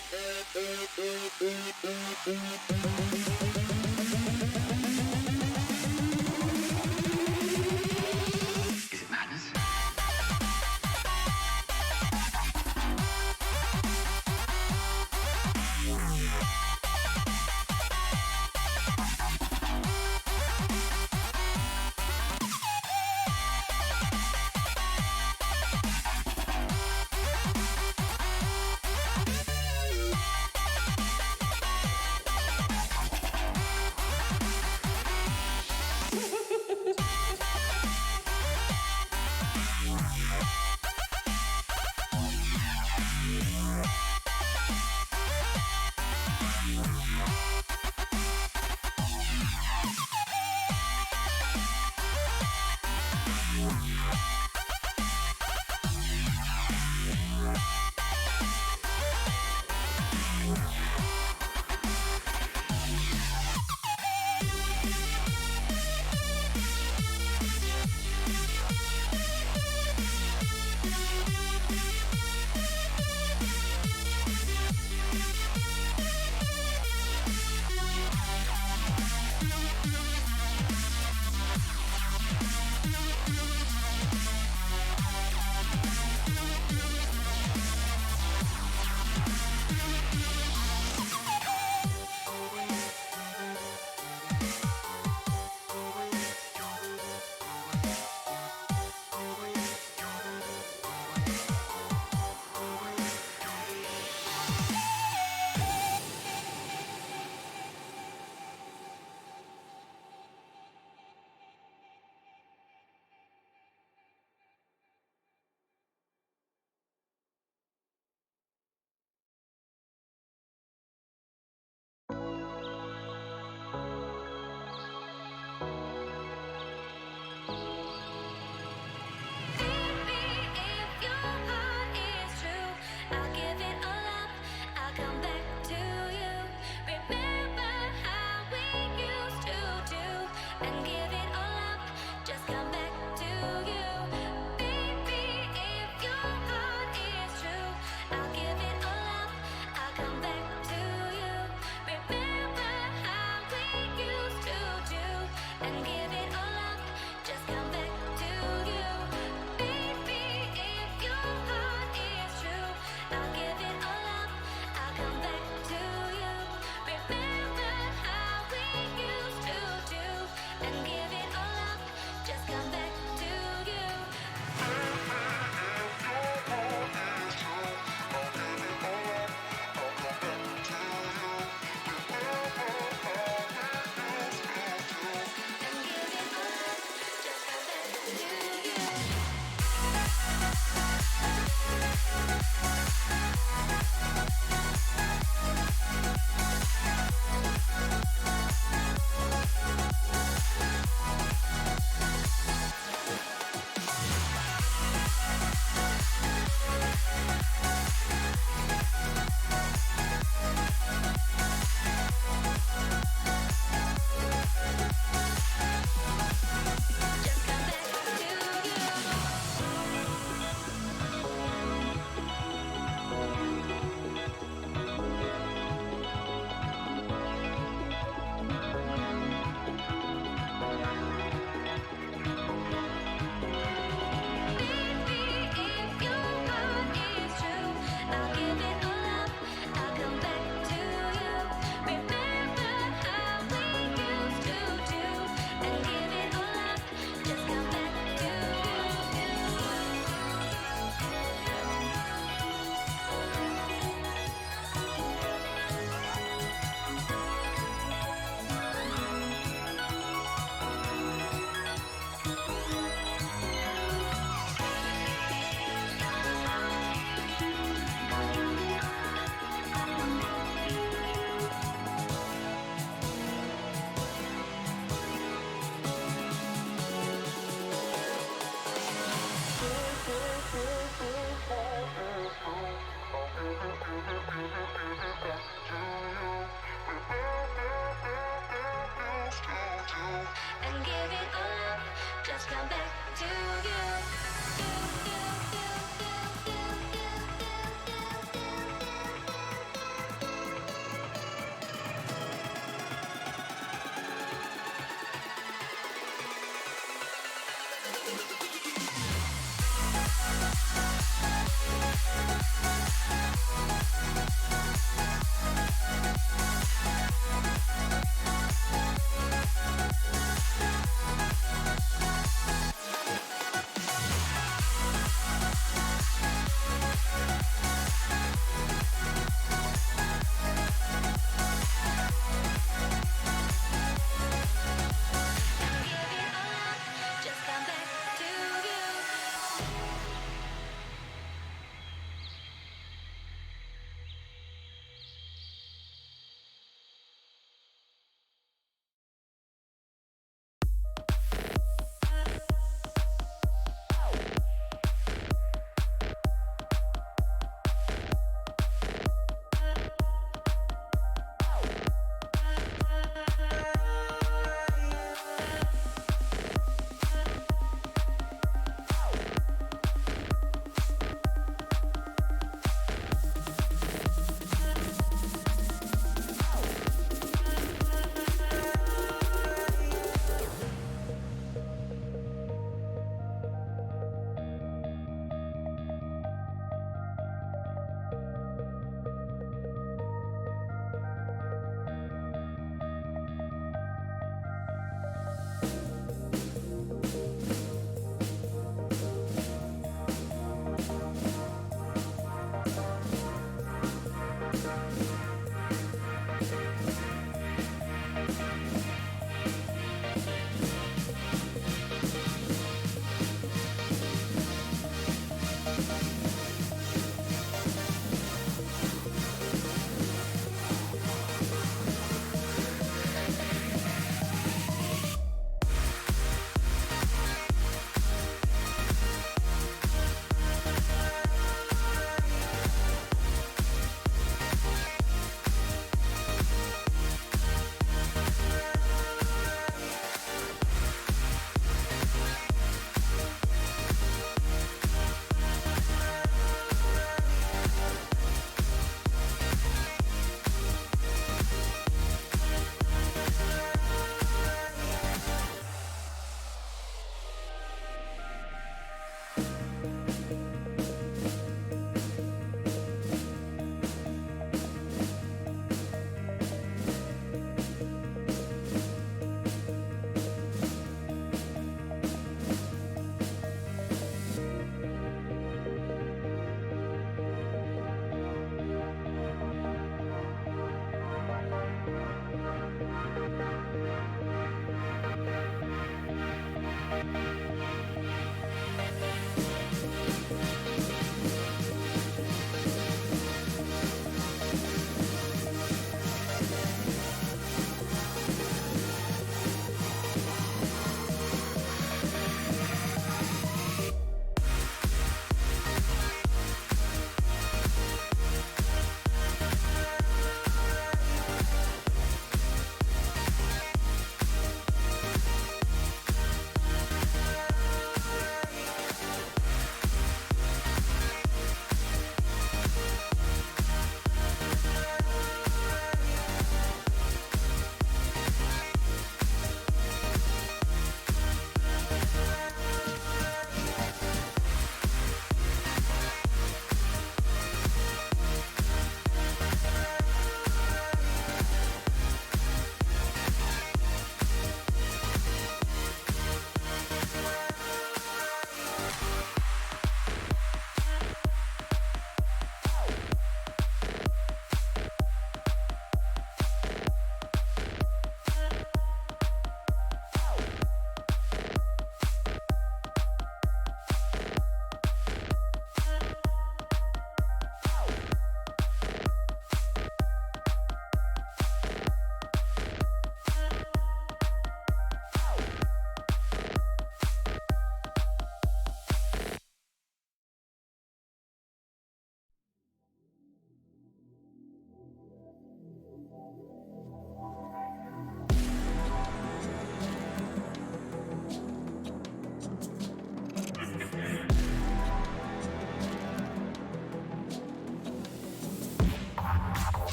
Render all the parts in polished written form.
Is it madness?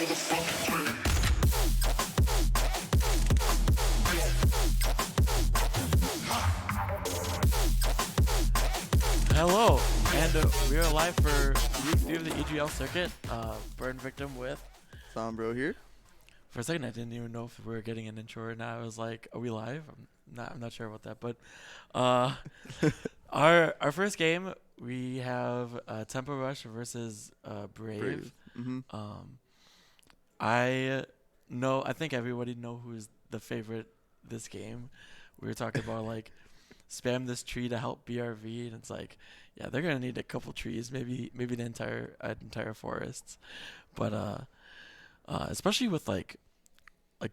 Hello, and we are live for week 3 of the EGL circuit. Burn victim with. Sombro here. For a second, I didn't even know if we were getting an intro or not. I was like, "Are we live?" I'm not sure about that. But our first game, we have Tempo Rush versus Brave. Mm-hmm. I think everybody know who's the favorite this game. We were talking about like spam this tree to help BRV, and it's like, yeah, they're gonna need a couple trees, maybe the entire forests, but especially with like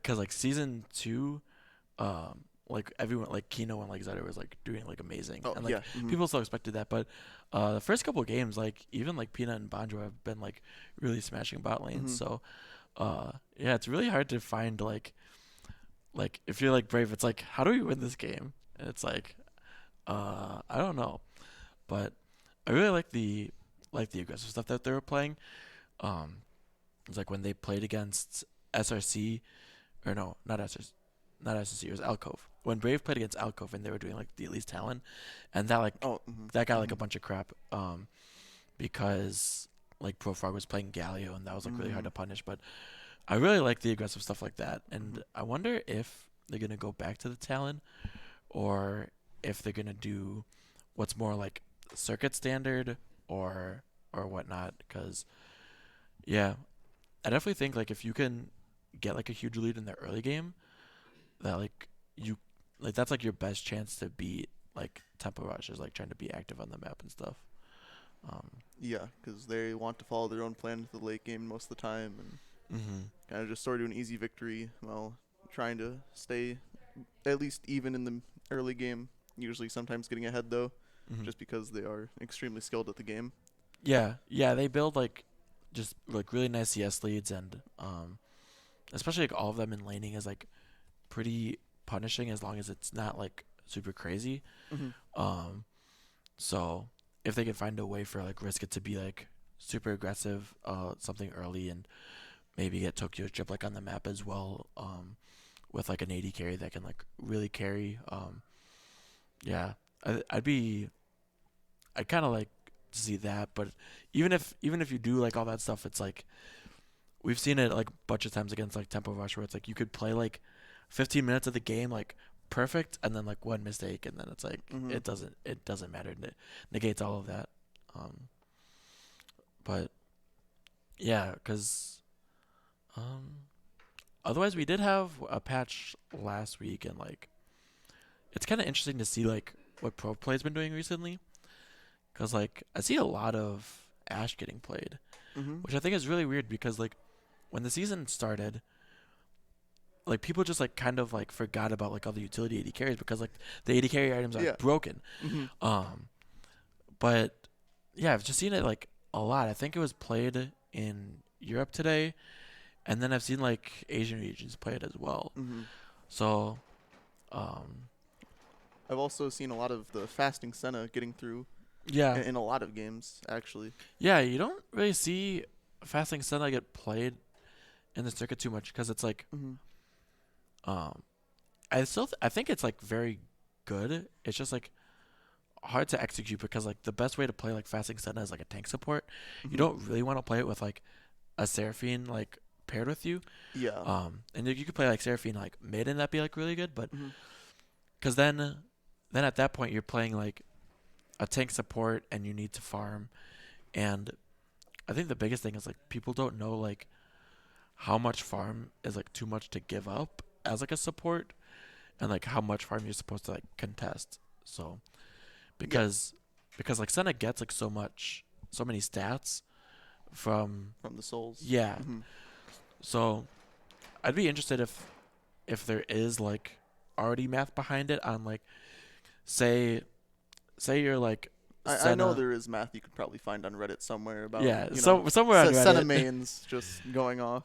cause like season 2, like everyone like Kino and like Zetter was like doing like amazing, and like people still expected that, but the first couple of games, like even like Peanut and Banjo have been like really smashing bot lanes, so yeah, it's really hard to find like if you're like Brave, it's like, how do we win this game? And it's like, I don't know, but I really like the aggressive stuff that they were playing. It's like when they played against SRC, or no, not SRC, it was Alcove. When Brave played against Alcove and they were doing like the Elise Talon, and that like that got like a bunch of crap, because like Pro Frog was playing Galio and that was like really hard to punish. But I really like the aggressive stuff like that, and I wonder if they're gonna go back to the Talon, or if they're gonna do what's more like circuit standard or whatnot. Because yeah, I definitely think like if you can get like a huge lead in the early game, that like you like that's like your best chance to beat like Tempo Rush, is like trying to be active on the map and stuff. Yeah, because they want to follow their own plan to the late game most of the time, and kind of just sort of do an easy victory while trying to stay at least even in the early game. Usually sometimes getting ahead though, just because they are extremely skilled at the game. Yeah, they build like just like really nice CS leads, and especially like all of them in laning is like pretty punishing as long as it's not like super crazy. So if they can find a way for like Risk It to be like super aggressive, something early, and maybe get Tokyo's Drip like on the map as well, with like an AD carry that can like really carry. Yeah, I'd kind of like to see that, but even if you do like all that stuff, it's like we've seen it like a bunch of times against like Tempo Rush, where it's like you could play like 15 minutes of the game like perfect, and then like one mistake, and then it's like it doesn't matter. It negates all of that. But yeah, because otherwise we did have a patch last week, and like it's kind of interesting to see like what pro play's been doing recently, because like I see a lot of Ashe getting played, which I think is really weird, because like when the season started, like people just like kind of like forgot about like all the utility AD carries, because like the AD carry items are broken. But yeah, I've just seen it like a lot. I think it was played in Europe today, and then I've seen like Asian regions play it as well. So I've also seen a lot of the fasting Senna getting through in a lot of games, actually. Yeah, you don't really see fasting Senna get played in the circuit too much, because it's like I think it's like very good. It's just like hard to execute, because like the best way to play like fasting Senna is like a tank support. You don't really want to play it with like a Seraphine like paired with you. And you could play like Seraphine like mid, and that'd be like really good, but because then at that point you're playing like a tank support, and you need to farm. And I think the biggest thing is like people don't know like how much farm is like too much to give up as like a support, and like how much farm you're supposed to like contest. So because like Senna gets like so many stats from the souls. So I'd be interested if there is like already math behind it on like say you're like I know there is math you could probably find on Reddit somewhere about somewhere on Reddit. Senna mains just going off.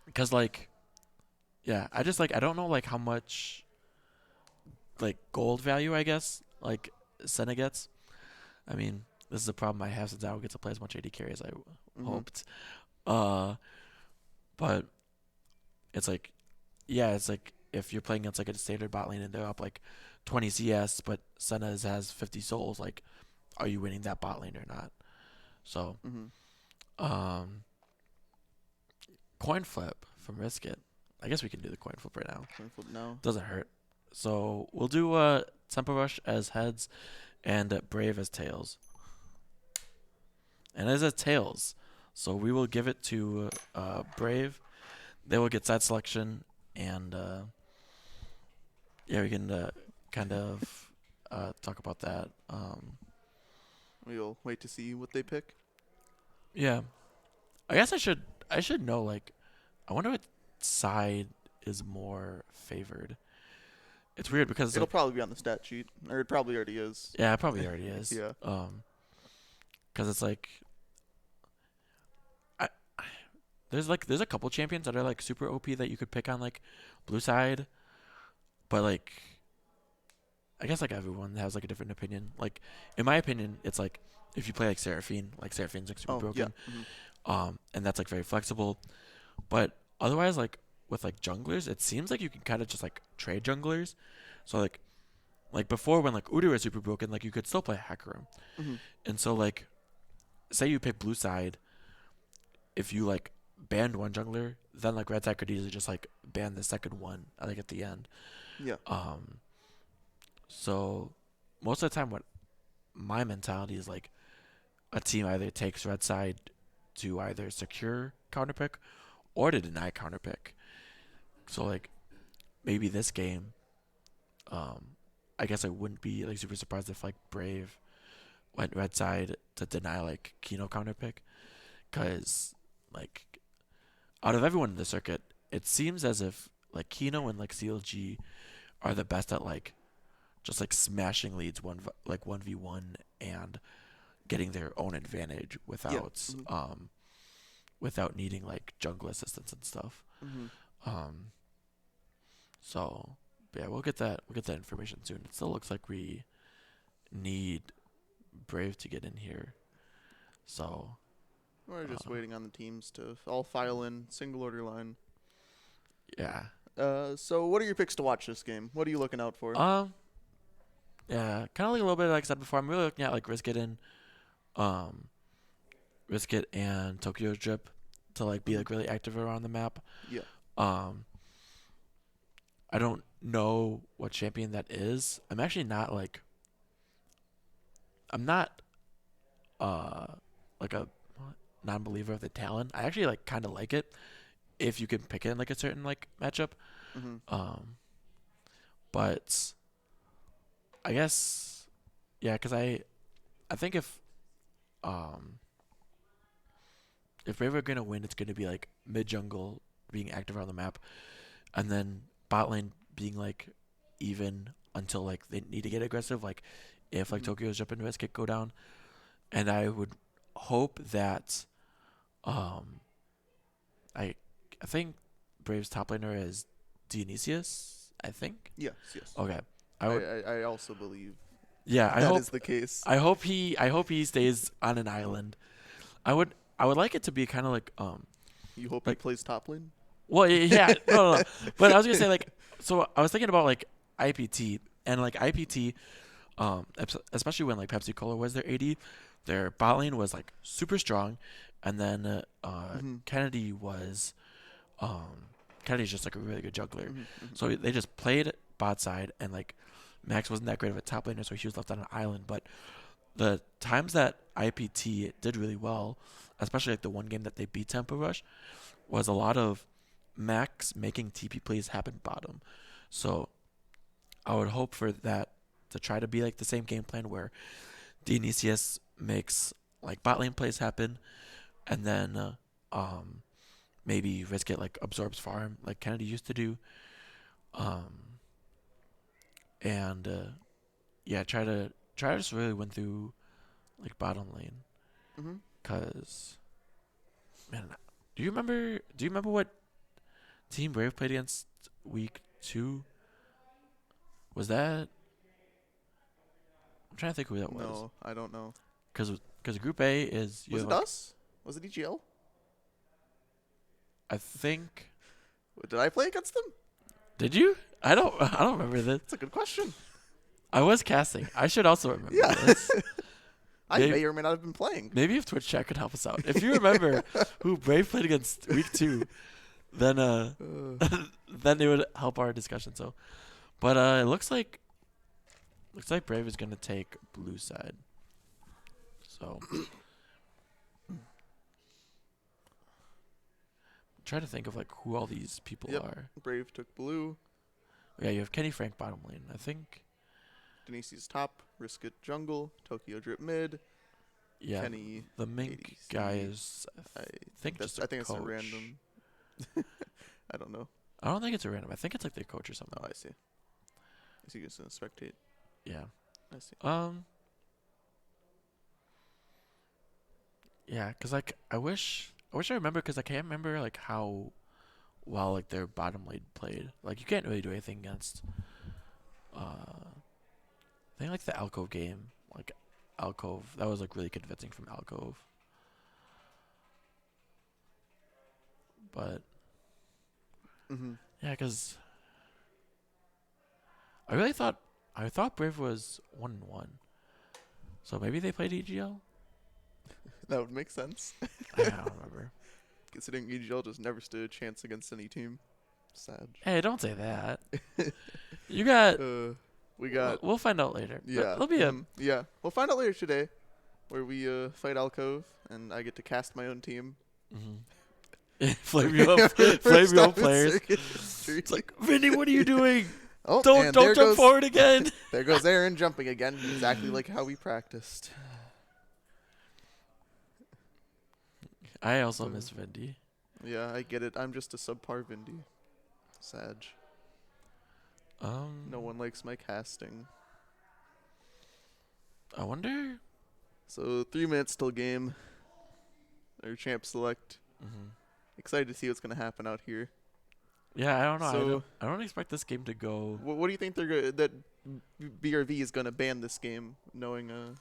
Because like I just like I don't know like how much like gold value, I guess, like Senna gets. I mean, this is a problem I have since I don't get to play as much AD carry as I hoped. Uh, but it's like, yeah, it's like if you're playing against like a standard bot lane and they're up like 20 CS, but Senna has 50 souls, like, are you winning that bot lane or not? So, Mm-hmm. um, coin flip from Risk It. I guess we can do the coin flip right now. Coin flip now. Doesn't hurt. So we'll do Tempo Rush as heads and Brave as tails. And as a tails, so we will give it to Brave. They will get side selection, and yeah, we can kind of talk about that. We'll wait to see what they pick. Yeah, I guess I should know, like, I wonder what side is more favored. It's weird because It'll like, probably be on the stat sheet, or it probably already is. yeah, it probably already is. Yeah. Because it's like I there's a couple champions that are like super OP that you could pick on like blue side, but like I guess like everyone has like a different opinion. Like in my opinion, it's like if you play like Seraphine's like super Oh, yeah. broken, Mm-hmm. and that's like very flexible. But otherwise, like with like junglers, it seems like you can kind of just like trade junglers. So like before when like Udyr was super broken, like you could still play Hecarim. Mm-hmm. And so like say you pick blue side, if you like banned one jungler, then like red side could easily just like ban the second one like at the end. Yeah. So most of the time what my mentality is like a team either takes red side to either secure counterpick or to deny counterpick. So like maybe this game, I guess I wouldn't be like super surprised if like Brave went red side to deny like Kino counterpick, because like out of everyone in the circuit, it seems as if like Kino and like CLG are the best at like just like smashing leads like 1v1 and getting their own advantage Yeah. without Mm-hmm. without needing like jungle assistance and stuff. Mm-hmm. Um so yeah, we'll get that information soon. It still looks like we need Brave to get in here. So We're just waiting on the teams to all file in single order line. yeah. So what are your picks to watch this game? What are you looking out for? Yeah, kind of like a little bit like I said before. I'm really looking at like um, Risk It and Tokyo Drip to like be like really active around the map. Yeah. Um, I don't know what champion that is. I'm actually not like I'm not like a non-believer of the talent. I actually like kind of like it if you can pick it in like a certain like matchup. Mm-hmm. But I guess yeah, because I think if we're ever gonna win, it's gonna be like mid jungle being active around the map, and then bot lane being like even until like they need to get aggressive. Like if like Mm-hmm. Tokyo's Jump and Risk it go down, and I would hope that um I I think Brave's top laner is Dionysius. I think. Yes. Yes. Okay. I I, would. I also believe Yeah. that is the case. I hope he stays on an island. I would like it to be kind of You hope he like plays top lane? well yeah no. But I was gonna say like so I was thinking about like IPT and like IPT especially when like Pepsi Cola was their AD, their bot lane was like super strong, and then Mm-hmm. Kennedy was Kennedy's just like a really good juggler, Mm-hmm. Mm-hmm. so they just played bot side, and like Max wasn't that great of a top laner, so he was left on an island. But the times that IPT did really well, especially like the one game that they beat Tempo Rush, was a lot of Max making TP plays happen bottom. So I would hope for that to try to be like the same game plan where Dionysius makes like bot lane plays happen, and then maybe Risk It like absorbs farm like Kennedy used to do, um, and yeah, try to just really win through like bottom lane. Mm-hmm. Cause man, do you remember what Team Brave played against week 2? Was that I'm trying to think who that was. No, I don't know. Cause Group A is you Was have it like us? Was it EGL? I think. Did I play against them? Did you? I don't remember this. That's a good question. I was casting. I should also remember Yeah. this. I may or may not have been playing. Maybe if Twitch chat could help us out. If you remember who Brave played against week 2, then then it would help our discussion. So, but it looks like Brave is gonna take blue side. So, trying to think of like who all these people are. Brave took blue. Yeah, you have Kenny Frank bottom lane. I think. Denise's top. Risk It jungle. Tokyo Drip mid. Yeah, Kenny the Mink ADC. guy is. I think just I think coach. it's a random. I don't know. I don't think it's a random. I think it's like their coach or something. Oh, I see. I see. It's gonna spectate. Yeah. I see. Yeah, cause like I wish I remember, cause I can't remember like how well like their bottom lane played. Like you can't really do anything against. I think like the Alcove game, like Alcove, that was like really convincing from Alcove. But yeah, cause I thought Brave was 1-1, so maybe they played EGL. That would make sense. I don't remember. Considering EGL just never stood a chance against any team. Sad. Hey, don't say that. You got. We got. We'll find out later. Yeah. It'll be yeah. We'll find out later today, where we fight Alcove, and I get to cast my own team. Flame you up players. It's like, Vinny, what are you doing? Oh, don't jump forward again. There goes Aaron jumping again, exactly like how we practiced. I also miss Vindy. Yeah, I get it. I'm just a subpar Vindy. Sag. No one likes my casting. I wonder. So 3 minutes till game. Or champ select. Excited to see what's gonna happen out here. Yeah, I don't know. So I don't expect this game to go. What do you think that BRV is gonna ban this game, knowing knowing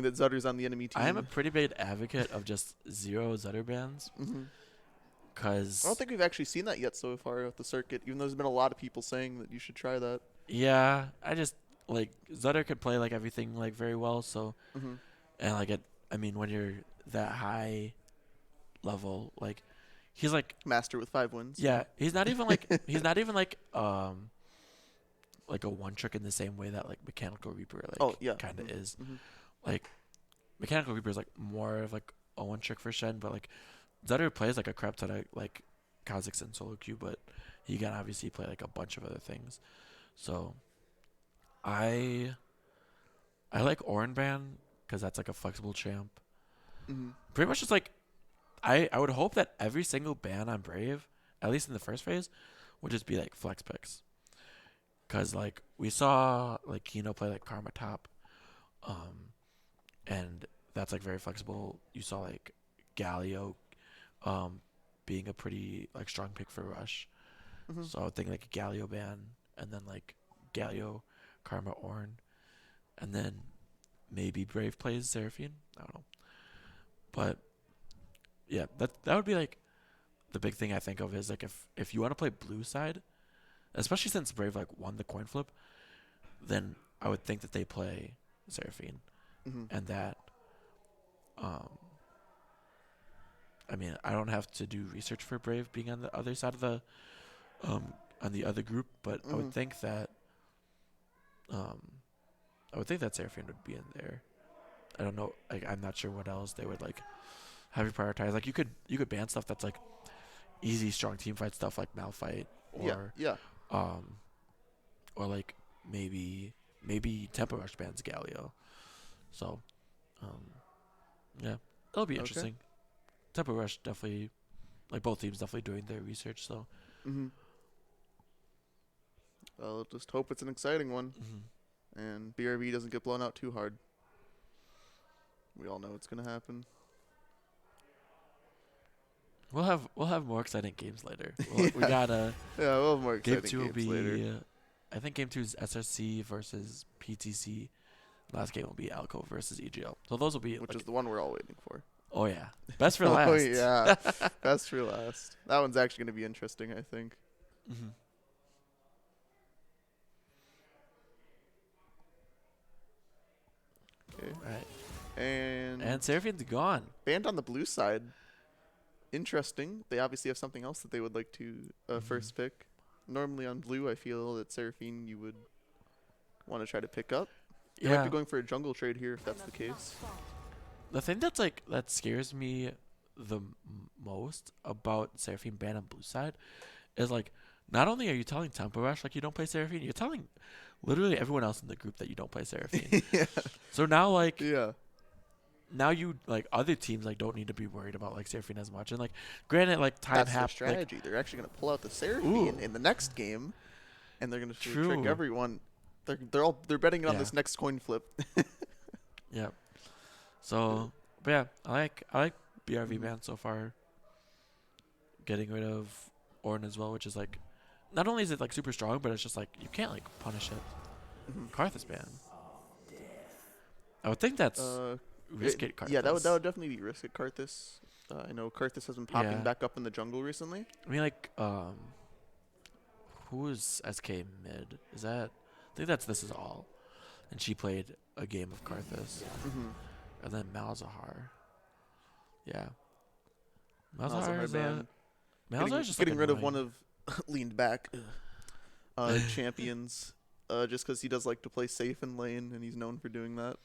that Zutter's on the enemy team? I am a pretty big advocate of just 0 Zutter bans. Cause I don't think we've actually seen that yet so far at the circuit, even though there's been a lot of people saying that you should try that. Yeah, I just like Zutter could play like everything like very well, so and like I mean when you're that high level, like he's like master with 5 wins. Yeah, he's not even like like a one trick in the same way that like Mechanical Reaper like kind of is. Like Mechanical Reaper is like more of like a one trick for Shen, but like Zutter plays like a crap ton of like Kha'Zix and solo queue, but he can obviously play like a bunch of other things. So I like Oran ban because that's like a flexible champ. Pretty much just like I would hope that every single ban on Brave, at least in the first phase, would just be like flex picks. Cause like we saw like Kino play like Karma top, and that's like very flexible. You saw like Galio, being a pretty like strong pick for Rush. So I would think like a Galio ban, and then like Galio, Karma, Ornn, and then maybe Brave plays Seraphine. I don't know, but yeah, that would be like the big thing I think of is like if you want to play blue side, especially since Brave like won the coin flip, then I would think that they play Seraphine, and that I mean I don't have to do research for Brave being on the other side of the on the other group, but I would think that Seraphine would be in there. I don't know, like I'm not sure what else they would like have you prioritize. Like you could ban stuff that's like easy strong team fight stuff like Malphite or or like maybe Tempo Rush bans Galio. So yeah, that'll be interesting. Tempo Rush definitely, like both teams definitely doing their research. So I'll just hope it's an exciting one, and BRV doesn't get blown out too hard. We all know it's gonna happen. We'll have more exciting games later. We gotta. Yeah, we'll have more exciting game 2 will games be. later. I think game 2 is SRC versus PTC. Last game will be Alco versus EGL. So those will be which is the one we're all waiting for. Oh yeah, best for Oh last. yeah, best for last. That one's actually going to be interesting, I think. Mm-hmm. Okay. Right. And And Seraphine's gone. banned on the blue side. Interesting. They obviously have something else that they would like to first pick. Normally on blue, I feel that Seraphine you would want to try to pick up. They might Yeah. be going for a jungle trade here if that's the case. The thing that scares me the most about Seraphine ban on blue side is like, not only are you telling Tempo Rush like you don't play Seraphine, you're telling literally everyone else in the group that you don't play Seraphine. Yeah. So now like Yeah. now you like other teams like don't need to be worried about like Seraphine as much. And like granted like time That's their half like strategy. They're actually going to pull out the Seraphine Ooh. in the next game, and they're going to trick True. everyone. They're betting on Yeah. this next coin flip. yeah. So but yeah, I like BRV ban so far. Getting rid of Ornn as well, which is like not only is it like super strong, but it's just like you can't like punish it. Karthus ban. I would think that's risk it Karthus. Yeah, that would definitely be risk at Karthus. I know Karthus has been popping Yeah. back up in the jungle recently. I mean like who is SK mid? Is that I think that's This Is All. And she played a game of Karthus. And then Malzahar. Yeah. Malzahar is ban. Malzahar's just Getting like rid of annoying. one of leaned back champions, just because he does like to play safe in lane, and he's known for doing that.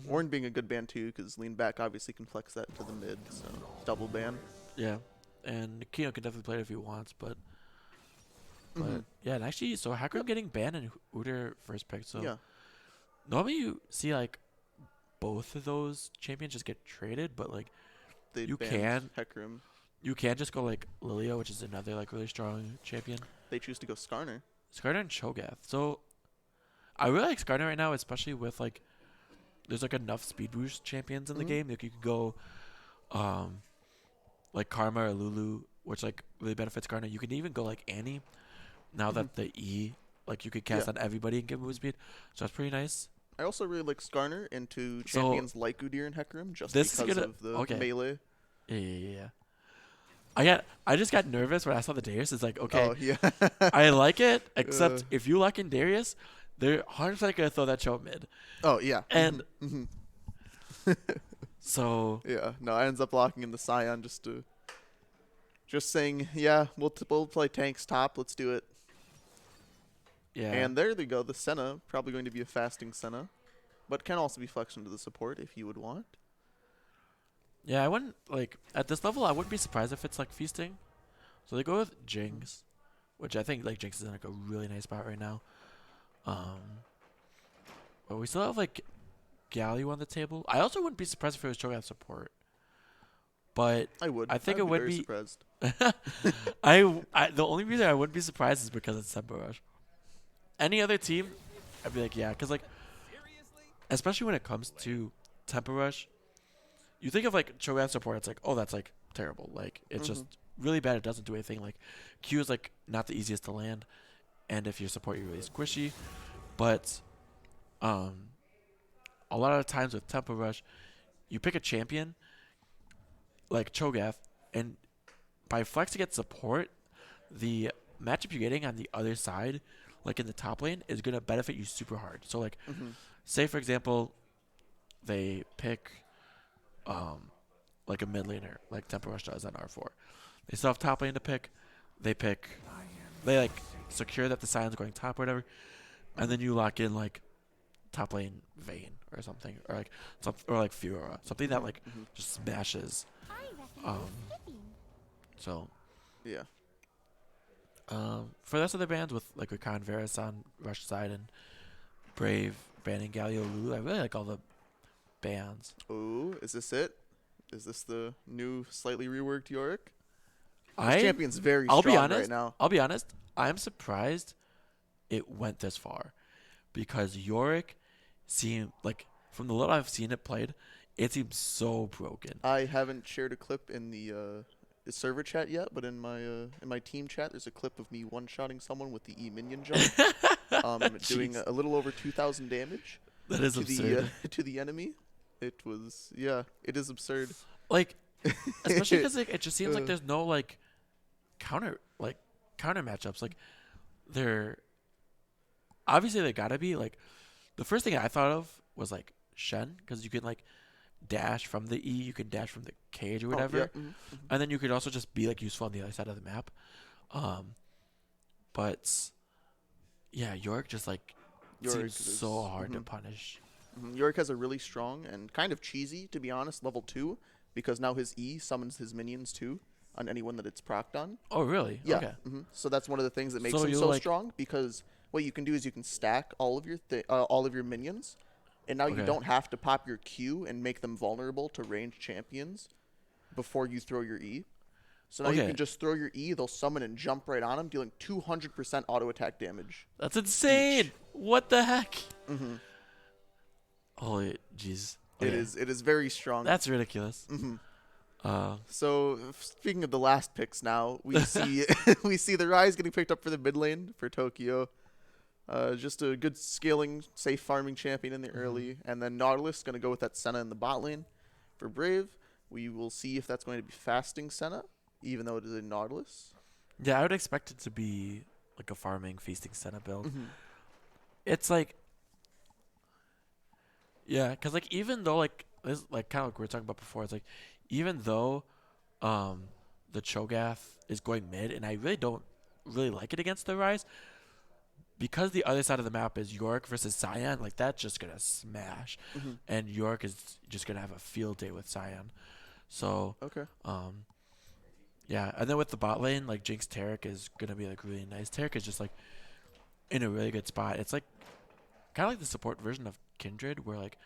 Ornn being a good ban too, because lean back obviously can flex that into the mid, so double ban. Yeah, and Kino can definitely play it if he wants, but yeah, and actually, so Hakram getting banned and Udyr first pick. So Yeah, normally you see like both of those champions just get traded, but like they You banned Hecarim. you can just go like Lilia, which is another like really strong champion. They choose to go Skarner. Skarner and Cho'Gath. So I really like Skarner right now, especially with like there's like enough speed boost champions in the game. Like you could go like Karma or Lulu, which like really benefits Skarner. You can even go like Annie now that the E like you could cast on everybody and give move speed. So that's pretty nice. I also really like Skarner into champions like Udyr and Hecarim, just this because is of the melee. Yeah. I just got nervous when I saw the Darius. It's like, okay, Oh, yeah. I like it, except if you luck in Darius, they're 100% gonna throw that show mid. Oh, yeah. And so yeah, no, I ends up locking in the Scion just saying, yeah, we'll play tanks top. Let's do it. yeah, And there they go. The Senna, probably going to be a fasting Senna, but can also be flexed into the support if you would want. yeah, I wouldn't like at this level. I wouldn't be surprised if it's like feasting. So they go with Jinx, which I think like Jinx is in like a really nice spot right now. But we still have like Galio on the table. I also wouldn't be surprised if it was Cho'Gath support. But I would. I think I it would very be. surprised. The only reason I wouldn't be surprised is because it's Tempo Rush. Any other team, I'd be like, yeah, because like, especially when it comes to Tempo Rush, you think of like Cho'Gath support, it's like, oh, that's like terrible. Like it's just really bad. It doesn't do anything. Like Q is like not the easiest to land, and if you support, you're really squishy. But a lot of times with Tempo Rush, you pick a champion like Cho'Gath, and by flexing at support, the matchup you're getting on the other side, like in the top lane, is going to benefit you super hard. So like, say for example, they pick like a mid laner, like Tempo Rush does on R4. They still have top lane to pick. They like secure that the Sion's going top or whatever, and then you lock in like top lane Vayne or something, or like Fiora, something that like just smashes. So Yeah. for the rest of the bands with like Rakan, Varus on Rush side and Brave banning Galio, Lulu, I really like all the bands. Oh, is this it? Is this the new, slightly reworked Yorick? This champion's very I'll strong be honest, right now. I'll be honest. I'm surprised it went this far because Yorick seemed like from the little I've seen it played, it seems so broken. I haven't shared a clip in the server chat yet, but in my team chat, there's a clip of me one-shotting someone with the E minion jump, doing a little over 2,000 damage. That is absurd. To the enemy. It is absurd. Like, especially because like it just seems like Uh, there's no like counter matchups. Like, they're obviously they gotta be like the first thing I thought of was like Shen because you can like dash from the E, you can dash from the cage or oh yeah. whatever, and then you could also just be like useful on the other side of the map. Um, but yeah, York just like Yorick seems so is. hard to punish. Yorick has a really strong and kind of cheesy, to be honest, level 2, because now his E summons his minions too on anyone that it's procced on. Oh, really? Yeah. Okay. So that's one of the things that makes So him you so like strong, because what you can do is you can stack all of your minions, and now you okay. don't have to pop your Q and make them vulnerable to ranged champions before you throw your E. So now you Okay. can just throw your E, they'll summon and jump right on him, dealing 200% auto attack damage That's each. insane. What the heck? Holy jeez. Okay. It is very strong. That's ridiculous. So speaking of the last picks, now we see we see the Rise getting picked up for the mid lane for Tokyo. Just a good scaling, safe farming champion in the early, and then Nautilus going to go with that Senna in the bot lane for Brave. We will see if that's going to be fasting Senna, even though it is a Nautilus. Yeah, I would expect it to be like a farming feasting Senna build. It's like yeah, because like even though like this like kind of like we were talking about before, it's like even though the Cho'Gath is going mid, and I really don't really like it against the Rise because the other side of the map is York versus Cyan. Like that's just gonna smash, and York is just gonna have a field day with Cyan. So Okay. yeah, and then with the bot lane, like Jinx Taric is gonna be like really nice. Taric is just like in a really good spot. It's like kind of like the support version of Kindred, where like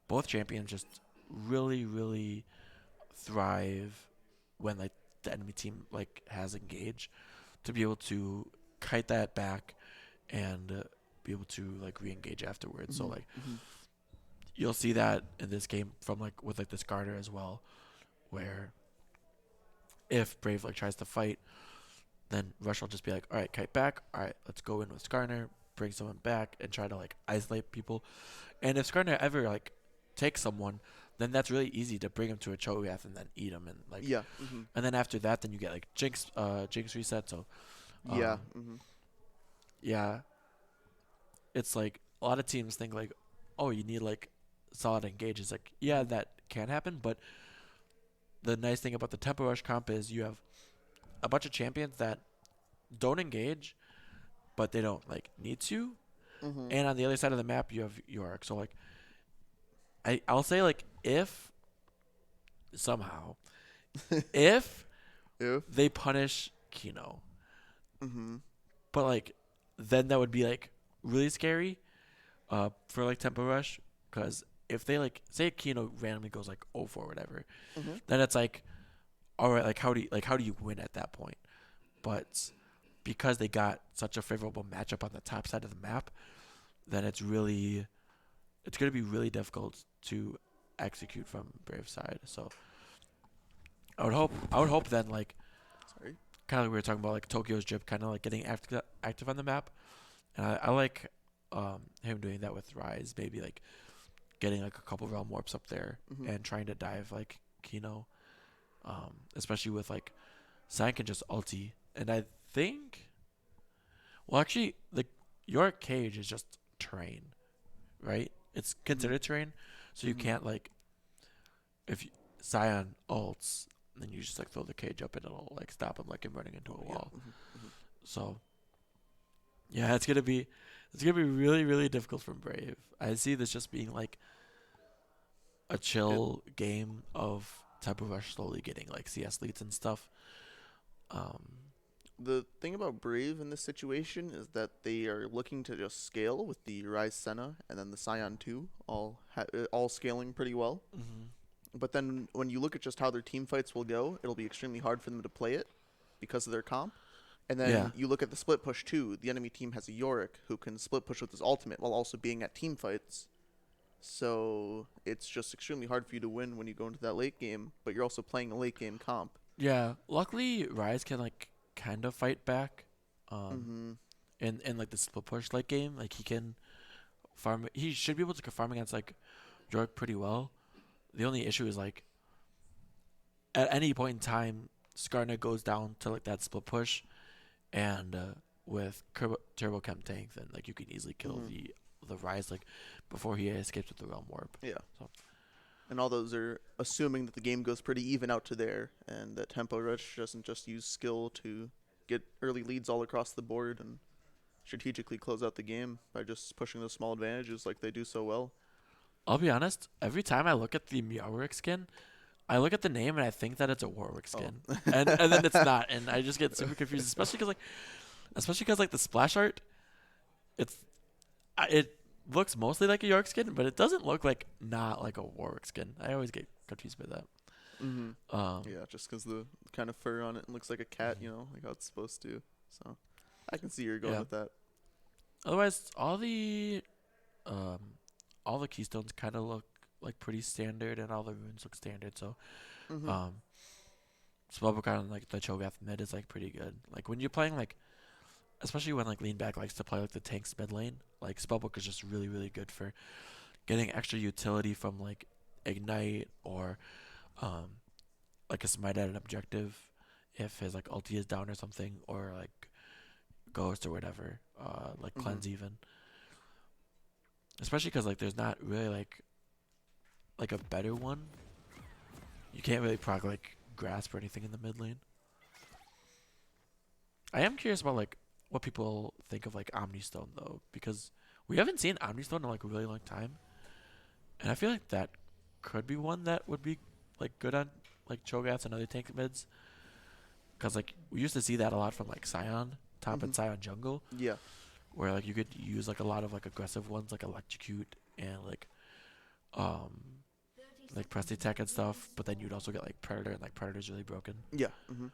both champions just really, really thrive when like the enemy team like has engaged to be able to kite that back and be able to like re-engage afterwards. So like you'll see that in this game from like with like this Garter as well, where if Brave like tries to fight, then Rush will just be like, all right, kite back. All right, let's go in with Skarner, bring someone back, and try to like isolate people. And if Skarner ever like takes someone, then that's really easy to bring him to a Cho'Gath and then eat him and like. Yeah. And then after that, then you get like Jinx reset. So Yeah. yeah, it's like a lot of teams think like, oh, you need like solid engage. It's like yeah, that can happen, but the nice thing about the tempo rush comp is you have a bunch of champions that don't engage, but they don't like need to. And on the other side of the map, you have Yorick. So like, I'll say like if somehow if If. they punish Kino, but like then that would be like really scary, for like tempo rush because if they like say Kino randomly goes like 0 or whatever, then it's like all right, like how do you win at that point? But because they got such a favorable matchup on the top side of the map, then it's going to be really difficult to execute from Brave side. So I would hope then like Sorry. kind of like we were talking about like Tokyo's Drip kind of like getting active on the map, and I like him doing that with Rise, maybe like getting like a couple realm warps up there and trying to dive like Kino, especially with like Sign can just ulti, and I think well actually your cage is just terrain, right? It's considered terrain, so you can't like if Scion ults, then you just like throw the cage up and it'll like stop him like him running into a wall. So yeah, it's gonna be really really difficult from Brave. I see this just being like a chill game of Tempo Rush slowly getting like CS leads and stuff. The thing about Brave in this situation is that they are looking to just scale with the Rise Senna and then the Scion 2 all scaling pretty well. But then when you look at just how their team fights will go, it'll be extremely hard for them to play it because of their comp. And then you look at the split push too. The enemy team has a Yorick who can split push with his ultimate while also being at team fights. So it's just extremely hard for you to win when you go into that late game, but you're also playing a late game comp. Yeah, luckily Rise can like kind of fight back, in like the split push late game. Like he can farm. He should be able to farm against like York pretty well. The only issue is like at any point in time, Skarner goes down to like that split push, and with Turbo Chem tank, then like you can easily kill Mhm. the Rise like before he escapes with the Realm Warp. Yeah. So And all those are assuming that the game goes pretty even out to there, and that Tempo Rush doesn't just use skill to get early leads all across the board and strategically close out the game by just pushing those small advantages like they do so well. I'll be honest. Every time I look at the Meowric skin, I look at the name and I think that it's a Warwick Oh. skin, and then it's not, and I just get super confused, especially because like the splash art, it's it looks mostly like a York skin, but it doesn't look like not like a Warwick skin. I always get confused by that. Yeah, just because the kind of fur on it looks like a cat, you know, like how it's supposed to. So I can see you're going Yeah. with that. Otherwise, um, all the keystones kind of look like pretty standard, and all the runes look standard. So, Mm-hmm. Spellbook on like the Cho'Gath mid is like pretty good. Like when you're playing like, especially when like Leanback likes to play like the tanks mid lane, like Spellbook is just really really good for getting extra utility from like Ignite or um like a smite at an objective if his like ulti is down or something, or like Ghost or whatever, like Mm-hmm. Cleanse even. Especially because like there's not really like a better one. You can't really proc like Grasp or anything in the mid lane. I am curious about like what people think of like Omnistone though, because we haven't seen Omnistone in like a really long time, and I feel like that could be one that would be like good on like Cho'Gaths and other tank mids, because like we used to see that a lot from like Scion top Mm-hmm. and Scion jungle, Yeah. where like you could use like a lot of like aggressive ones like Electrocute and um like Press Attack and stuff, but then you'd also get like Predator, and like Predator's really broken. Yeah. Mm-hmm.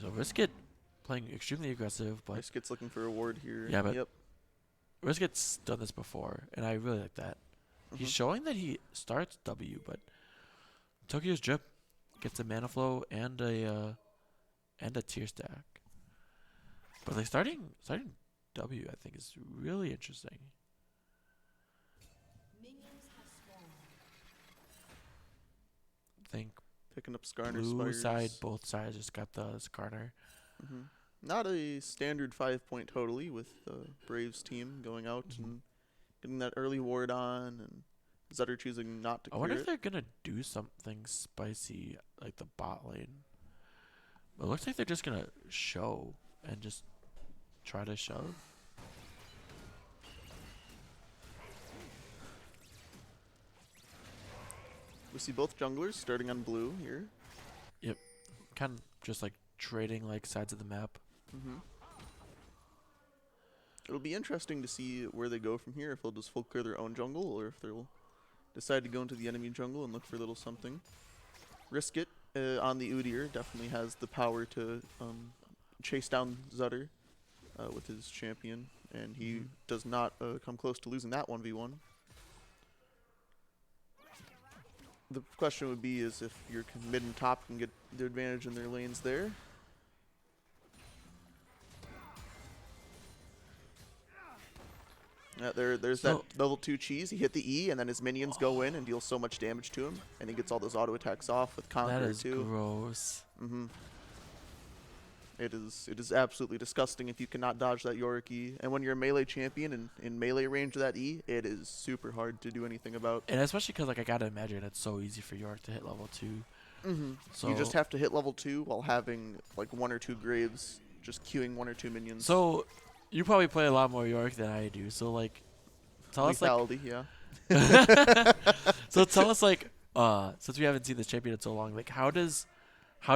So Riskit playing extremely aggressive, but Skit's looking for a ward here. yeah, but Yep. Riskit's done this before, and I really like that. He's Mm-hmm. showing that he starts W, but Tokyo's Drip gets a mana flow and a tier stack. But like starting W, I think is really interesting. I think Picking up Skarner blue Spires. side, both sides just got the Skarner. Mm-hmm. Not a standard 5-point totally with the Braves team going out and getting that early ward on, and Zutter choosing not to I clear wonder if it. they're gonna do something spicy like the bot lane. It looks like they're just gonna show and just try to shove. We see both junglers starting on blue here. Yep, kind of just like trading like sides of the map. Mm-hmm. It'll be interesting to see where they go from here, if they'll just full clear their own jungle, or if they'll decide to go into the enemy jungle and look for a little something. Risk it on the Udyr definitely has the power to chase down Zutter with his champion, and he does not come close to losing that 1v1. The question would be is if your mid and top can get the advantage in their lanes there. There's that level 2 cheese. He hit the E, and then his minions go in and deal so much damage to him, and he gets all those auto attacks off with Conqueror That is too. gross. Mm-hmm. It is absolutely disgusting if you cannot dodge that Yorick E. And when you're a melee champion and in melee range of that E, it is super hard to do anything about. And especially because like I gotta imagine it's so easy for York to hit level 2. Mm-hmm. So You just have to hit level 2 while having like 1 or 2 graves, just queuing 1 or 2 minions. So you probably play a lot more York than I do. So like, tell us like. Lethality, yeah. So tell us like, since we haven't seen this champion in so long, like how does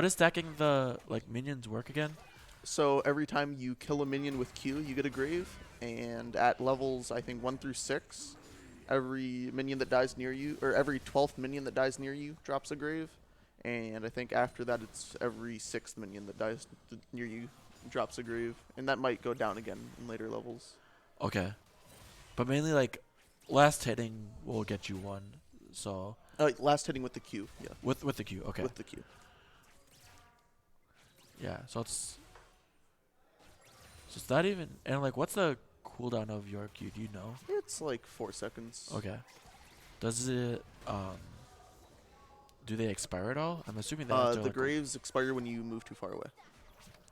stacking the like minions work again? So every time you kill a minion with Q, you get a grave, and at levels I think 1 through 6, every minion that dies near you, or every 12th minion that dies near you, drops a grave, and I think after that it's every 6th minion that dies near you drops a grave, and that might go down again in later levels. Okay, but mainly like last hitting will get you one. So Last hitting with the Q, yeah. with the Q, okay. With the Q. Yeah, so it's that even, and like what's the cooldown of your Q? Do you know? It's like 4 seconds. Okay. Does it do they expire at all? I'm assuming that The graves expire when you move too far away.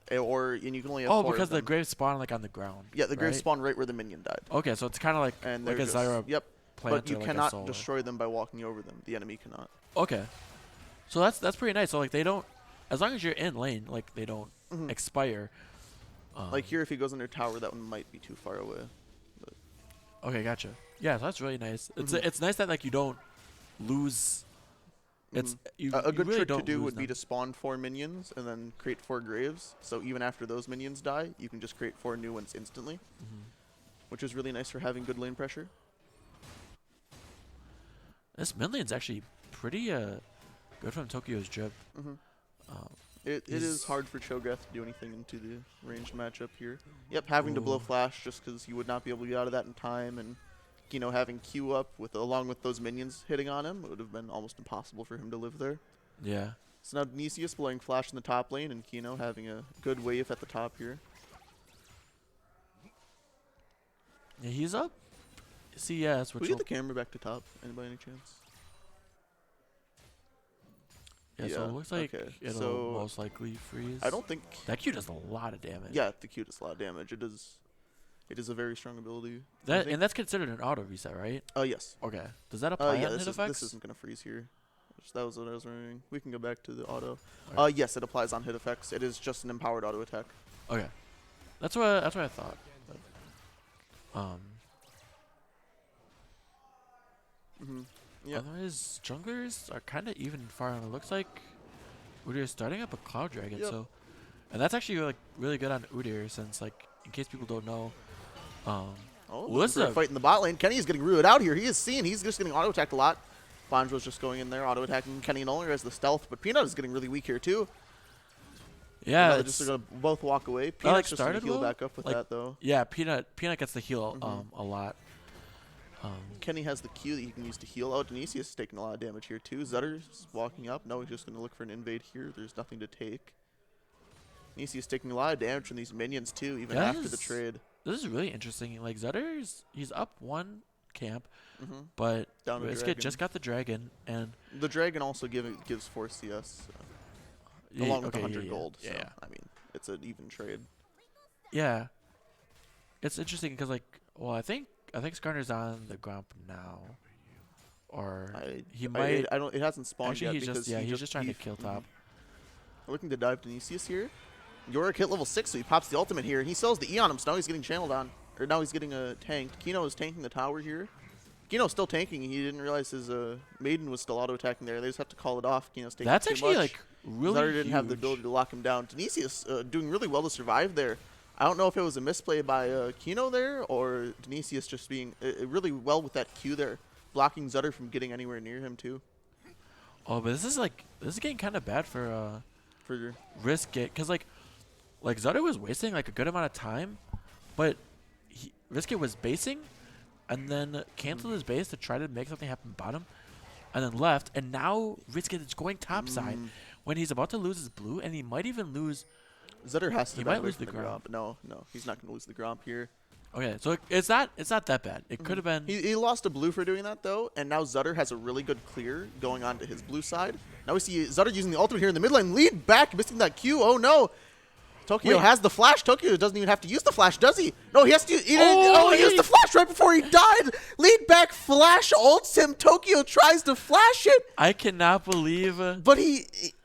And you can only have 4 because of them. the graves spawn like on the ground. Yeah, the graves right? spawn right where the minion died. Okay, so it's kind of like And a they're just, Zyra yep. plant But you or like a cannot solar. destroy them by walking over them. The enemy cannot. Okay, so that's pretty nice. So like they don't, as long as you're in lane, like they don't expire. Like here, if he goes under tower, that one might be too far away. But Okay, gotcha. Yeah, so that's really nice. It's nice that like you don't lose. It's you, a you good really trick to don't do lose would be them. to spawn 4 minions and then create 4 graves. So even after those minions die, you can just create 4 new ones instantly, which is really nice for having good lane pressure. This mid lane's actually pretty good from Tokyo's drip. It is hard for Cho'Gath to do anything into the ranged matchup here. Yep, having to blow flash just because he would not be able to get out of that in time, and having Q up along with those minions hitting on him, it would have been almost impossible for him to live there. Yeah. So now Denisius blowing flash in the top lane, and Kino having a good wave at the top here. Yeah, he's up. CS, Can which we get the camera back to top? Anybody, any chance? yeah, so it looks like okay. it'll So most likely freeze. I don't think. That Q does a lot of damage. Yeah, the Q does a lot of damage. It is a very strong ability. And that's considered an auto reset, right? Yes. Okay. Does that apply Yeah, on hit effects? this isn't gonna freeze here. That was what I was wondering. We can go back to the auto. Right. Yes, it applies on hit effects. It is just an empowered auto attack. Okay. That's what I thought. But, Yeah. otherwise, junglers are kind of even far. It looks like Udyr's starting up a Cloud Dragon, Yep. so, and that's actually like really good on Udyr since like in case people don't know, This is a fight in the bot lane. Kenny is getting rooted out here. He is seen. He's just getting auto attacked a lot. Bonjo's just going in there, auto attacking Kenny no longer as the stealth, but Peanut is getting really weak here too. Yeah, They're just gonna both walk away. Peanut's just gonna heal back up with that though. Yeah, Peanut gets the heal a lot. Kenny has the Q that he can use to heal. Denisius is taking a lot of damage here too. Zutter's walking up. No, he's just gonna look for an invade here. There's nothing to take. Denisius is taking a lot of damage from these minions too, even after the trade. This is really interesting. Like he's up 1 camp, but Riskit just got the dragon, and the dragon also gives 4 CS along with 100 gold. So, I mean, it's an even trade. Yeah, it's interesting because I think Skarner's on the Gromp now, or he might. I don't. It hasn't spawned actually, yet. He's just trying to kill top. Looking to dive Denisius here. Yorick hit level 6, so he pops the ultimate here, and he sells the E on him, so now he's getting channeled on. Or now he's getting tanked. Kino is tanking the tower here. Kino's still tanking. He didn't realize his Maiden was still auto-attacking there. They just have to call it off. Kino's taking That's too actually, much. like, really Zara didn't have the ability to lock him down. Denisius doing really well to survive there. I don't know if it was a misplay by Kino there, or Denisius just being really well with that Q there, blocking Zutter from getting anywhere near him, too. Oh, but this is getting kind of bad for Riskit, because, like Zutter was wasting, like, a good amount of time, but Riskit was basing, and then canceled his base to try to make something happen bottom, and then left, and now Riskit is going top side when he's about to lose his blue, and he might even lose. Zutter has to. He might lose the Gromp. No, he's not going to lose the Gromp here. Okay, so it's not that bad. It could have been. He lost a blue for doing that though, and now Zutter has a really good clear going on to his blue side. Now we see Zutter using the ultimate here in the mid lane, lead back, missing that Q. Oh no! Tokyo has the flash. Tokyo doesn't even have to use the flash, does he? No, he has to. He used the flash right before he died. Lead back, flash ults him. Tokyo tries to flash it. I cannot believe. But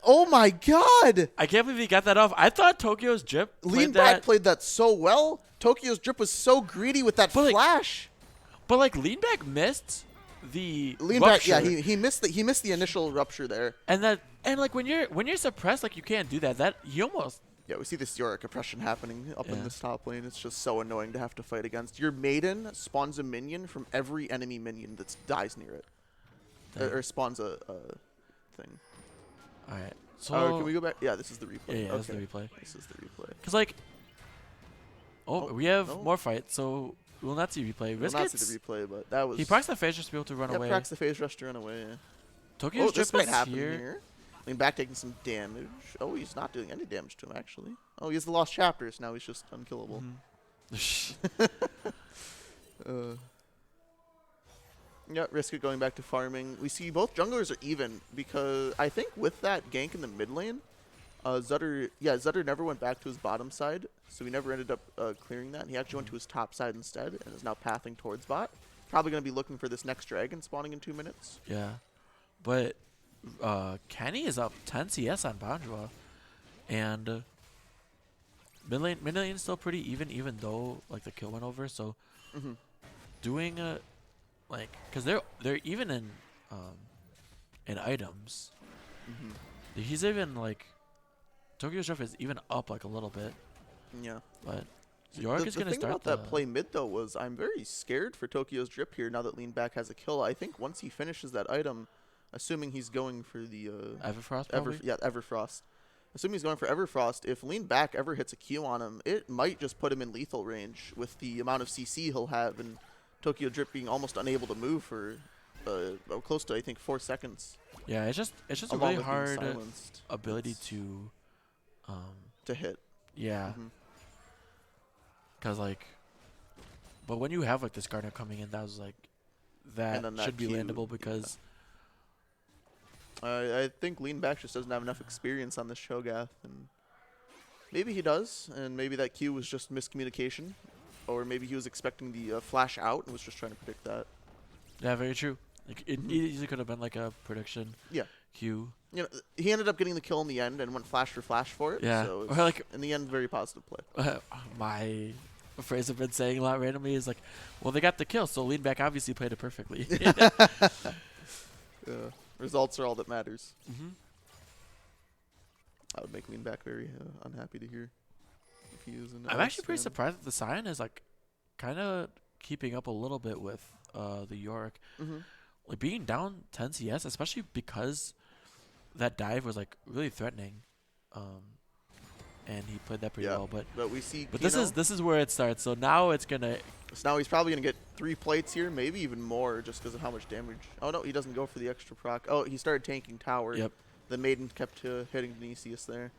oh my god! I can't believe he got that off. I thought Tokyo's drip. Lean back played that so well. Tokyo's drip was so greedy with that flash. But like Lean back missed the Lean rupture. back. Yeah, he missed the initial rupture there. And like when you're suppressed, like you can't do that. That you almost. Yeah, we see this Yorick oppression happening up in this top lane. It's just so annoying to have to fight against. Your Maiden spawns a minion from every enemy minion that dies near it. Or spawns a thing. Alright. So can we go back? Yeah, this is the replay. Yeah, this is the replay. This is the replay. Because like... we have more fights, so we will not see replay. We'll not see the replay, but that was... He procs the phase rush to be able to run away. Yeah, procs the phase rush to run away, yeah. Tokyo's drip this might is happen here. here. Lean back taking some damage. Oh, he's not doing any damage to him, actually. Oh, he has the lost chapters. Now he's just unkillable. Yeah, risk it going back to farming. We see both junglers are even because I think with that gank in the mid lane, Zutter never went back to his bottom side, so he never ended up clearing that. He actually went to his top side instead and is now pathing towards bot. Probably going to be looking for this next dragon spawning in 2 minutes. Yeah. But Kenny is up 10 CS on Banjua. And mid lane is still pretty even though like the kill went over. So doing like, because they're even in items. He's even like Tokyo's Drift is even up like a little bit. Yeah. But York is going to start. The thing about that play mid though was I'm very scared for Tokyo's Drip here now that Lean Back has a kill. I think once he finishes that item, assuming he's going for the Everfrost. Everfrost. Assuming he's going for Everfrost, if Lean Back ever hits a Q on him, it might just put him in lethal range with the amount of CC he'll have, and Tokyo Drip being almost unable to move for close to I think 4 seconds. Yeah, it's just a really hard ability to hit. Yeah. Because like, but when you have like this Gardener coming in, that was like that should be landable because. I think Lean Back just doesn't have enough experience on this Shogath, and maybe he does, and maybe that Q was just miscommunication, or maybe he was expecting the flash out and was just trying to predict that. Yeah, very true. Like it easily could have been like a prediction. Yeah. Q. You know, he ended up getting the kill in the end and went flash for it. Yeah. So or like in the end, very positive play. My phrase I've been saying a lot randomly is like, well, they got the kill, so Lean Back obviously played it perfectly. Yeah. Results are all that matters. I would make Lean Back very unhappy to hear if he is. I'm actually pretty surprised that the Scion is like kind of keeping up a little bit with the York. Like being down 10 CS, especially because that dive was like really threatening, and he played that pretty well. But we see. But this is where it starts. So now it's gonna. So now he's probably gonna get 3 plates here, maybe even more, just because of how much damage. Oh no, he doesn't go for the extra proc. Oh, he started tanking tower. Yep. The Maiden kept hitting Vinicius there.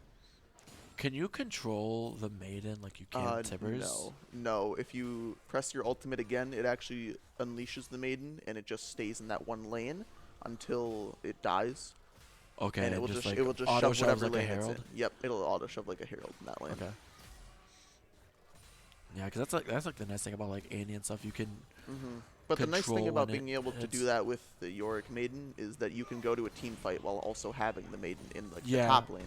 Can you control the Maiden like you can Tibbers? No. If you press your ultimate again, it actually unleashes the Maiden, and it just stays in that one lane until it dies. Okay, and it will just auto shove whatever like lane a Herald? it's in. Yep, it'll auto shove like a Herald in that lane. Okay. Yeah, because that's like the nice thing about like Annie and stuff. You can. But the nice thing about being able to do that with the Yorick Maiden is that you can go to a team fight while also having the Maiden in like the top lane.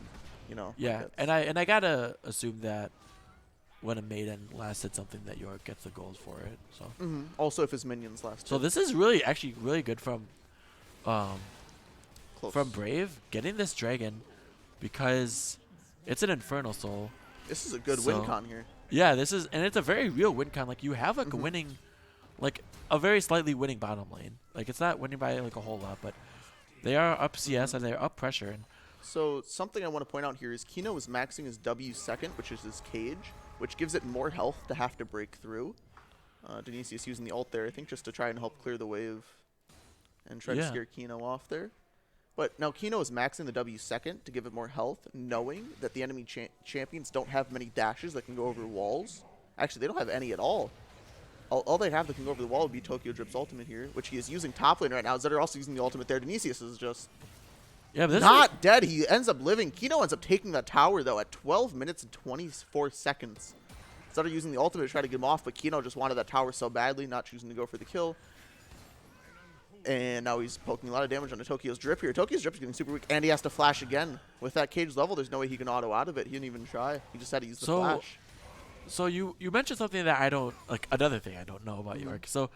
You know. Yeah, and I gotta assume that when a Maiden last hit something, that York gets the gold for it. So. Also, if his minions last. So this is actually really good from Brave getting this dragon, because it's an Infernal Soul. This is a good win con here. Yeah, and it's a very real win con. Like you have like a winning, like a very slightly winning bottom lane. Like it's not winning by like a whole lot, but they are up CS and they're up pressure. And so something I want to point out here is Kino is maxing his W second, which is his cage, which gives it more health to have to break through. Dionysius using the ult there, I think, just to try and help clear the wave and try to scare Kino off there. But now Kino is maxing the W second to give it more health, knowing that the enemy champions don't have many dashes that can go over walls. Actually, they don't have any at all. All they have that can go over the wall would be Tokyo Drip's ultimate here, which he is using top lane right now. Zetter also using the ultimate there. Dionysius is just not dead. He ends up living. Kino ends up taking that tower, though, at 12 minutes and 24 seconds. Zetter using the ultimate to try to get him off, but Kino just wanted that tower so badly, not choosing to go for the kill. And now he's poking a lot of damage onto Tokyo's Drip here. Tokyo's Drip is getting super weak, and he has to flash again. With that cage level, there's no way he can auto out of it. He didn't even try. He just had to use the flash. So you mentioned something that I don't, like another thing I don't know about York. So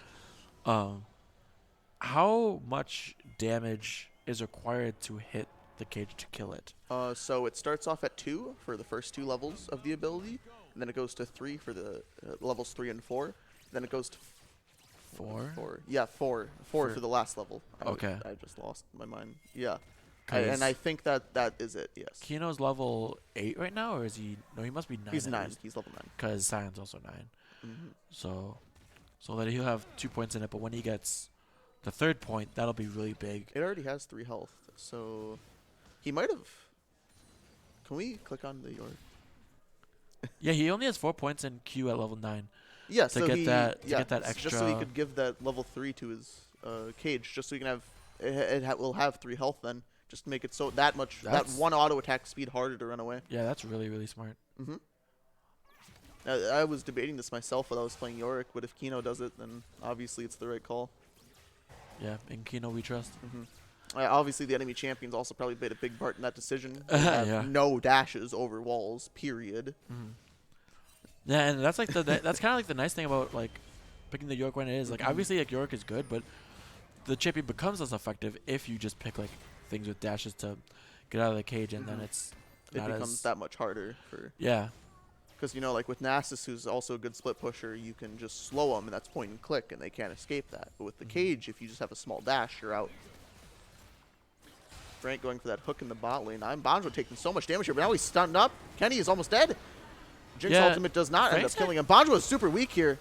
how much damage is required to hit the cage to kill it? So it starts off at 2 for the first 2 levels of the ability, and then it goes to 3 for the levels 3 and 4. Then it goes to 4? Yeah, 4 for the last level. I just lost my mind. Yeah. And I think that is it, yes. Kino's level 8 right now, or is he? No, he must be 9. He's 9. He's level 9. Because Sion's also 9. So that he'll have 2 points in it, but when he gets the 3rd point, that'll be really big. It already has 3 health, so he might have. Can we click on the York? Yeah, he only has 4 points in Q at level 9. Yeah, to get that extra. Just so he could give that level 3 to his cage, just so you can have it will have 3 health then, just to make it so that one auto attack speed harder to run away. Yeah, that's really, really smart. Mm-hmm. I was debating this myself while I was playing Yorick, but if Kino does it, then obviously it's the right call. Yeah, in Kino we trust. Mm-hmm. Obviously, the enemy champions also probably played a big part in that decision. Yeah. No dashes over walls, period. Mm-hmm. Yeah, and that's like that's kind of like the nice thing about like picking the Yorick when it is like obviously like Yorick is good, but the champion becomes less effective if you just pick like things with dashes to get out of the cage, and then it becomes that much harder for. Yeah. Because, you know, like with Nasus, who's also a good split pusher, you can just slow them, and that's point and click, and they can't escape that. But with the cage, if you just have a small dash, you're out. Frank going for that hook in the bot lane. Banjo taking so much damage here, but now he's stunned up. Kenny is almost dead. Jinx ultimate does not end up killing him. Banjo is super weak here.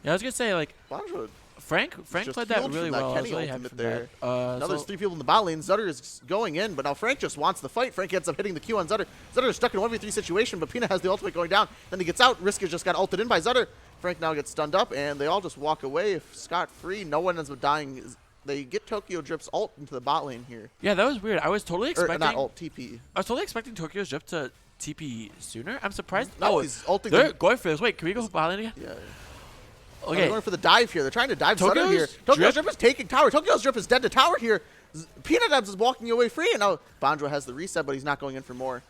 Yeah, I was going to say, like, Banjo Frank played that really well. Kenny really ultimate there. Now so there's 3 people in the bot lane. Zutter is going in, but now Frank just wants the fight. Frank ends up hitting the Q on Zutter. Zutter is stuck in a 1v3 situation, but Pina has the ultimate going down. Then he gets out. Riska just got ulted in by Zutter. Frank now gets stunned up, and they all just walk away scot-free. No one ends up dying. They get Tokyo Drip's ult into the bot lane here. Yeah, that was weird. I was totally expecting... not ult, TP. I was totally expecting Tokyo Drip to TP sooner. I'm surprised. No, he's ulting. They're going for this. Wait, can we go bot lane again? Yeah. Okay. They're going for the dive here. They're trying to dive Zutter here. Tokyo's Drip is taking tower. Tokyo's Drip is dead to tower here. Peanut Abs is walking away free, and now Banjo has the reset, but he's not going in for more.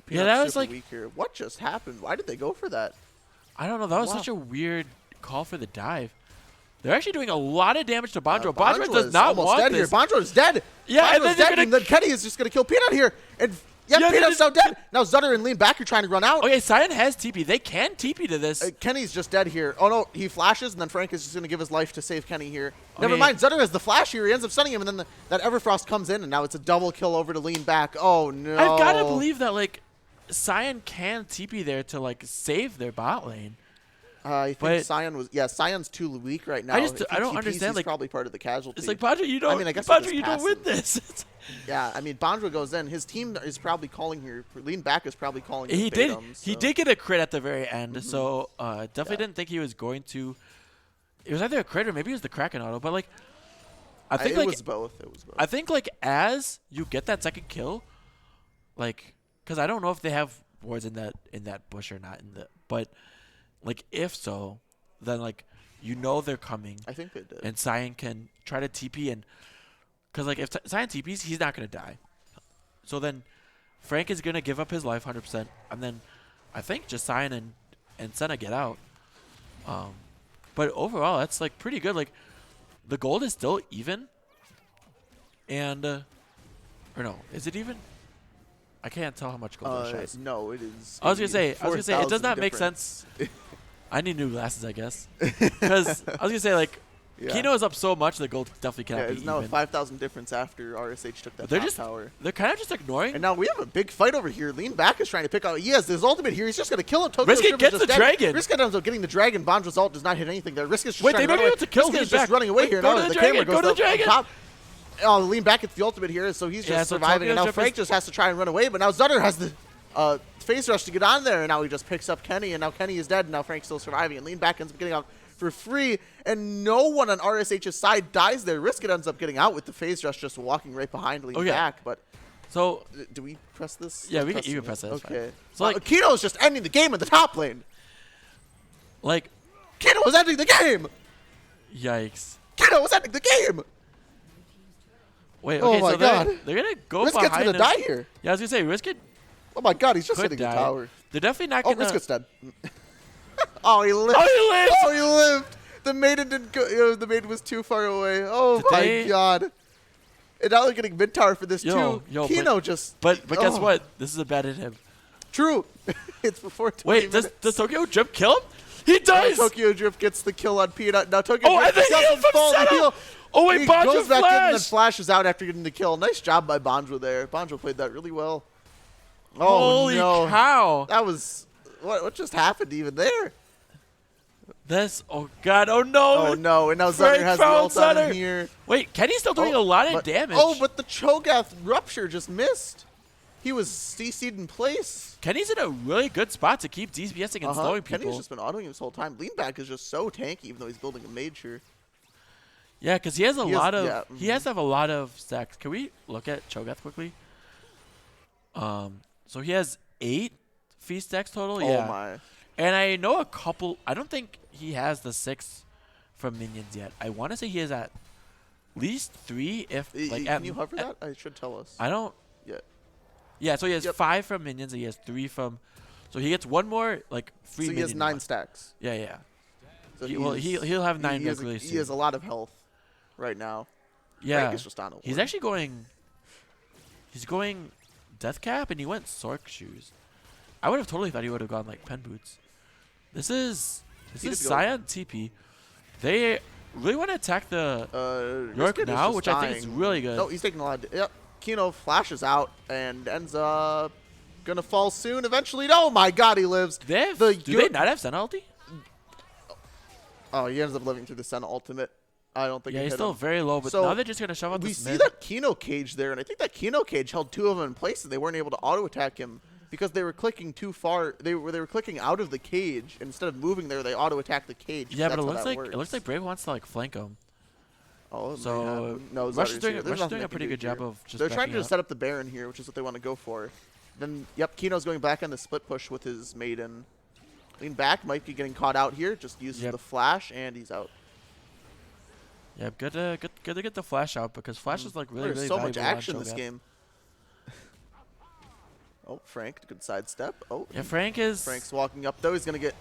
Peanut's that was like weak here. What just happened? Why did they go for that? I don't know. That was such a weird call for the dive. They're actually doing a lot of damage to Banjo. Banjo does not want dead this. Here. Banjo is dead. Yeah, Banjo's dead, and then Kenny is just going to kill Peanut here. And yeah, Peanut's now dead. Now Zutter and Lean back are trying to run out. Okay, Cyan has TP. They can TP to this. Kenny's just dead here. Oh, no. He flashes, and then Frank is just going to give his life to save Kenny here. Never mind. Zutter has the flash here. He ends up stunning him, and then that Everfrost comes in, and now it's a double kill over to Lean back. Oh, no. I've got to believe that, like, Cyan can TP there to, like, save their bot lane. I think Cyan was... Yeah, Cyan's too weak right now. I don't understand. He's like, probably part of the casualty. It's like, Banjo, you don't, you don't win this. Yeah, I mean, Banjo goes in. His team is probably calling here. Lean back is probably calling He did. He did get a crit at the very end, so definitely didn't think he was going to... It was either a crit or maybe it was the Kraken auto, but, like... I think, it was both. It was both. I think, like, as you get that second kill, like... Because I don't know if they have wards in that bush or not, but... Like, if so, then, like, you know they're coming. I think they did. And Cyan can try to TP. And because, like, if Cyan TPs, he's not going to die. So then Frank is going to give up his life 100%. And then I think just Cyan and Senna get out. But overall, that's, like, pretty good. Like, the gold is still even. And, or no, is it even? I can't tell how much gold is. No, it is. I was gonna say, it does not make sense. I need new glasses, I guess. Because I was gonna say, like, Kino is up so much, the gold definitely cannot be even. Yeah, it's now a 5,000 difference after RSH took that top tower. They're kind of just ignoring. And now we have a big fight over here. Lean back is trying to pick out. He has his ultimate here. He's just gonna kill him. Riska gets the dragon. Riska ends up getting the dragon. Banjo's ult does not hit anything there. Riska's just Wait, they don't even have to kill him. Riska's just running away here. Go to the dragon. Go to the dragon. Top. Oh, Lean back gets the ultimate here, so he's just surviving. And now Frank just has to try and run away, but now Zutter has the phase rush to get on there, and now he just picks up Kenny, and now Kenny is dead, and now Frank's still surviving, and Lean back ends up getting out for free, and no one on RSH's side dies there. Risk it ends up getting out with the phase rush just walking right behind Lean back, but... So... Do we press this? Yeah, you can press it. Okay. So, like... Kino's just ending the game in the top lane. Like... Kino was ending the game! Yikes. Kino was ending the game! Wait, okay, oh my God. They're going to go Risket's behind gonna die here. Yeah, I was going to say, Risket... Oh my God, he's just hitting the tower. They're definitely not going to... Oh, Risket's dead. Oh, he lived. Oh, he lived. Oh, he lived. The maiden didn't go. The maiden was too far away. Oh my God. And now they're getting mid tower for this too. Kino just. But guess what? This is a bad hit him. True. It's before 20 Wait, does Tokyo Drip kill him? He does. Tokyo Drip gets the kill on Peanut. Now Tokyo Drip doesn't fall the heal. Oh wait, Banjo goes back in and then flashes out after getting the kill. Nice job by Banjo there. Banjo played that really well. Oh, holy cow! That was what just happened even there. Oh God! Oh no! Oh no! And now Zutter has the ult on him here. Wait, Kenny's still doing a lot of damage. Oh, but the Cho'Gath Rupture just missed. He was CC'd in place. Kenny's in a really good spot to keep DPSing and slowing people. Kenny's just been autoing him this whole time. Leanback is just so tanky, even though he's building a mage here. Yeah, because he has a lot of he has mhm. to have a lot of stacks. Can we look at Cho'Gath quickly? So he has 8 feast stacks total. Oh Yeah, my. and I know a couple. I don't think he has the 6 from minions yet. I want to say he has at least 3. If like Can you hover that? It should tell us. I don't. Yeah. Yeah, so he has 5 from minions. And he has 3 from. So he gets one more like free. So he has 9 stacks. Yeah, yeah. So he'll have 9 really soon. He has a lot of health right now. Yeah. Frank is just on He's actually going. He's going Death Cap, and he went Sork shoes. I would have totally thought he would have gone like Pen Boots. This is Scion TP. They really want to attack the York now, which I think is really good. No, he's taking a lot. Yep. Kino flashes out and ends up gonna fall soon. Eventually, oh my God, he lives. Do they not have Senna ulti? Oh, he ends up living through the Senna ultimate. I don't think. Yeah, it he's hit still him. very low, but So, now they're just gonna shove out We this see mid. that Kino cage there, and I think that Kino cage held 2 of them in place, and they weren't able to auto attack him because they were clicking too far. They were clicking out of the cage, and instead of moving there, they auto attack the cage. Yeah, but That's it looks like Brave wants to like flank him. Oh, So no, Rush is doing There's a nothing they pretty can good do job here. of just. They're trying to backing just set up the Baron here, which is what they want to go for. Then, yep, Kino's going back on the split push with his Maiden. Lean back, might be getting caught out here. Just uses the flash, and he's out. Yeah, good to get the flash out because flash is like really There's really so much valuable on action this Cho'Gath. game. Oh, Frank, good sidestep. Oh, Yeah, Frank's walking up though. He's gonna get.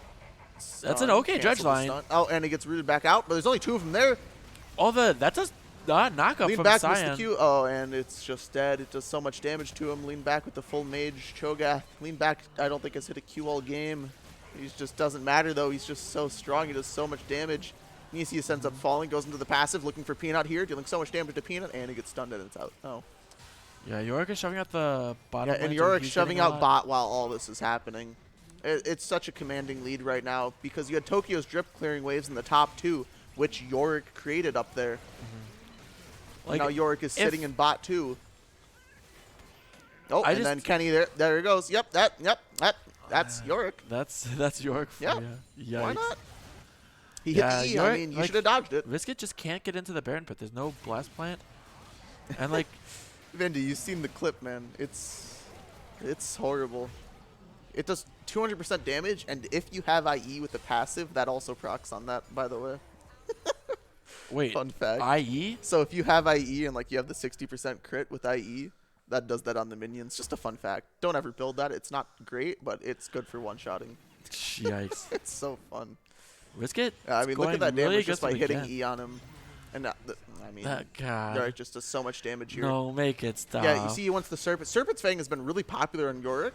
That's an okay dredge line. Oh, and he gets rooted back out, but there's only 2 of them there. That's a knockup Lean from back, missed the Scion. Q. Oh, and it's just dead. It does so much damage to him. Lean back with the full mage. Cho'Gath. Lean back. I don't think has hit a Q all game. He just doesn't matter though. He's just so strong. He does so much damage. Nisius ends up falling, goes into the passive, looking for Peanut here, dealing so much damage to Peanut, and he gets stunned and it's out. Oh. Yeah, Yorick is shoving out the bottom. Yeah, and lane, so Yorick's he's shoving getting a out lot. bot while all this is happening. It's such a commanding lead right now because you had Tokyo's drip clearing waves in the top 2, which Yorick created up there. Like, now Yorick is sitting in bot 2. Oh, and then Kenny there he goes. Yep, that's Yorick. That's Yorick. Yeah. Yikes. Why not? He hit the E. I mean, you should have dodged it. Riskit just can't get into the Baron pit. There's no blast plant. And like Vindy, you've seen the clip, man. It's horrible. It does 200% damage, and if you have IE with the passive, that also procs on that, by the way. wait, Fun fact. IE? So if you have IE and like you have the 60% crit with IE, that does that on the minions. Just a fun fact. Don't ever build that. It's not great, but it's good for one-shotting. Yikes. It's so fun. Riskit? I mean, look at that really damage just by aggressively hitting again. E on him. And I mean, God. Yorick just does so much damage here. No, make it stop. Yeah, you see he wants the Serpent. Serpent's Fang has been really popular on Yorick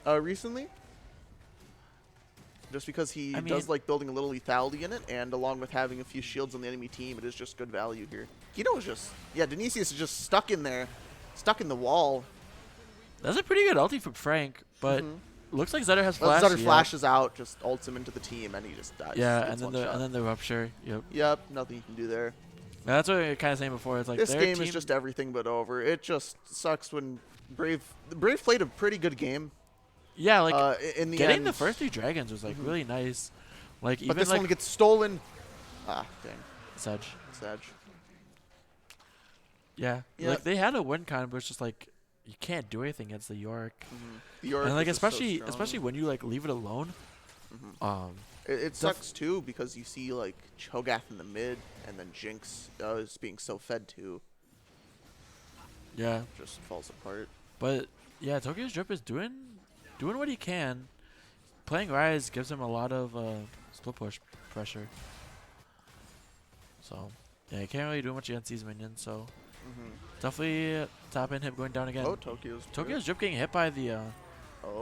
recently. Just because he does like building a little lethality in it, and along with having a few shields on the enemy team, it is just good value here. Kino is just, Dionysius is just stuck in there, stuck in the wall. That's a pretty good ulti from Frank, but looks like Zetter has flash. Zetter flashes out, just ults him into the team, and he just dies. Yeah, and then the rupture. Yep, nothing you can do there. Now, that's what we were kind of saying before. It's like this game is just everything but over. It just sucks when Brave played a pretty good game. Yeah, like in the getting end, the first 3 dragons was like really nice. Like but even this like one gets stolen. Ah, dang. Sedge. Yeah. Like they had a win con, but it's just like you can't do anything against the Yorick. The Yorick and like is especially so when you like leave it alone. It sucks too because you see like Cho'Gath in the mid, and then Jinx is being so fed to. Yeah. Just falls apart. But yeah, Tokyo's drip is doing what he can. Playing Rise gives him a lot of split push pressure. So yeah, he can't really do much against these minions. So definitely top end hip going down again. Oh, Tokyo's drip getting hit by the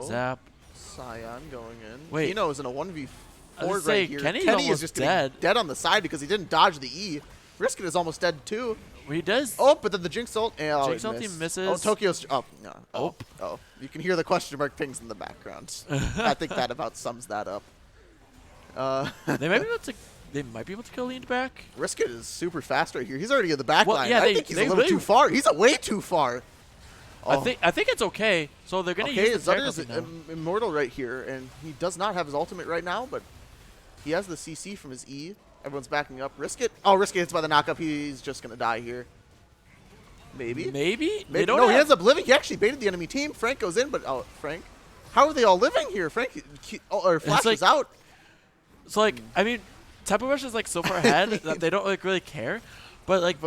zap. Scion going in. Wait, Kino is in a 1v4 right here. Kenny is just dead on the side because he didn't dodge the E. Riskit is almost dead too. Well, he does. Oh, but then the Jinx ult. Jinx ulti misses. Oh, Tokyo's. Oh, no. Oh. You can hear the question mark pings in the background. I think that about sums that up. They might be able to kill leaned back. Riskit is super fast right here. He's already in the back line. Yeah, I think he's a little too far. He's way too far. Oh. I think it's okay. So they're gonna use the Zutter's immortal right here, and he does not have his ultimate right now, but he has the CC from his E. Everyone's backing up. Risk it. Oh, Risk it hits by the knockup. He's just going to die here. Maybe. Maybe. No, he ends up living. He actually baited the enemy team. Frank goes in, but Frank. How are they all living here? Frank or Flash is out. So like, I mean, Tempo Rush is like so far ahead that they don't like really care, but like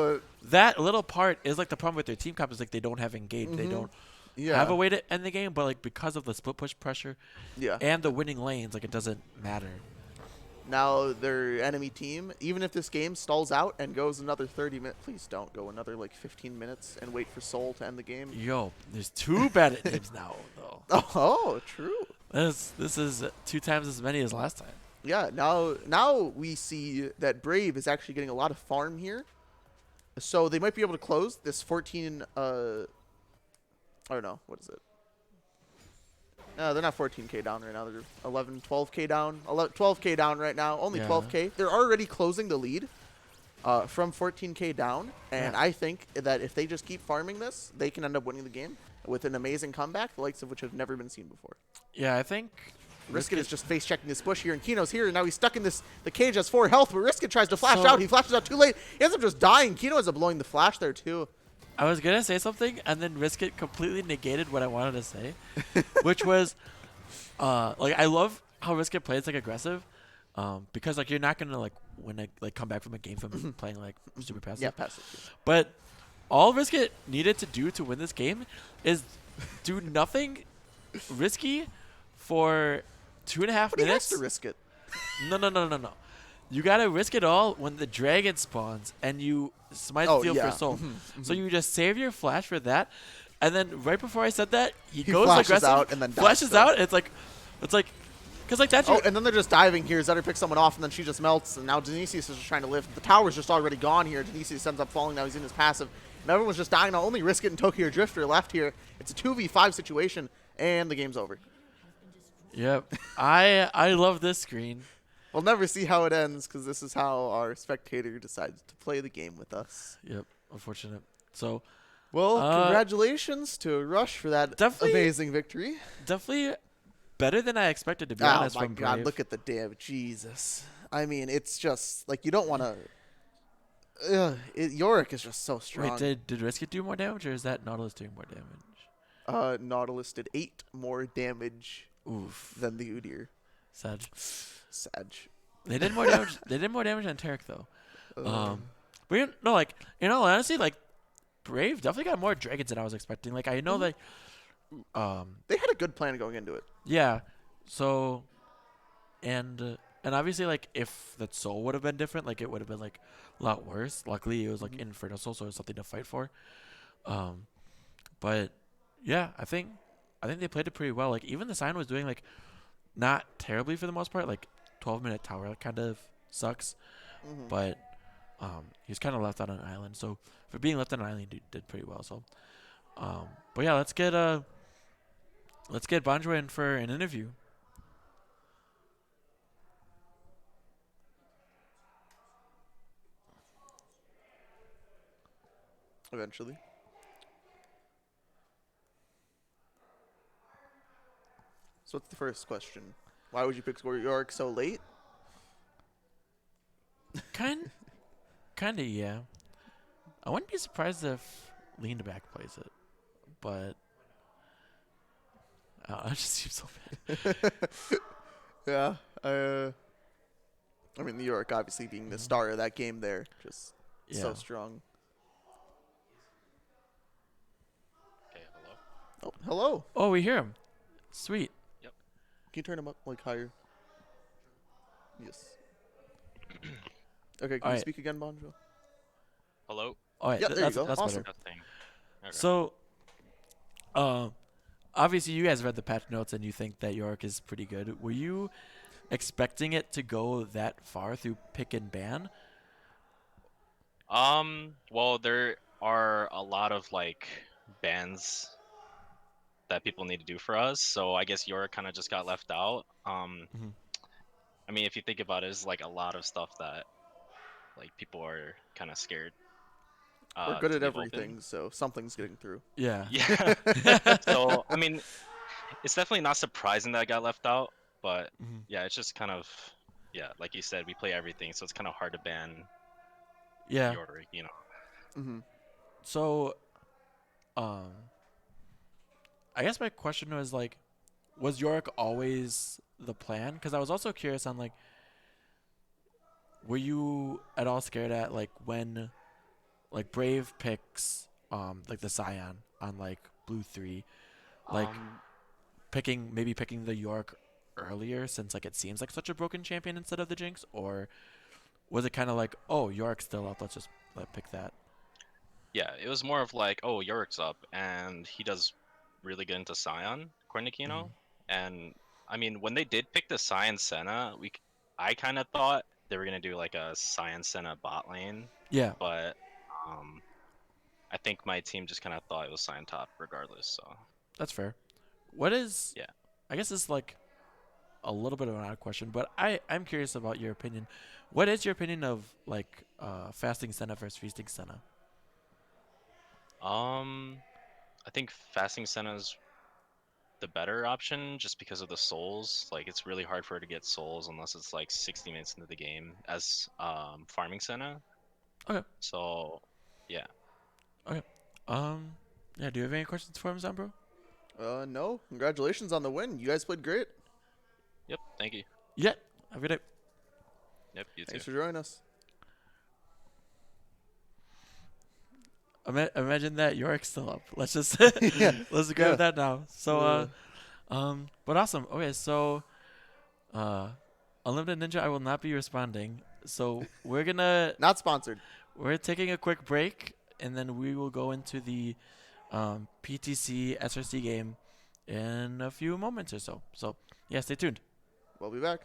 that little part is like the problem with their team comp is like they don't have engaged. They don't have a way to end the game, but like because of the split push pressure, and the winning lanes, like it doesn't matter. Now their enemy team, even if this game stalls out and goes another 30 minutes, please don't go another like 15 minutes and wait for Seoul to end the game. Yo, there's 2 Bandit teams now though. Oh, true. This is 2 times as many as last time. Yeah, now we see that Brave is actually getting a lot of farm here. So they might be able to close this 14, I don't know, what is it? No, they're not 14K down right now. They're 11, 12K down. 12K down right now. Only 12K. They're already closing the lead from 14K down. And I think that if they just keep farming this, they can end up winning the game with an amazing comeback, the likes of which have never been seen before. Yeah, I think Risk It is just face checking this bush here, and Kino's here, and now he's stuck in this. The cage has 4 health, but Risk It tries to flash out. He flashes out too late. He ends up just dying. Kino ends up blowing the flash there too. I was gonna say something, and then Risk It completely negated what I wanted to say, which was, like I love how Risk It plays like aggressive, because like you're not gonna like come back from a game from playing like super passive. Yeah, passive. But all Risk It needed to do to win this game is do nothing risky for 2.5 minutes. But he has to risk it. No. You gotta risk it all when the dragon spawns and you smite the field for soul. So you just save your flash for that, and then right before I said that, he goes aggressive, out and then flashes out. And it's like, because like that's. Oh, and then they're just diving here. Zetter picks someone off, and then she just melts. And now Denisius is just trying to live. The tower's just already gone here. Denisius ends up falling. Now he's in his passive, and everyone's just dying. Now only Risk It and Tokyo Drifter left here. It's a 2v5 situation, and the game's over. Yep, I love this screen. We'll never see how it ends because this is how our spectator decides to play the game with us. Yep, unfortunate. So, well, congratulations to Rush for that amazing victory. Definitely better than I expected, to be honest. Oh my God, look at the damage. Jesus. I mean, it's just, like, you don't want to... Yorick is just so strong. Wait, did Risk It do more damage, or is that Nautilus doing more damage? Nautilus did 8 more damage than the Udyr. Sad. They did more damage. They did more damage than Tarek though. But no, like in all honesty, like Brave definitely got more dragons than I was expecting. Like I know that they had a good plan going into it. Yeah. So, and obviously like if that soul would have been different, like it would have been like a lot worse. Luckily it was like Inferno Soul, so it was something to fight for. But yeah, I think they played it pretty well. Like even the sign was doing like not terribly for the most part. Like 12-minute tower kind of sucks, but he was kind of left on an island. So for being left on an island, he did pretty well. So, but yeah, let's get Banjo in for an interview. Eventually. So what's the first question? Why would you pick Yorick so late? Kinda, yeah. I wouldn't be surprised if Leaned Back plays it, but it just seems so bad. Yeah. I mean, the Yorick obviously being the star of that game there, just so strong. Okay, hello? Oh, hello. Oh, we hear him. Sweet. Can you turn him up, like, higher? Yes. Okay, can you speak again, Bonjo? Hello? All right, yeah, there you go. That's awesome. better. Okay. So, obviously you guys read the patch notes and you think that Yorick is pretty good. Were you expecting it to go that far through pick and ban? Well, there are a lot of, like, bans that people need to do for us, so I guess Yorick kind of just got left out. I mean, if you think about it, it's like a lot of stuff that like people are kind of scared. We're good at everything, so something's getting through. Yeah. So I mean, it's definitely not surprising that I got left out, but yeah, it's just kind of yeah, like you said, we play everything, so it's kind of hard to ban Yeah. Yorick, you know. Mm-hmm. So, um, I guess my question was like, was Yorick always the plan? Because I was also curious on like, were you at all scared at like when like Brave picks like the Scion on like Blue 3, like Um, picking the York earlier since like it seems like such a broken champion instead of the Jinx, or was it kind of like, oh, York's still up, let's just pick that? yeah, it was more of like, oh, Yorick's up, and he does really good into Scion, according to Mm-hmm. Kino. And I mean, when they did pick the Scion Senna, I kind of thought they were gonna do like a Scion Senna bot lane, Yeah, but um, I think my team just kind of thought it was Scion top regardless. So that's fair. What is, yeah. I guess it's like a little bit of an odd question, but I'm curious about your opinion. What is your opinion of like fasting Senna versus feasting Senna? Um, I think fasting Senna's the better option just because of the souls. Like it's really hard for her to get souls unless it's like 60 minutes into the game as farming Senna. Okay, So yeah. okay. Um, yeah. Do you have any questions for him, Zambro? No. Congratulations on the win. You guys played great. Yep. Thank you. Yeah. Have a good day. Yep. You too. Thanks for joining us. Imagine that York's still up. Let's just Yeah. let's grab Yeah. that now. So Uh, but awesome. Okay, so uh, Unlimited Ninja, I will not be responding. So not sponsored. we're taking a quick break, and then we will go into the PTC SRC game in a few moments or so. So yeah, stay tuned. We'll be back.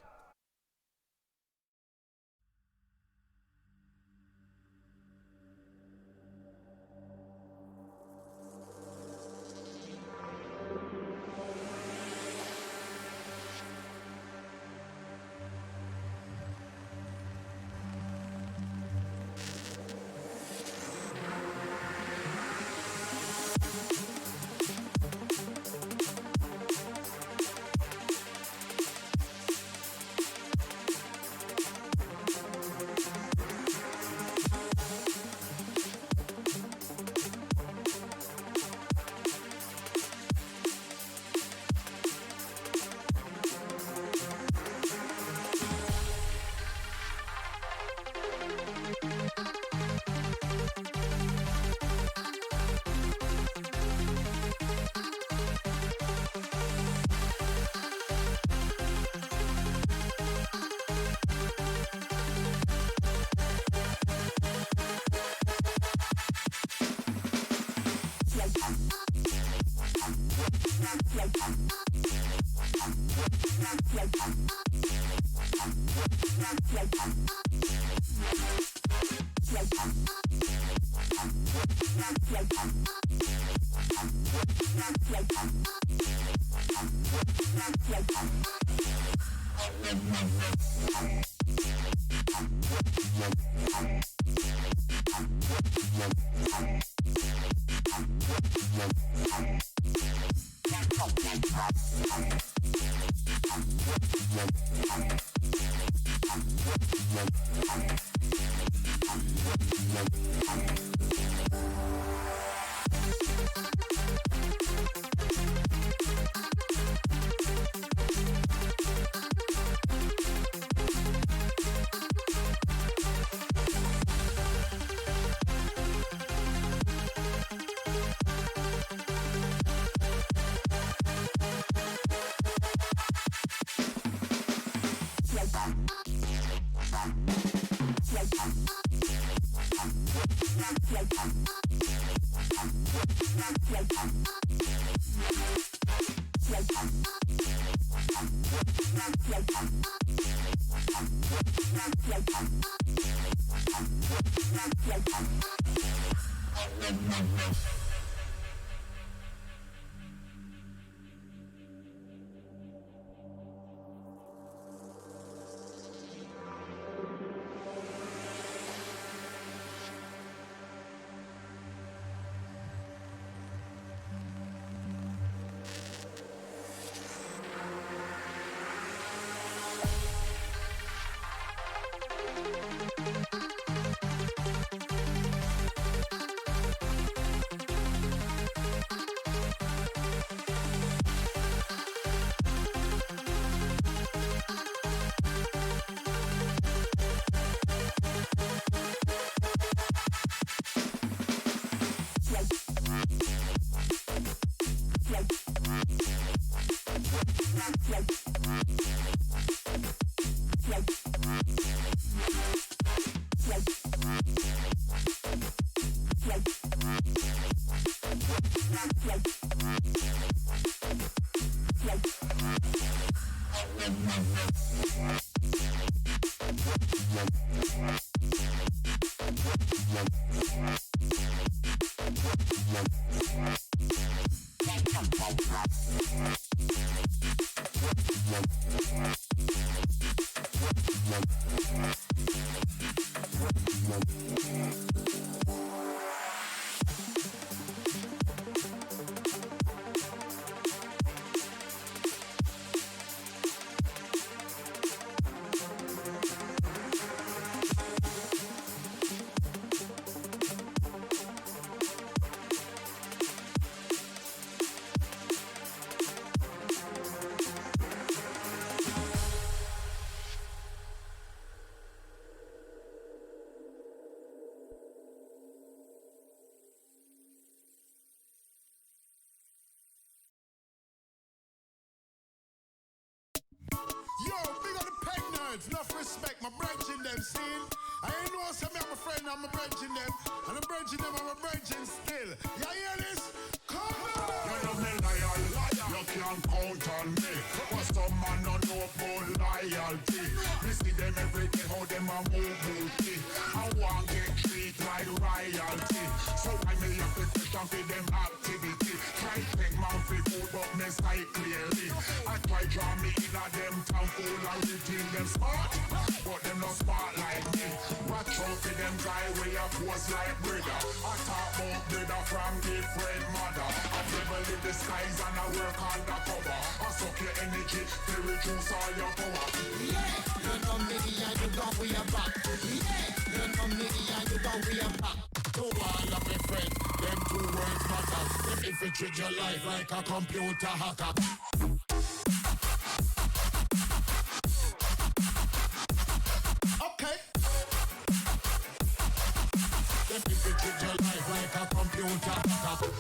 Yo, big on the peg nerds, enough respect, my branching them, see? I ain't know some of my friend, I'm a branching them, and I'm branching them, I'm a branching still. You hear this? Come on! You know me liar, you can't count on me. But some man don't know about loyalty. Me see them every day, how them a move booty. I want get treat like royalty. So I may have to question for them activity. Try take man for food, but me sight clearly. I try draw me in a them town full of routine. Them smart, but them not smart like me. Watch out for them guy way up was like brother. I talk about brother from different mother. I never live the skies and I work undercover. I suck your energy to reduce all your power. Yeah, you know me and you know we are back. Yeah, you know me and you know we are back. To all of my friends, them two words matter. Them infiltrate your life like a computer hacker. Okay. Them infiltrate your life like a computer hacker.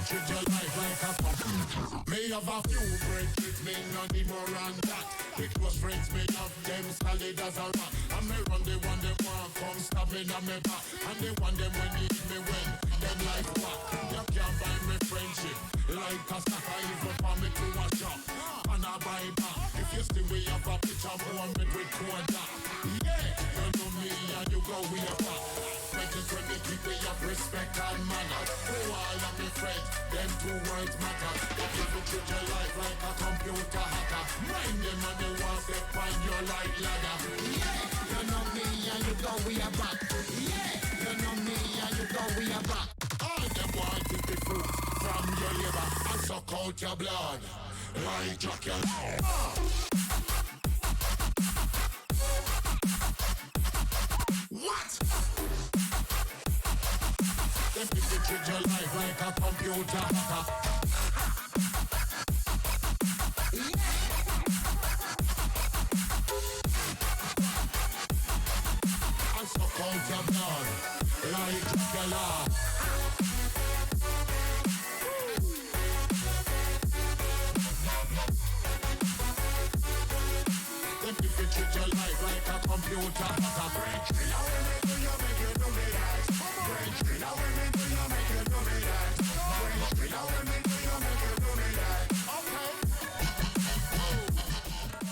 Treat your life like a computer. May have a few bridges, me not the more than that. The close friends me have them solid as a rock. And me run the one them want come stabbing on me back. And the one them when need me when them like what? You can't buy me friendship like a stacker even for me to a shop. And I buy back. If you still we have a picture more me with quarter. Yeah, you know me and you go we are back. When they keep way of respect and manner. To all of my friends, them two words matter. If you treat your life like a computer hacker, mind them and they want to find your light ladder. Yeah, you know me and you know we are back. Yeah, you know me and you know we are back. All them want is the fruit from your liver and suck out your blood like chocolate. What? If you treat your life like a computer hacker. I suck out your blood like chocolate. If you treat your life like a computer hacker.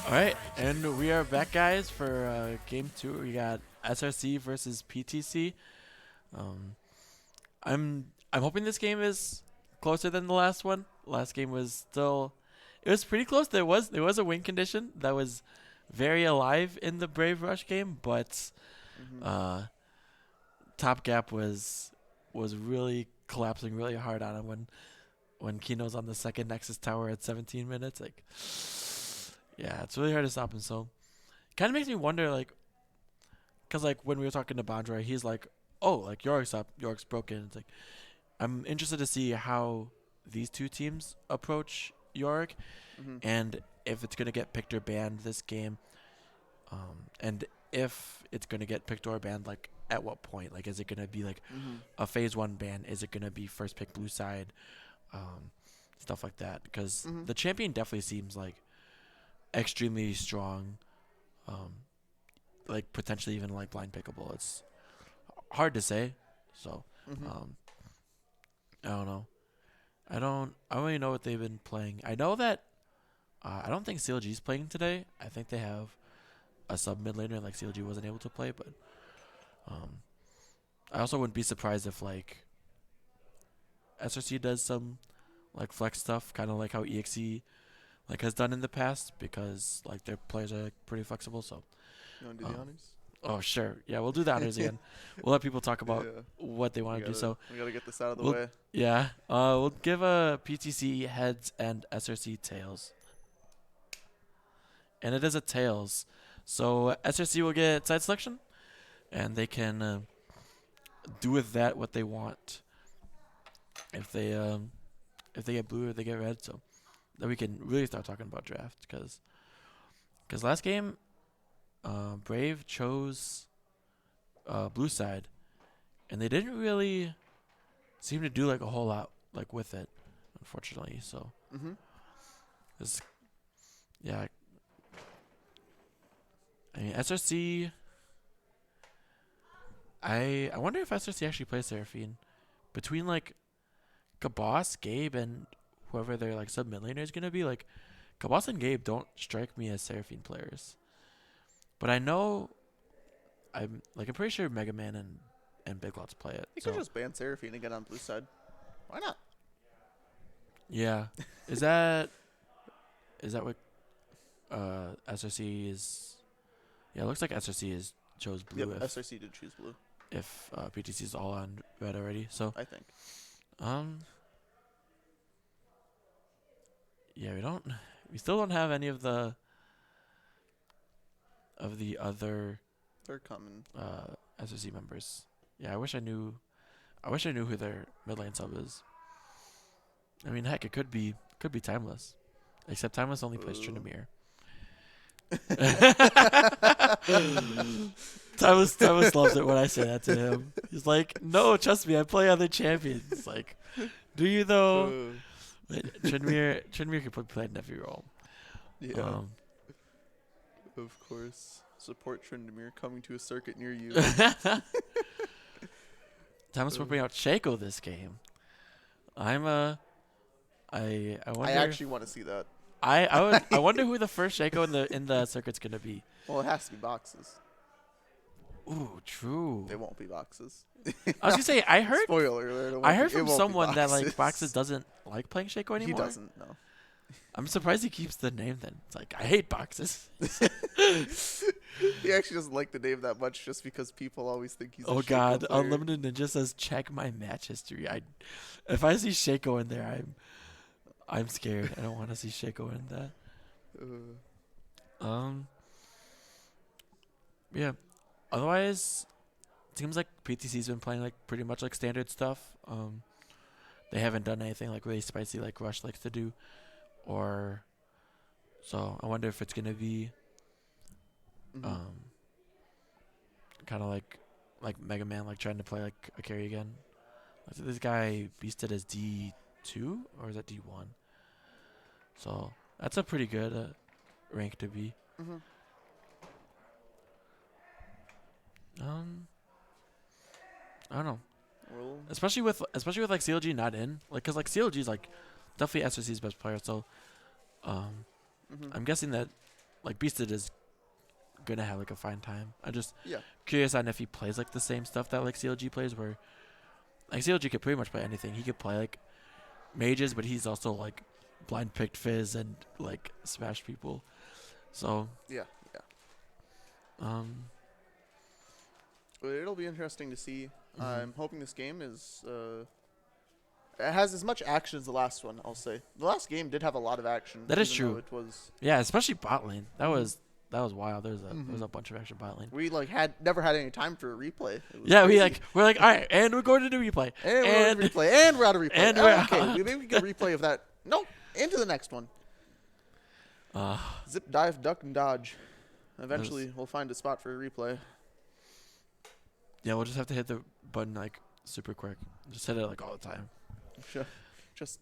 All right, and we are back, guys, for game 2. We got SRC versus PTC. I'm hoping this game is closer than the last one. Last game was it was pretty close. There was a win condition that was very alive in the Brave Rush game, but Top Gap was really collapsing really hard on him when Kino's on the second Nexus tower at 17 minutes. Like, yeah, it's really hard to stop him. So, kind of makes me wonder, like, because like when we were talking to Bondra, he's like, "Oh, like York's up, York's broken." It's like, I'm interested to see how these two teams approach York, and if it's gonna get picked or banned this game, and if it's gonna get picked or banned, like at what point? Like, is it gonna be like a phase 1 ban? Is it gonna be first pick blue side? Stuff like that. Because the champion definitely seems like extremely strong. like potentially even like blind pickable. It's hard to say. So I don't know. I don't really know what they've been playing. I know that I don't think CLG's playing today. I think they have a sub mid laner like CLG wasn't able to play, but I also wouldn't be surprised if like SRC does some like flex stuff, kind of like how EXE like has done in the past, because like their players are like, pretty flexible. So You want to do the honors? oh sure, yeah, we'll do the honors again. We'll let people talk about what they want to do. So we gotta get this out of the we'll- way. yeah, we'll give a PTC heads and SRC tails, and it is a tails. So SRC will get side selection, and they can do with that what they want. If they get blue or they get red, so then we can really start talking about draft, because last game, Brave chose blue side, and they didn't really seem to do like a whole lot like with it, unfortunately. So yeah, I mean SRC. I wonder if SRC actually plays Seraphine. Between like Kabos, Gabe, and whoever their like sub mid laner is gonna be, like Kabos and Gabe don't strike me as Seraphine players. But I know I'm pretty sure Mega Man and Big Lots play it. You So could just ban Seraphine and get on blue side. Why not? yeah. Is that what SRC is? Yeah, it looks like SRC is chose blue. Yep, if SRC did choose blue, PTC is all on red already. So I think. yeah, we still don't have any of the other They're coming. SRC members. Yeah, I wish I knew who their mid lane sub is. I mean, heck, it could be Timeless, except Timeless only plays Tryndamere. Timeless loves it when I say that to him. He's like, "No, trust me, I play other champions." Like, do you though? Tryndamere could play in every role. Yeah. Of course. Support Tryndamere coming to a circuit near you. Timeless will bring out Shaco this game. I wonder. I actually want to see that. I wonder who the first Shaco in the circuit's gonna be. Well, it has to be boxes. Ooh, true. They won't be boxes. I was gonna say I heard Spoiler alert. I heard from someone that like Boxes doesn't like playing Shaco anymore. He doesn't. No. I'm surprised he keeps the name. Then it's like I hate Boxes. He actually doesn't like the name that much, just because people always think he's. Oh a Shaco God, player. Unlimited Ninja says check my match history. If I see Shaco in there, I'm scared. I don't want to see Shaco in that. Yeah. Otherwise, it seems like PTC's been playing like pretty much like standard stuff. They haven't done anything like really spicy like Rush likes to do, or so I wonder if it's gonna be kind of like Mega Man like trying to play like a carry again. This guy beasted as D2 or is that D1? So that's a pretty good rank to be. I don't know. Well, Especially with like CLG not in, like, cause like CLG is like definitely SRC's best player. So, I'm guessing that like Beasted is gonna have like a fine time. I'm just curious on if he plays like the same stuff that like CLG plays, where like CLG could pretty much play anything. He could play like mages, but he's also like blind picked Fizz and like smash people. So But it'll be interesting to see. I'm hoping this game is it has as much action as the last one. I'll say the last game did have a lot of action. That is even though true. It was especially bot lane. That was wild. There was a bunch of action bot lane. we like never had any time for a replay. It was Yeah, crazy. we're like all right, and we're going to do replay, and we're replay, and we're out of replay. and Oh, we're okay, out. maybe we get a replay of that. Nope, into the next one. Zip, dive, duck, and dodge. Eventually, we'll find a spot for a replay. Yeah, we'll just have to hit the button like super quick. Just hit it like all the time. Just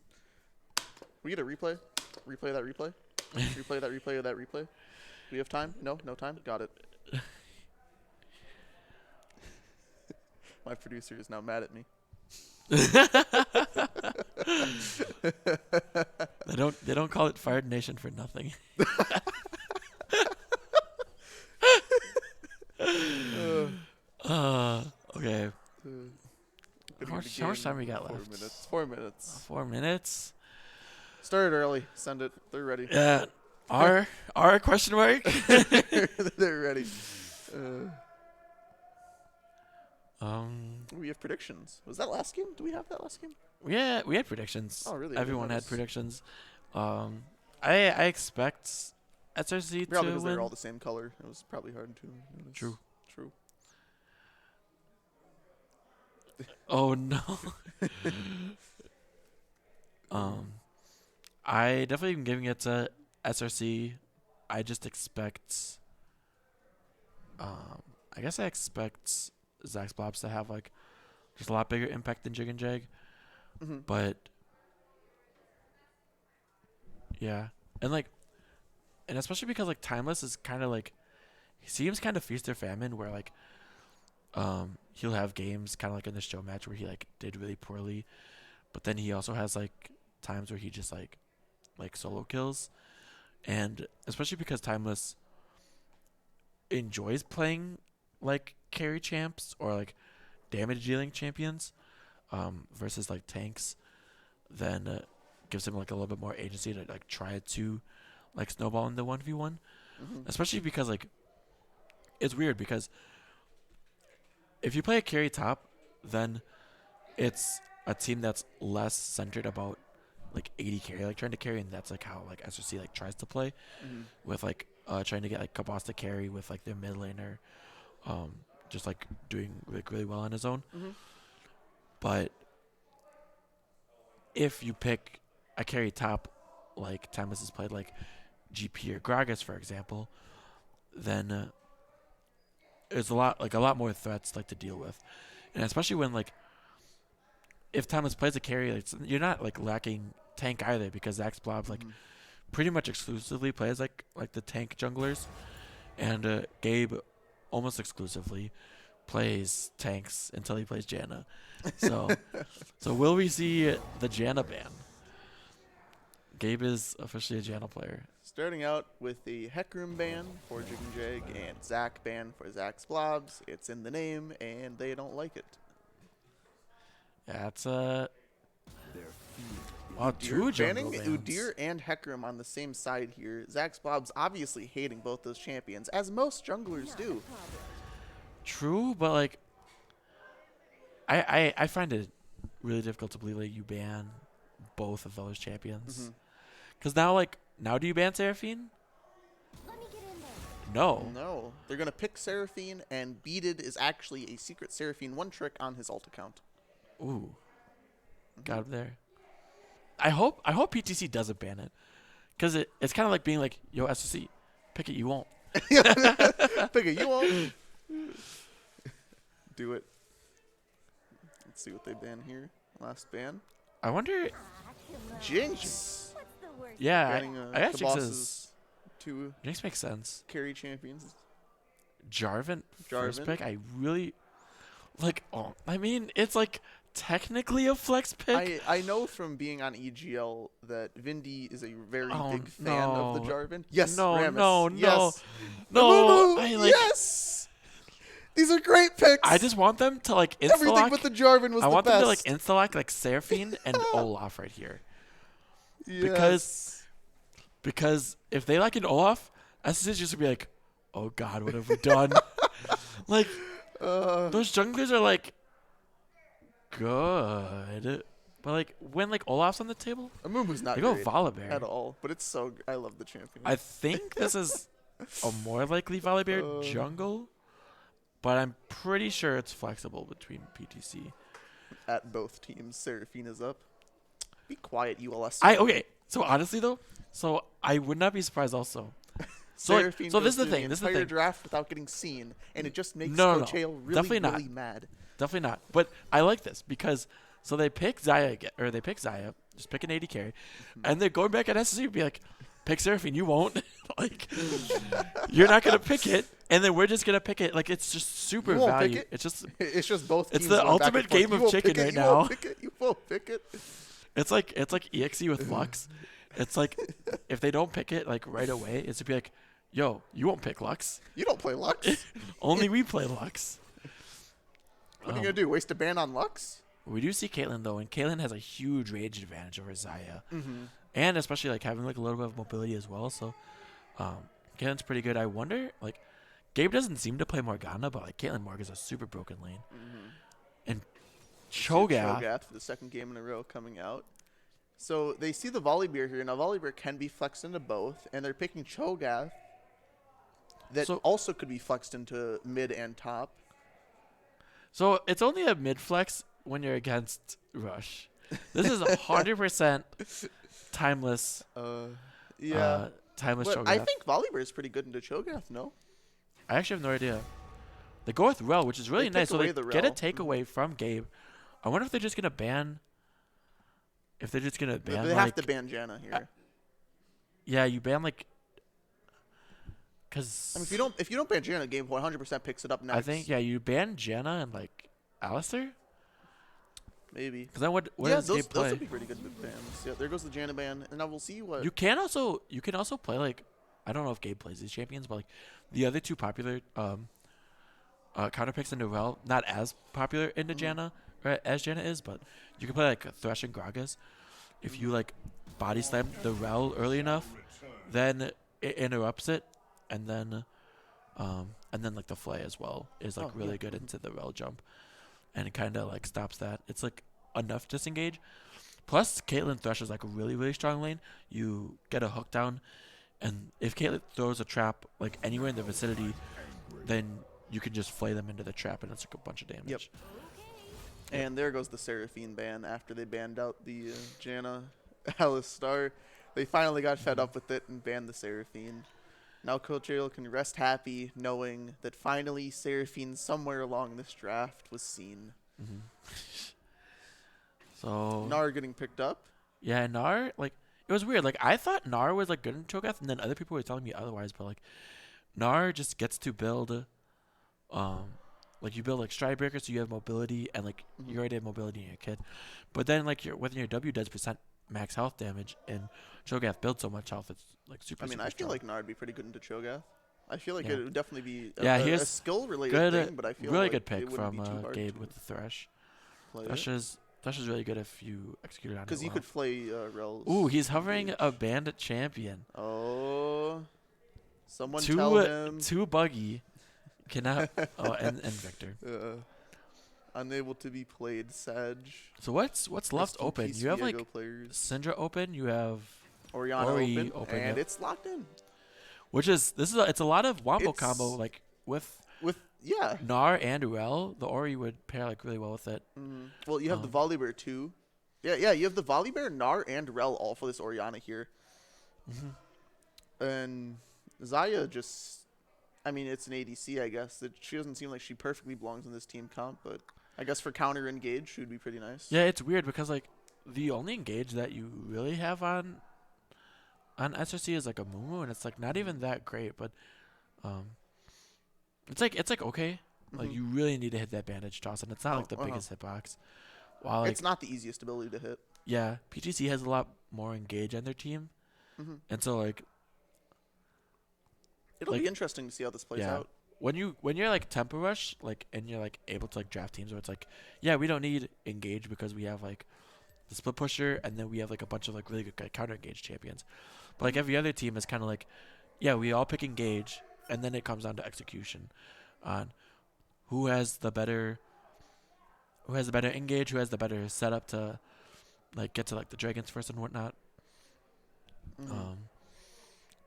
we get a replay, replay that replay, replay that replay of that replay. we have time? No time? Got it. My producer is now mad at me. They don't call it Fired Nation for nothing. Okay. How much time we got left? 4 minutes. 4 minutes. Started early. Send it. They're ready. Yeah. R question mark. They're ready. We have predictions. Was that last game? Do we have that last game? Yeah, we had predictions. Oh, really? Everyone had predictions. I expect SRC probably to because win. they're all the same color. It was probably hard to notice. True. Oh no. I definitely am giving it to SRC. I just expect. I guess I expect Zach's Blobs to have like just a lot bigger impact than Jig and Jag, but yeah, and especially because like Timeless is kind of like he seems kind of feast or famine where like he'll have games kind of like in the show match where he like did really poorly, but then he also has like times where he just like solo kills, and especially because Timeless enjoys playing like carry champs or like damage dealing champions versus like tanks, then gives him like a little bit more agency to like try to like snowball in the 1v1, especially because like it's weird because if you play a carry top, then it's a team that's less centered about like 80 carry, like trying to carry, and that's like how like SRC like tries to play with like trying to get like Kabas to carry with like their mid laner, just like doing like really well on his own. But if you pick a carry top, like Timeless has played like GP or Gragas, for example, then there's a lot more threats like to deal with, and especially when like if Timeless plays a carry, like, you're not like lacking tank either because Zach's Blobs like pretty much exclusively plays like the tank junglers, and Gabe almost exclusively plays tanks until he plays Janna. So will we see the Janna ban? Gabe is officially a Janna player. Starting out with the Heckroom ban for Jig and Jag and Zach ban for Zach's Blobs. It's in the name, and they don't like it. That's two jungle banning bans. Udyr and Heckroom on the same side here. Zach's Blobs obviously hating both those champions, as most junglers do. True, but like I find it really difficult to believe that you ban both of those champions. Because now do you ban Seraphine? No. No. They're going to pick Seraphine, and Beaded is actually a secret Seraphine one trick on his ult account. Ooh. Got him there. I hope PTC doesn't ban it. Because it's kind of like being like, yo, SSC, pick it, you won't. Pick it, you won't. Do it. Let's see what they ban here. Last ban. I wonder. Jinx. Yeah, I got Kabas's Jinx's. two Jinx makes sense. carry champions. Jarvan. First pick, I really like. Oh, I mean, it's like technically a flex pick. I know from being on EGL that Vindy is a very big fan of the Jarvan. Yes, no, Rammus. Yes. no. Yes. These are great picks. I just want them to like insta-lock. Everything with the Jarvan was I the want best. them to like insta-lock like Seraphine and Olaf right here. Yes. Because if they like an Olaf, SSH just would be like, oh god, what have we done? Like those junglers are like good, but like when like Olaf's on the table, Amumu's not they go great Volibear at all, but it's so I love the champion. I think this is a more likely Volibear jungle, but I'm pretty sure it's flexible between PTC. At both teams, Seraphina's up. Be quiet, ULS. Okay. So honestly though, I would not be surprised also. So Seraphine this is goes the through thing. This is the entire thing. draft without getting seen, and it just makes No. Coach Hale really, Definitely not. really mad. Definitely not. But I like this because they pick Xayah again, or they pick Xayah, just pick an AD carry, and they're going back at SSC and be like, pick Seraphine. You won't. Like, you're not gonna pick it, and then we're just gonna pick it. Like, it's just super You won't value. pick it? It's just both. It's teams the going back ultimate and forth. game You of won't chicken pick it, right you now. Won't pick it, you won't pick it. It's like EXE with Lux. It's like if they don't pick it like right away, it's to be like, yo, you won't pick Lux. You don't play Lux. Only we play Lux. What are you gonna do? Waste a ban on Lux? We do see Caitlyn though, and Caitlyn has a huge range advantage over Zaya, Mm-hmm. and especially like having like a little bit of mobility as well. So, Caitlyn's pretty good. I wonder, like, Gabe doesn't seem to play Morgana, but like Caitlyn Morg is a super broken lane, and Cho'Gath. Cho'Gath for the second game in a row coming out. So they see the Volibear here. Now Volibear can be flexed into both, and they're picking Cho'Gath. That also could be flexed into mid and top. So it's only a mid flex when you're against Rush. This is 100% timeless. Yeah. Timeless But Cho'Gath. I think Volibear is pretty good into Cho'Gath, no? I actually have no idea. They go with Rel, which is really They nice. take So they away the get a Rel. takeaway from Gabe. I wonder if they're just gonna ban. If they're just gonna ban. They like, have to ban Janna here. Yeah, you ban like. Cause I mean, if you don't ban Janna, Gabe 100% picks it up next. I think you ban Janna and like Alistair. Maybe. Because then what Yeah, does Gabe those play? would be pretty good bans. Yeah, there goes the Janna ban, and now we'll see what. You can also play like, I don't know if Gabe plays these champions, but like the other two popular counter picks into Rel, not as popular into Janna, right, as Janna is, but you can play like Thresh and Gragas. If you like body slam the Rel early enough, then it interrupts it, and then like the Flay as well is like really good into the Rel jump, and it kind of like stops that. It's like enough disengage. Plus, Caitlyn Thresh is like a really, really strong lane. You get a hook down, and if Caitlyn throws a trap like anywhere in the vicinity, then you can just flay them into the trap, and it's like a bunch of damage. Yep. And there goes the Seraphine ban after they banned out the Janna Alistar. They finally got fed up with it and banned the Seraphine. Now Coach Ariel can rest happy knowing that finally Seraphine somewhere along this draft was seen. So Nar getting picked up. yeah, Nar, like, it was weird. Like, I thought Nar was like good in Cho'Gath, and then other people were telling me otherwise. But like, Nar just gets to build, like you build like Stride Breaker, so you have mobility, and like you already have mobility in your kit. But then like when your W does percent max health damage, and Cho'Gath builds so much health, it's like super. I mean, super I strong. feel like Nar would be pretty good into Cho'Gath. I feel like Yeah. it would definitely be here's a skill-related good, thing, but I feel really like good pick it wouldn't from be too hard Gabe to with the Thresh. play Thresh is really good if you execute it on it. because you well. could flay Rel's. Ooh, he's hovering engage. a bandit champion. Oh, someone tell him. Too buggy. Cannot. And Victor. Unable to be played, Sag. So what's left Rest in open? peace, You have Viego like players. Syndra open. You have Orianna Ori open, yep. and it's locked in. Which is it's a lot of wombo It's- combo like with Yeah. Nar and Urel. The Ori would pair like really well with it. Well, you have the Volibear too. Yeah, you have the Volibear, Nar, and Rel all for this Orianna here. And Zaya just, I mean, it's an ADC, I guess. She doesn't seem like she perfectly belongs in this team comp, but I guess for counter engage, she would be pretty nice. Yeah, it's weird because like the only engage that you really have on SRC is like a Mumu, and it's like not even that great, but it's like okay. Like you really need to hit that bandage toss, and it's not like the biggest hitbox. While like, It's not the easiest ability to hit. yeah, PTC has a lot more engage on their team, and so like It'll like, be interesting to see how this plays out. when you're like tempo rush, like, and you're like able to like draft teams where it's like, yeah, we don't need engage because we have like the split pusher, and then we have like a bunch of like really good counter engage champions. But like every other team is kind of like, yeah, we all pick engage, and then it comes down to execution on who has the better engage, who has the better setup to like get to like the dragons first and whatnot.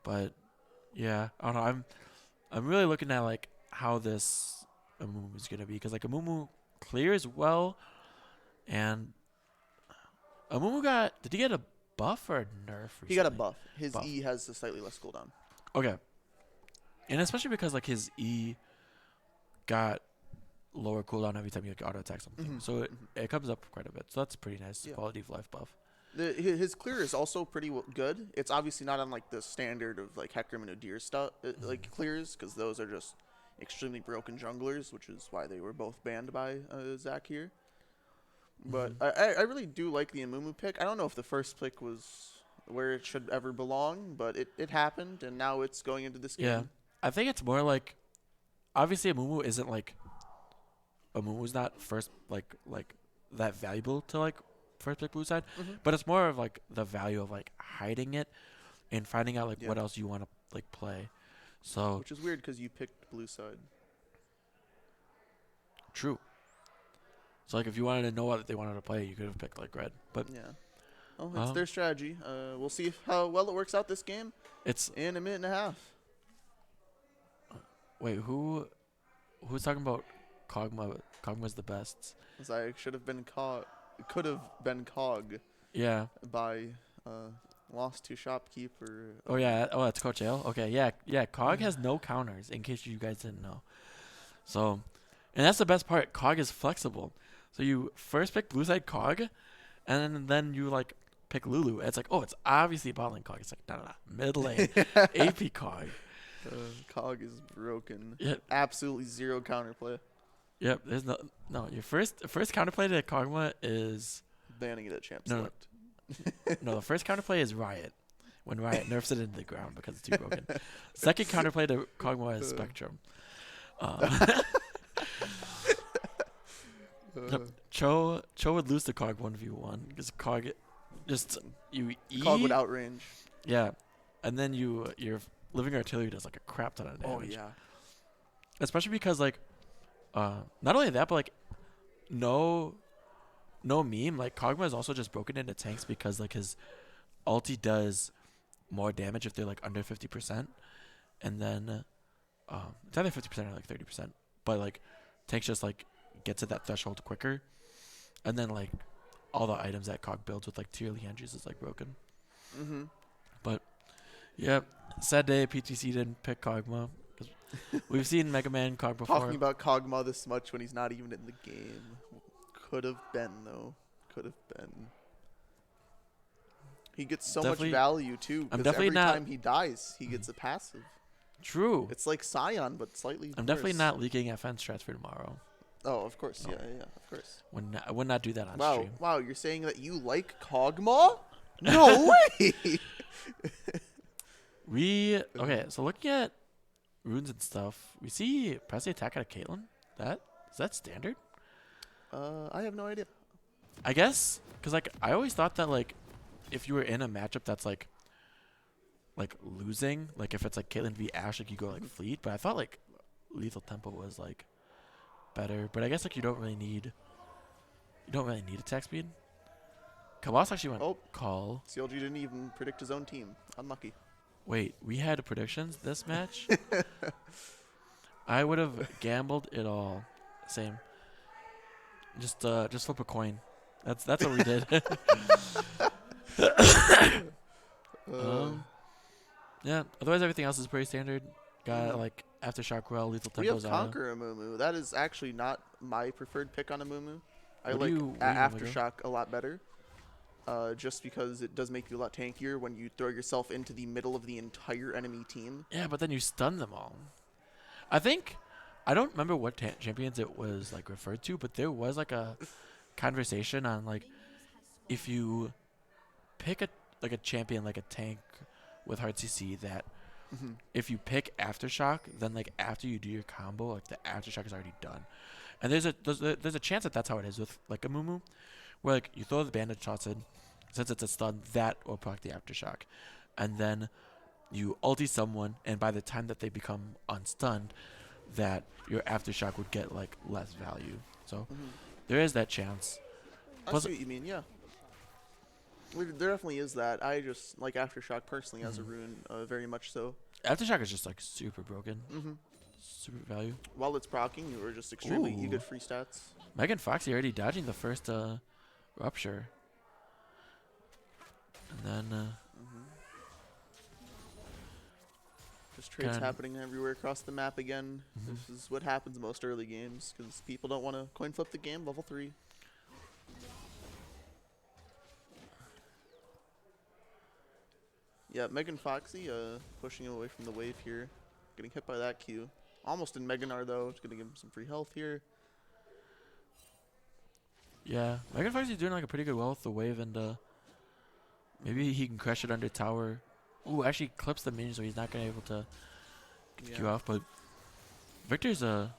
But yeah, I don't know. I'm really looking at like how this Amumu is gonna be, because like Amumu clears well, and Amumu did he get a buff or a nerf? He got a recently? buff. His E has a slightly less cooldown. Okay, and especially because like his E got lower cooldown every time you like auto attack something, so it comes up quite a bit. So that's a pretty nice quality of life buff. His clear is also pretty good. It's obviously not on like the standard of like Hecarim and Udyr stuff like clears, because those are just extremely broken junglers, which is why they were both banned by Zach here. But I really do like the Amumu pick. I don't know if the first pick was where it should ever belong, but it happened, and now it's going into this game. Yeah, I think it's more like, obviously Amumu isn't like, Amumu's not first like that valuable to like first pick blue side, but it's more of like the value of like hiding it and finding out like what else you want to like play. So which is weird because you picked blue side. True. So like if you wanted to know what they wanted to play, you could have picked like red. But yeah, well, it's their strategy. We'll see how well it works out this game. It's in a minute and a half. Wait, who's talking about Kog'Maw? Kog'Maw's the best. As I should have been could have been Cog. Yeah. By lost to shopkeeper. Oh yeah. Oh, that's Coach Ale. Okay. Yeah. Yeah. Cog has no counters. In case you guys didn't know. So, and that's the best part. Cog is flexible. So you first pick blue side Cog, and then you like pick Lulu. It's like, oh, it's obviously bot lane Cog. It's like no, mid lane AP Cog. Cog is broken. Yep. Absolutely zero counterplay. Yep. There's no. Your first counterplay to Kog'Maw is banning it at champ no, select. No, the first counterplay is Riot. When Riot nerfs it into the ground because it's too broken. Second counterplay to Kog'Maw is Spectrum. Cho would lose to Cog 1v1 because Cog just you E. Cog would outrange. Yeah, and then your living artillery does like a crap ton of damage. Oh yeah. Especially because like, not only that, but like, no meme. Like Kog'Maw is also just broken into tanks because like his ulti does more damage if they're like under 50%, and then it's either 50% or like 30%. But like tanks just like gets at that threshold quicker, and then like all the items that Cog builds with like tier Liandry's is like broken. But yeah, sad day PTC didn't pick Kog'Maw. We've seen Mega Man Cog before. Talking about Kog'Maw this much when he's not even in the game. Could have been though. Could have been. He gets so much value too. I'm definitely every not. Time he dies, he gets a passive. True. It's like Scion, but slightly. I'm definitely not leaking FN strats for tomorrow. Oh, of course. No. Yeah, of course. I would not do that on stream. Wow, you're saying that you like Kog'Maw? No way! Okay, so looking at runes and stuff, we see press the attack out of Caitlyn. Is that standard? I have no idea. I guess, because like I always thought that like if you were in a matchup that's like losing, like if it's like Caitlyn v Ashe, like you go like fleet, but I thought like lethal tempo was like better, but I guess like you don't really need attack speed. Kabas actually went call. CLG didn't even predict his own team. Unlucky. Wait, we had predictions this match? I would have gambled it all. Same. Just flip a coin. That's what we did. Yeah. Otherwise, everything else is pretty standard. Got like Aftershock Well, Lethal Tempo. We have Conquer Amumu. That is actually not my preferred pick on Amumu. I like Aftershock a lot better. Just because it does make you a lot tankier when you throw yourself into the middle of the entire enemy team. Yeah, but then you stun them all. I don't remember what champions it was like referred to, but there was like a conversation on like if you pick a champion like a tank with hard CC that if you pick Aftershock, then like after you do your combo, like the Aftershock is already done. And there's a chance that that's how it is with like a Mumu, where like you throw the bandage shots in, since it's a stun, that will proc the Aftershock, and then you ulti someone, and by the time that they become unstunned, that your Aftershock would get like less value. So there is that chance. I see what you mean, yeah. There definitely is that. I just like Aftershock personally as a rune, very much so. Aftershock is just like super broken. Super value. While it's proccing, you were just extremely good free stats. Megan Foxy already dodging the first rupture. And then just trades happening everywhere across the map again. This is what happens most early games because people don't want to coin flip the game. Level 3. Yeah, Megan Foxy pushing away from the wave here. Getting hit by that Q. Almost in Meganar, though. It's going to give him some free health here. Yeah, Megan Foxy's doing like a pretty good well with the wave, and maybe he can crush it under tower. Ooh, actually clips the minion, so he's not going to be able to get the Q off, but Victor's Oh,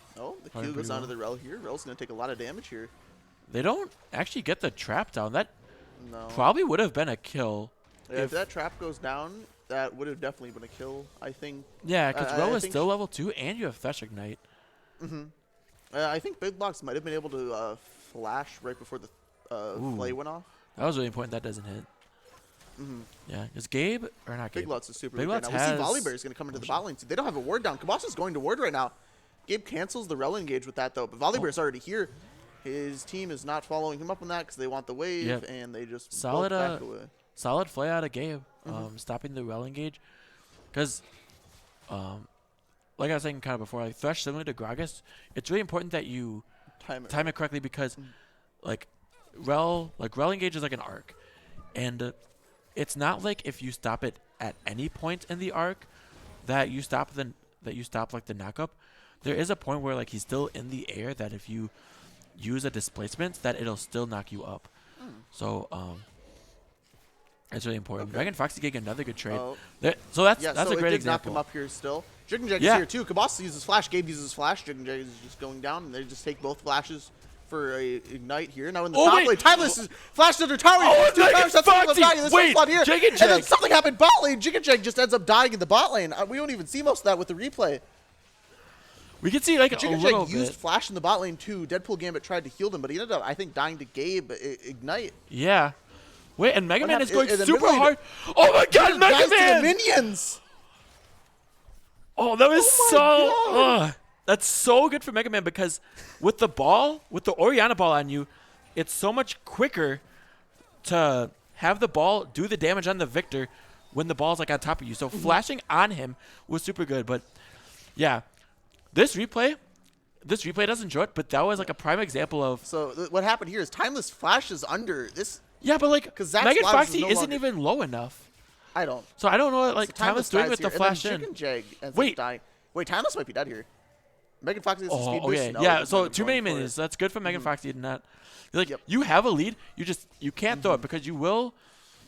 the probably Q goes pretty onto the Rel here. Rel's going to take a lot of damage here. They don't actually get the trap down. That No. probably would have been a kill. Yeah, if that trap goes down, that would have definitely been a kill, I think. Yeah, because Rel is think still level 2, and you have Thresh Ignite. I think Big Blocks might have been able to flash right before the play went off. That was really important. That doesn't hit. Yeah, is Gabe or not Gabe? Big Lots is super Big weak right Lots now. We see has- Volleybear is going to come into the bot lane. They don't have a ward down. Kabas is going to ward right now. Gabe cancels the Rel engage with that, though. But Volleybear's already here. His team is not following him up on that because they want the wave, Yep. and they just Solid, both back away. Solid play out of Gabe, stopping the Rel engage. Because, like I was saying kind of before, like Thresh, similar to Gragas, it's really important that you time it correctly because, like, Rel engage is like an arc. And it's not like if you stop it at any point in the arc that you stop like the knockup. There is a point where like he's still in the air that if you use a displacement that it'll still knock you up. So it's really important. Okay. Megan Foxy getting another good trade. Oh. So that's Yeah, a so great it did knock example. him up here still. Jig is Yeah. here too. Kabas uses flash. Gabe uses flash. Jig is just going down, and they just take both flashes for a ignite here. Now in the top wait. lane, Timeless is flashed under tower. Oh, Two Megan times, that's Foxy! dying in this Wait, slot here. Jig and then Jag. something happened bot lane. Jig and Jag just ends up dying in the bot lane. We don't even see most of that with the replay. We can see like Jig a and little Jag used bit. flash in the bot lane too. Deadpool Gambit tried to heal them, but he ended up, I think, dying to Gabe ignite. Yeah. Wait, and Mega What Man is happened? going And then super mid lane- hard. Oh my God, Mega Dies to the Man! minions. Oh, that was Oh my that's so good for Mega Man because with the Oriana ball on you, it's so much quicker to have the ball do the damage on the Victor when the ball's like on top of you. So flashing on him was super good. But yeah, this replay doesn't show it, but that was like a prime example of So what happened here is Timeless flashes under this. yeah, but like 'Cause Zach's Megan lives is Foxy no isn't longer- even low enough. I don't. So I don't know what like So Timeless doing dies with the here, flash and then in. Jig and Jag ends Wait. up dying. Wait, Timeless might be dead here. Megan Foxy has a Oh, speed boost. okay. No, Yeah, he's so not too going many for it. minions. That's good for Megan Foxy to not. Like, Yep. you have a lead. You can't throw it because you will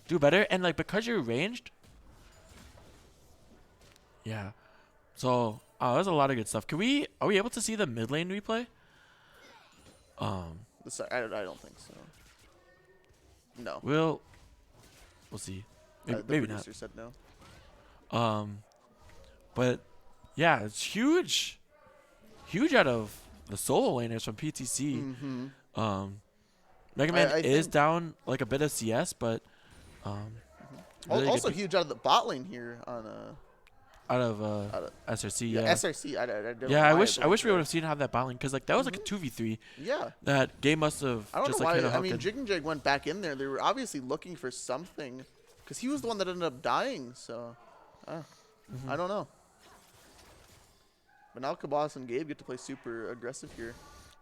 do better. And, like, because you're ranged. Yeah. So, there's a lot of good stuff. Are we able to see the mid lane replay? I don't think so. No. We'll see. The Maybe not. producer said no. But, yeah, it's huge. Huge out of the solo laners from PTC. Mega Man I is think- down, like, a bit of CS, but... really good Also huge out of the bot lane here on out of SRC, yeah. SRC. I don't know Yeah, I why wish believe we would that. have seen how that bot lane because like that was like a 2v3 Yeah. that game must have I don't just know like why. hit a I hook. mean, and- Jig and Jag went back in there. They were obviously looking for something because he was the one that ended up dying. So, I don't know. But now Kabas and Gabe get to play super aggressive here.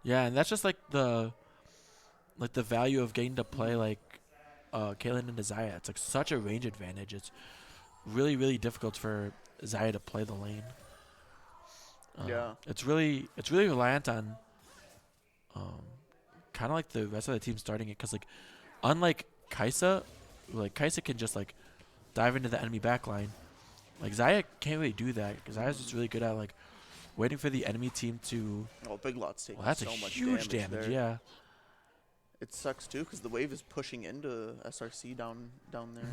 yeah, and that's just like the value of getting to play like Caitlyn and Zaya. It's like such a range advantage. It's really really difficult for Zaya to play the lane. Yeah. It's really reliant on kind of like the rest of the team starting it because like unlike Kaisa, like Kaisa can just like dive into the enemy backline. Like Zaya can't really do that because Zaya's just really good at like waiting for the enemy team to. Oh, Big Lot's taking Well, that's so a much huge damage damage. there. Yeah. It sucks too because the wave is pushing into SRC down there.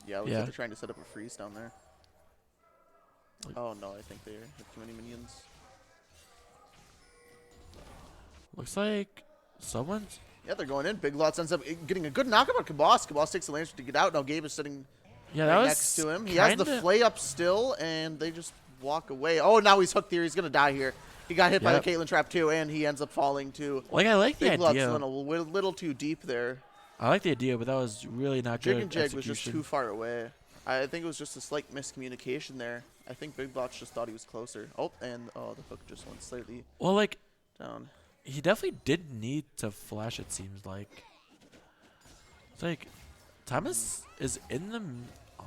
Yeah, it looks Yeah. like they're trying to set up a freeze down there. Oh no, I think they have too many minions. Looks like someone's. Yeah, they're going in. Big Lots ends up getting a good knockup on Kabas. Kabas takes the lantern to get out. Now Gabe is sitting Yeah, that right was next to him. He has the kinda- flay up still, and they just walk away. Oh, now he's hooked here. He's going to die here. He got hit by the Yep. Caitlyn trap too, and he ends up falling too. Like I like the Big Lots idea. went a little too deep there. I like the idea, but that was really not Jig good and Jag was just execution. too far away. I think it was just a slight miscommunication there. I think Big Lots just thought he was closer. Oh, and the hook just went slightly Well, like down. he definitely did need to flash. It seems like it's like Thomas is in the. Oh,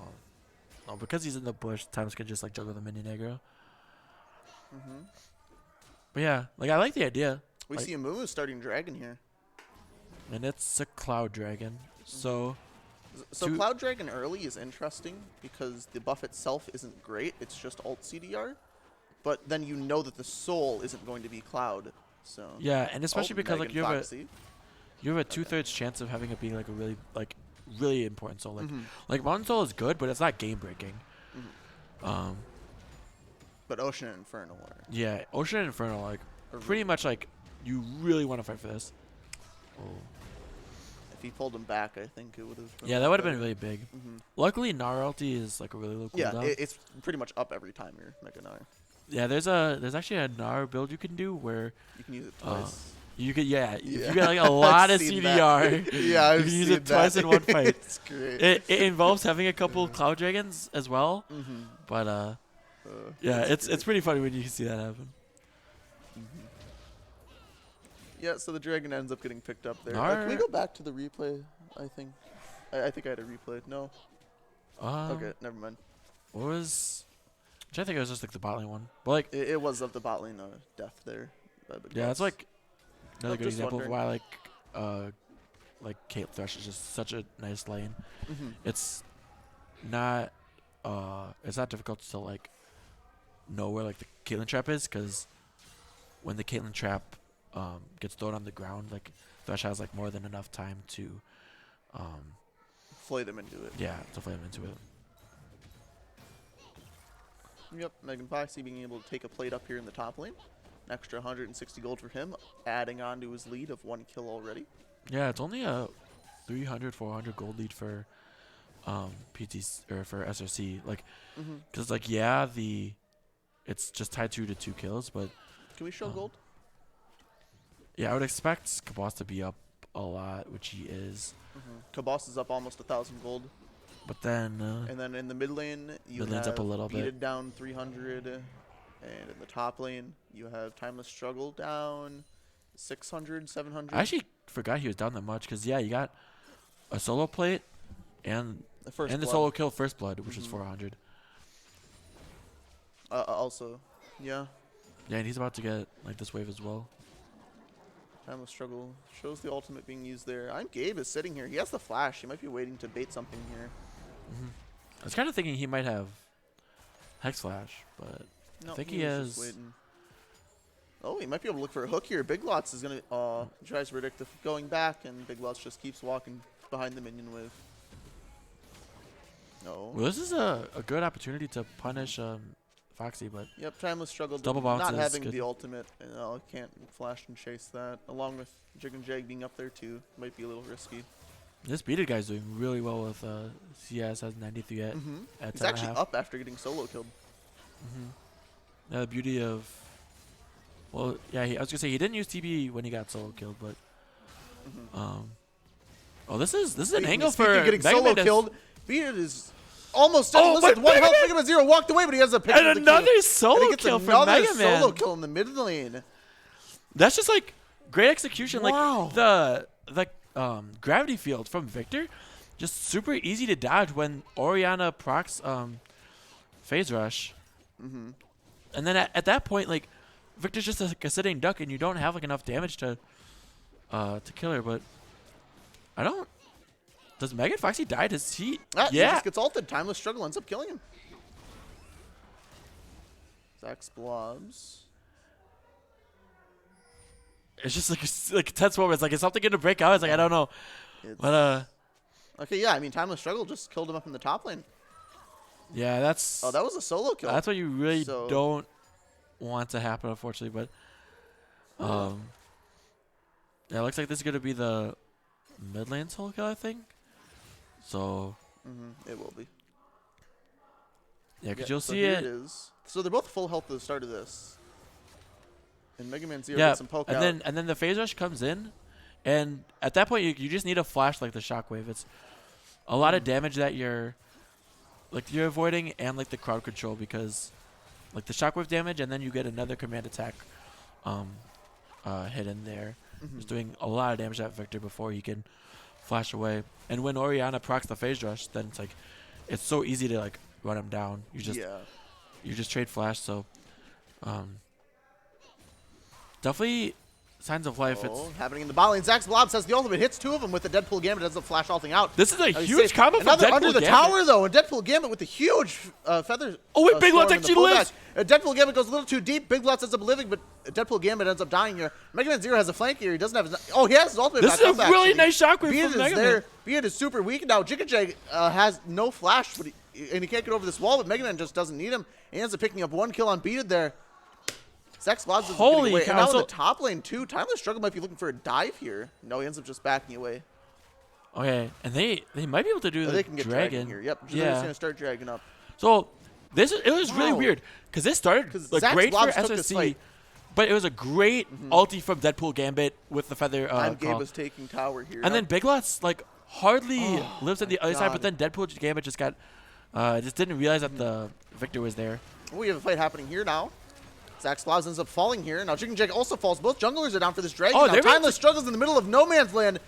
no, because he's in the bush, Thomas can just like juggle the mini aggro. But yeah, like I like the idea. We Like- see a Moo starting Dragon here. And it's a Cloud Dragon. So So Two- Cloud Dragon early is interesting because the buff itself isn't great. It's just alt CDR. But then you know that the soul isn't going to be Cloud. So yeah, and especially Oh, because like Megan Foxy. you have a 2/3 chance of having it being like a really important soul. Mm-hmm. Like Mountain Soul is good, but it's not game breaking. But Ocean and Inferno are. Yeah, Ocean and Inferno like Or- pretty much like you really want to fight for this. Oh. If he pulled him back, I think it would have. Yeah, that would have been really big. Mm-hmm. Luckily, Gnar ulti is like a really low Yeah, cooldown. it's pretty much up every time you're Mega Gnar. Yeah, there's actually a Gnar build you can do where You can use it twice. you could if you Yeah. get like a lot of I've seen CDR, that. Yeah, you I've can use seen it twice that. in one fight. It's great. It involves having a couple Cloud Dragons as well, Mm-hmm. but yeah, it's pretty funny when you see that happen. Yeah, so the dragon ends up getting picked up there. Gnar- Can we go back to the replay? I think. I think I had a replay. No. Okay, never mind. What was? I'm trying to think it was just like the bot lane one, but like It was of the bot lane death there. yeah, it's like another I'm good just example of wondering. why like Kate Thresh is just such a nice lane. Mm-hmm. It's not difficult to like know where like the Caitlyn trap is, because when the Caitlyn trap gets thrown on the ground, like Thresh has like more than enough time to Flay them into it. to flay him into it. Yep, Megan Foxy being able to take a plate up here in the top lane. An extra 160 gold for him, adding on to his lead of 1 kill already. Yeah, it's only a 300 400 gold lead for PTC or for SRC, like because like it's just tied to 2 kills, but Can we show gold? yeah, I would expect Kabos to be up a lot, which he is. Kabos is up almost 1,000 gold. But then And then in the mid lane, you Mid lane's have up a little bit. Beated down 300. And in the top lane, you have Timeless Struggle down 600, 700. I actually forgot he was down that much, because yeah, you got a solo plate and the first the blood. solo kill First Blood, which is 400. Also, yeah. Yeah, and he's about to get like this wave as well. Timeless Struggle shows the ultimate being used there. Gabe is sitting here. He has the flash. He might be waiting to bait something here. I was kind of thinking he might have Hex Flash, but No, I think he he was just has. waiting. Oh, he might be able to look for a hook here. Big Lots is going to tries to predict going back, and Big Lots just keeps walking behind the minion wave. No. Well, this is a good opportunity to punish Foxy, but Yep, Timeless Struggle Double not bounce is having good. the ultimate. Can't flash and chase that. Along with Jig and Jag being up there too. Might be a little risky. this beaded guy's doing really well with CS has 93 at He's 10.5. actually up after getting solo killed. Yeah, the beauty of well, yeah, I was gonna say he didn't use TB when he got solo killed, but oh, this is an angle for Speaking of getting Mega solo Man to- killed. Bearded is almost done. Oh, Listen, but one Mega health, Man- Mega Man 0 walked away, but he has a pick and with the another king. And solo he gets kill from another Mega Man. solo kill in the mid lane. That's just like great execution. Wow. Like the gravity field from Victor, just super easy to dodge when Orianna procs phase rush. And then at that point, like Victor's just like a sitting duck, and you don't have like enough damage to kill her. But I don't. Does Megan Foxy die? Does he? He Yeah. just gets ulted. Timeless Struggle ends up killing him. Zax blobs. It's just like a tense moment. It's like, is something gonna break out? It's like I don't know. But Okay, yeah, I mean, Timeless Struggle just killed him up in the top lane. yeah, that's Oh, that was a solo kill. that's what you really So- don't want to happen, unfortunately. But yeah, it looks like this is gonna be the mid lane solo kill, I think. So It will be. yeah, because Yeah, you'll so see here it. is. So they're both full health at the start of this. And Mega Man 0 Yeah, gets some poke out. and then the phase rush comes in, and at that point you just need a flash like the shockwave. It's a lot of damage that you're avoiding, and like the crowd control, because like the shockwave damage, and then you get another command attack hit in there. Just doing a lot of damage to that Victor before he can flash away. And when Orianna procs the phase rush, then it's like it's so easy to like run him down. You just trade flash. So definitely signs of life. It's happening in the bot lane. Zax Blob says the ultimate hits 2 of them with the Deadpool Gambit as the flash ulting out. This is a huge combo from Another Deadpool under the Gambit. tower though, and Deadpool Gambit with the huge feather. Oh wait, Big Lots storm in the actually pullback. lives. Deadpool Gambit goes a little too deep. Big Lots ends up living, but Deadpool Gambit ends up dying here. Mega Man Zero has a flank here. He doesn't have his. Oh, he has his ultimate. This is a really nice shockwave Beat from is Mega there. Man. Beat is super weak now. Jigajag has no flash, but he can't get over this wall. But Mega Man just doesn't need him. He ends up picking up 1 kill on Beated there. Zax Blobs is Holy away. cow, And now in so- the top lane too. Timeless Struggle might be looking for a dive here. No, he ends up just backing away. Okay, and they might be able to do Oh, the they can get dragon here. Yep. They're just Yeah. gonna start dragging up. So it was really Wow. weird because this started 'Cause like Zax great for Blobs took this SRC, fight. but it was a great ulti from Deadpool Gambit with the feather I'm Gabe call. is taking tower here. And then Big Lots like hardly lives on the other side, God. but then Deadpool Gambit just got just didn't realize that the Victor was there. we have a fight happening here now. Zax Blobs ends up falling here. Now Chicken Jig also falls. Both junglers are down for this dragon. Oh, now they're Timeless struggles in the middle of no man's land.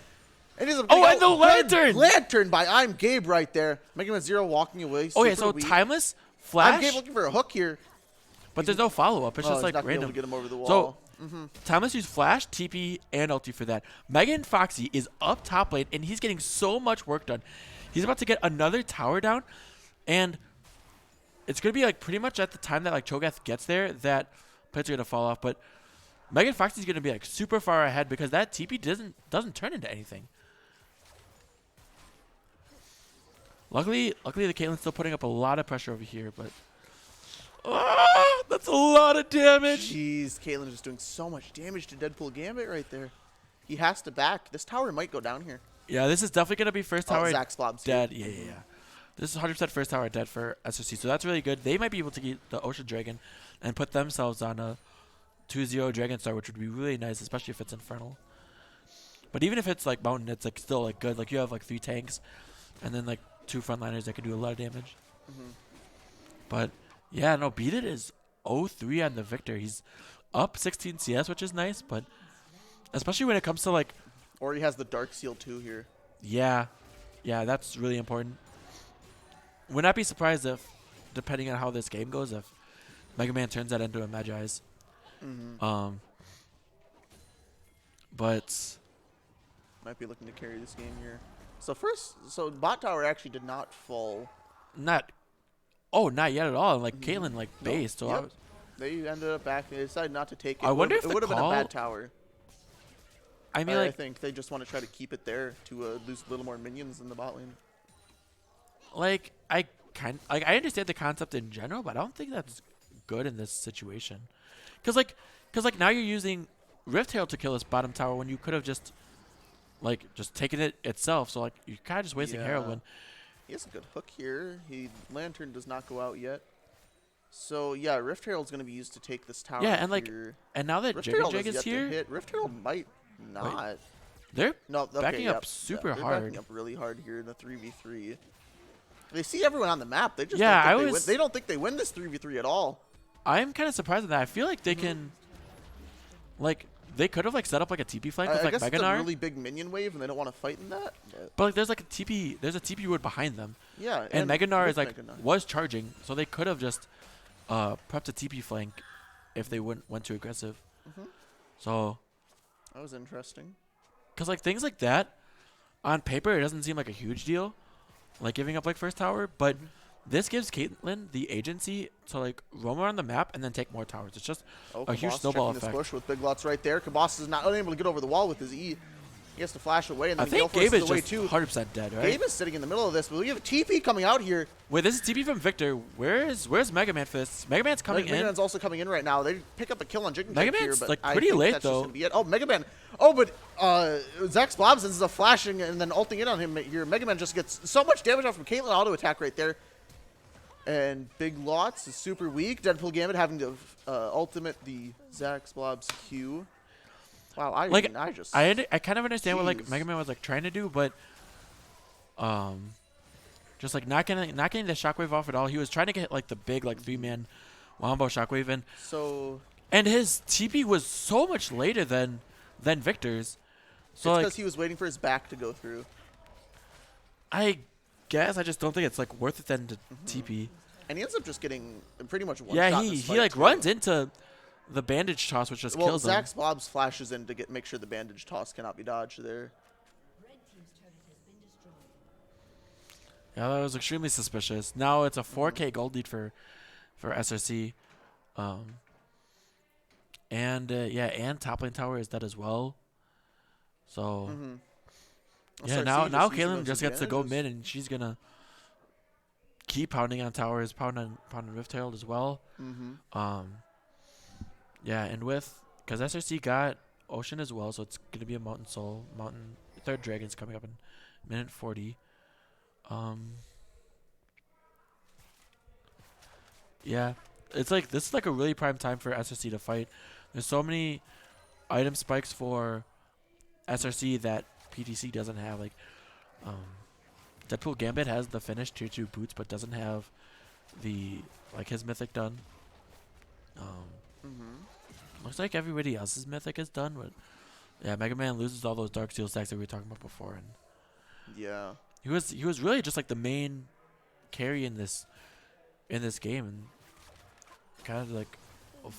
And he's Oh, and the lantern! Lantern by I'm Gabe right there. Mega Man Zero walking away. Okay, super so weak. Timeless I'm flash, Gabe looking for a hook here. but there's no follow up. It's Oh, just he's like not gonna be able random. to get him over the So wall. Timeless used flash, TP, and ulti for that. Megan Foxy is up top lane, and he's getting so much work done. He's about to get another tower down, and it's gonna be like pretty much at the time that like Cho'Gath gets there that plates are gonna fall off. But Megan Foxy's gonna be like super far ahead because that TP doesn't turn into anything. Luckily the Caitlyn's still putting up a lot of pressure over here, but that's a lot of damage. Jeez, Caitlyn is just doing so much damage to Deadpool Gambit right there. He has to back. This tower might go down here. Yeah, this is definitely gonna be first tower Zax Blobs here. dead. Yeah. This is 100% first tower dead for SRC, so that's really good. They might be able to get the Ocean Dragon and put themselves on a 2-0 Dragon Star, which would be really nice, especially if it's Infernal. But even if it's like Mountain, it's like still like good. Like you have like 3 tanks, and then like 2 frontliners that can do a lot of damage. But yeah, no, Beat It is 0-3 on the Victor. He's up 16 CS, which is nice, but especially when it comes to like Or he has the Dark Seal too here. yeah, that's really important. Would not be surprised if, depending on how this game goes, if Mega Man turns that into a Magi's. But Might be looking to carry this game here. So bot tower actually did not fall. not yet at all. And like Caitlyn like based, so I Yep. was, They ended up back. They decided not to take it. I wonder if it the would have been a call- bad tower. I mean I like think they just want to try to keep it there to lose a little more minions in the bot lane. I understand the concept in general, but I don't think that's good in this situation. Cause like now you're using Rift Herald to kill this bottom tower when you could have just taken it itself. So like you're kind of just wasting Herald when. He has a good hook here. Lantern does not go out yet. So yeah, Rift Herald's going to be used to take this tower. Yeah, and like here. and now that Rift Jig Herald Jig has is yet to here, hit. Rift Herald might not. they're No, okay, backing up yep, super yeah, they're hard. backing up really hard here in the 3v3. They see everyone on the map. They just Yeah, don't think they don't think they win this 3v3 at all. I'm kind of surprised at that. I feel like they can, like, they could have like set up like a TP flank with I like guess it's a Meganar, really big minion wave, and they don't want to fight in that. but like there's a TP wood behind them, Yeah, and Meganar with is like Meganar. was charging, so they could have just prepped a TP flank if they went too aggressive. So, That was interesting. cause like things like that, on paper it doesn't seem like a huge deal, like giving up like first tower, but this gives Caitlyn the agency to like roam around the map and then take more towers. It's just a huge Kabas snowball checking this effect. bush with Big Lots right there. Kabas is not unable to get over the wall with his E. He has to flash away, and I then think Gale Gabe is forces away just too. 100% dead, right? Gabe is sitting in the middle of this, but we have a TP coming out here. Wait, this is TP from Victor. Where's Mega Man for this? Mega Man's coming Mega in. Man's also coming in right now. They pick up a kill on Jig Mega here, Man's, but like, I pretty think late, that's though. Just gonna be it. Oh, Mega Man. Oh, but Zax Blobs ends up flashing and then ulting in on him here. Mega Man just gets so much damage off from Caitlyn auto attack right there. And Big Lots is super weak. Deadpool Gambit having to ultimate the Zax Blobs Q. Wow, I kind of understand what like Jeez. Mega Man was like trying to do, but just like not getting the shockwave off at all. He was trying to get like the big like 3-man wombo shockwave and his TP was so much later than Victor's. So it's like because he was waiting for his back to go through. I guess I just don't think it's like worth it then to TP. And he ends up just getting pretty much one Yeah, shot in he this he fight, like too. runs into the bandage toss, which just Well, kills him. Zach's Blobs flashes in to make sure the bandage toss cannot be dodged there. Yeah, that was extremely suspicious. Now it's a 4K gold lead for SRC. And and top lane tower is dead as well. So yeah, now Caitlyn just gets to go mid, and she's gonna keep pounding on towers, pounding Rift Herald as well. Yeah, and because SRC got Ocean as well, so it's gonna be a Mountain Soul, Third Dragon's coming up in minute 40. Yeah, it's like this is like a really prime time for SRC to fight. There's so many item spikes for SRC that PTC doesn't have. Like, Deadpool Gambit has the finished tier 2 boots, but doesn't have his mythic done. Looks like everybody else's mythic is done, but yeah, Mega Man loses all those Dark Steel stacks that we were talking about before, and Yeah. he was really just like the main carry in this game, and kind of like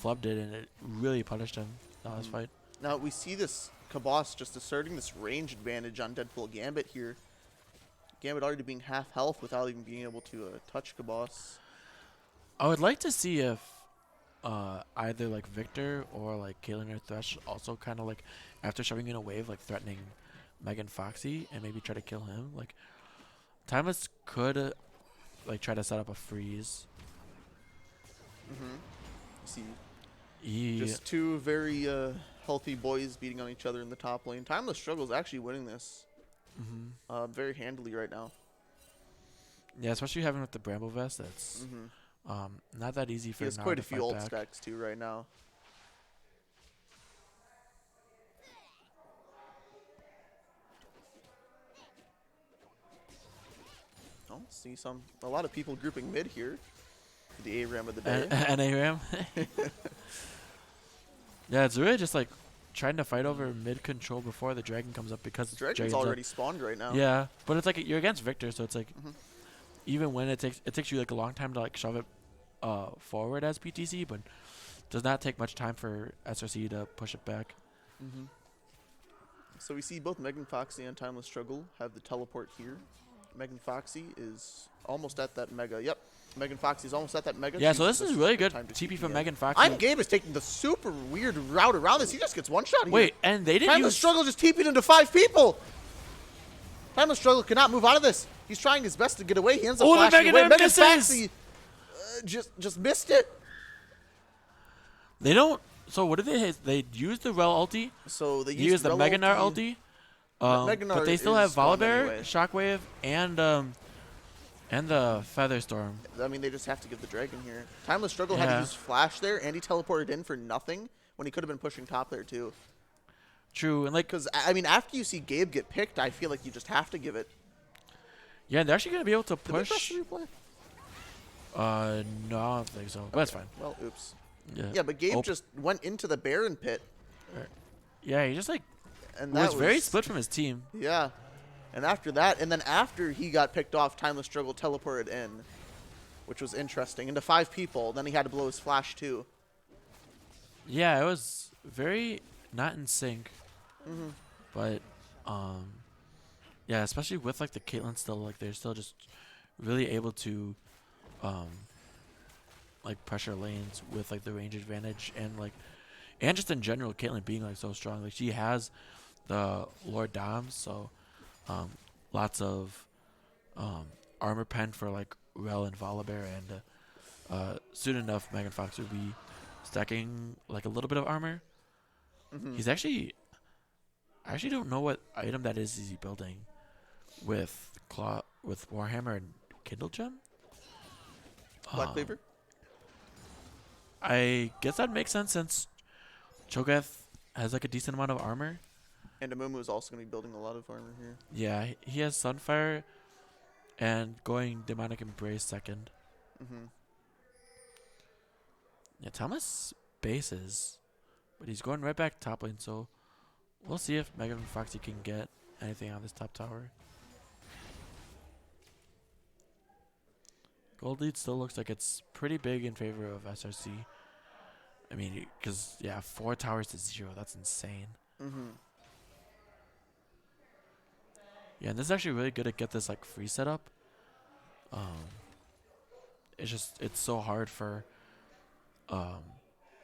flubbed it, and it really punished him in this fight. Now we see this Caboss just asserting this range advantage on Deadpool Gambit here. Gambit already being half health without even being able to touch Caboss. I would like to see if either like Victor or like Kaylin or Thresh also kind of like after shoving in a wave like threatening Megan Foxy and maybe try to kill him. Like Timeless could like try to set up a freeze. See, just two very healthy boys beating on each other in the top lane. Timeless Struggle's actually winning this very handily right now. Yeah, especially having with the Bramble Vest, that's not that easy for He has Nara quite a to few fight ult back. stacks too right now. Oh, see a lot of people grouping mid here for the ARAM of the day. An ARAM. Yeah, it's really just like trying to fight over mid control before the dragon comes up because Dragon's already spawned right now. Yeah, but it's like you're against Victor, so it's like even when it takes you like a long time to like shove it forward as PTC, but does not take much time for SRC to push it back. So we see both Megan Foxy and Timeless Struggle have the teleport here. Megan Foxy is almost at that mega. Yep. Megan Foxy is almost at that mega. Yeah, so this is really good time to TP TP from in. Megan Foxy. I'm Gabe is taking the super weird route around this. He just gets one shot here. Wait, and they didn't Timeless use Struggle just TP'd into 5 people. Timeless Struggle cannot move out of this. He's trying his best to get away. He ends up the flashing Megan away. Arm Megan misses! Foxy just missed it. They don't. So what did they hit? They used the Rel ulti. So they Used the Rel Meganar ulti. ulti. But Meganar they still is have spawned Volibear, anyway. Shockwave, and the Feather Storm. I mean, they just have to give the dragon here. Timeless Struggle had to Yeah. use Flash there, and he teleported in for nothing when he could have been pushing top there too. True, and like, Because, I mean, after you see Gabe get picked, I feel like you just have to give it. yeah, they're actually gonna be able to Did they press push. the replay? No, I don't think so. But that's fine. Well, oops. Yeah. Yeah, but Gabe Oh, just went into the Baron pit, Yeah, he just like and was that very split from his team. Yeah. And after that, and then after he got picked off, Timeless Struggle teleported in, which was interesting, into 5 people. Then he had to blow his flash too. Yeah, it was very not in sync. But yeah, especially with like the Caitlyn still, like they're still just really able to like pressure lanes with like the range advantage and just in general Caitlyn being like so strong. Like she has the Lord Doms, so lots of armor pen for like Rel and Volibear, and soon enough Megan Fox would be stacking like a little bit of armor. He's actually, I actually don't know what item that is he building with Warhammer and Kindle Gem. Black Cleaver? I guess that makes sense since Cho'Gath has like a decent amount of armor. And Amumu is also going to be building a lot of armor here. Yeah, he has Sunfire and going Demonic Embrace second. Yeah, Thomas bases, but he's going right back top lane, so we'll see if Megan Foxy can get anything on this top tower. Gold lead still looks like it's pretty big in favor of SRC. I mean, because, yeah, 4 towers to 0. That's insane. Mm-hmm. Yeah, and this is actually really good to get this, like, free setup. It's so hard for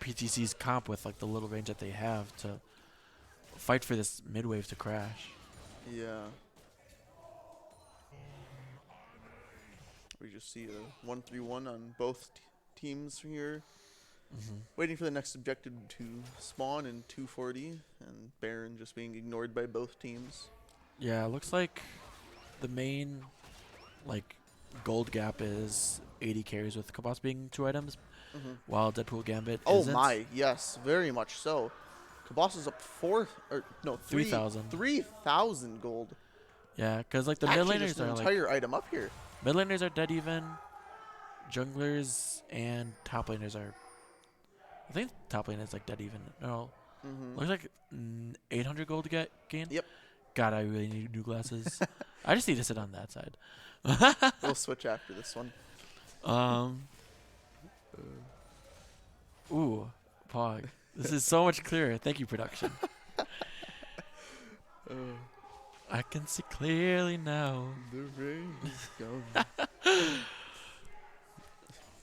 PTC's comp with, like, the little range that they have to fight for this mid-wave to crash. Yeah. We just see a 1-3-1 on both teams here. Waiting for the next objective to spawn in 240, and Baron just being ignored by both teams. Yeah, it looks like the main, like, gold gap is 80 carries with Kabos being 2 items, while Deadpool Gambit isn't. My, yes, very much so. Kabos is up 3,000. 3,000 gold. Yeah, because, like, the mid Actually, laners just an are, like, entire item up here. mid laners are dead even. Junglers and top laners are, I think top lane is, like, dead even. No, looks like 800 gold to get gain. Yep. God, I really need new glasses. I just need to sit on that side. We'll switch after this one. Ooh, Pog. This is so much clearer. Thank you, production. I can see clearly now. The rain is coming.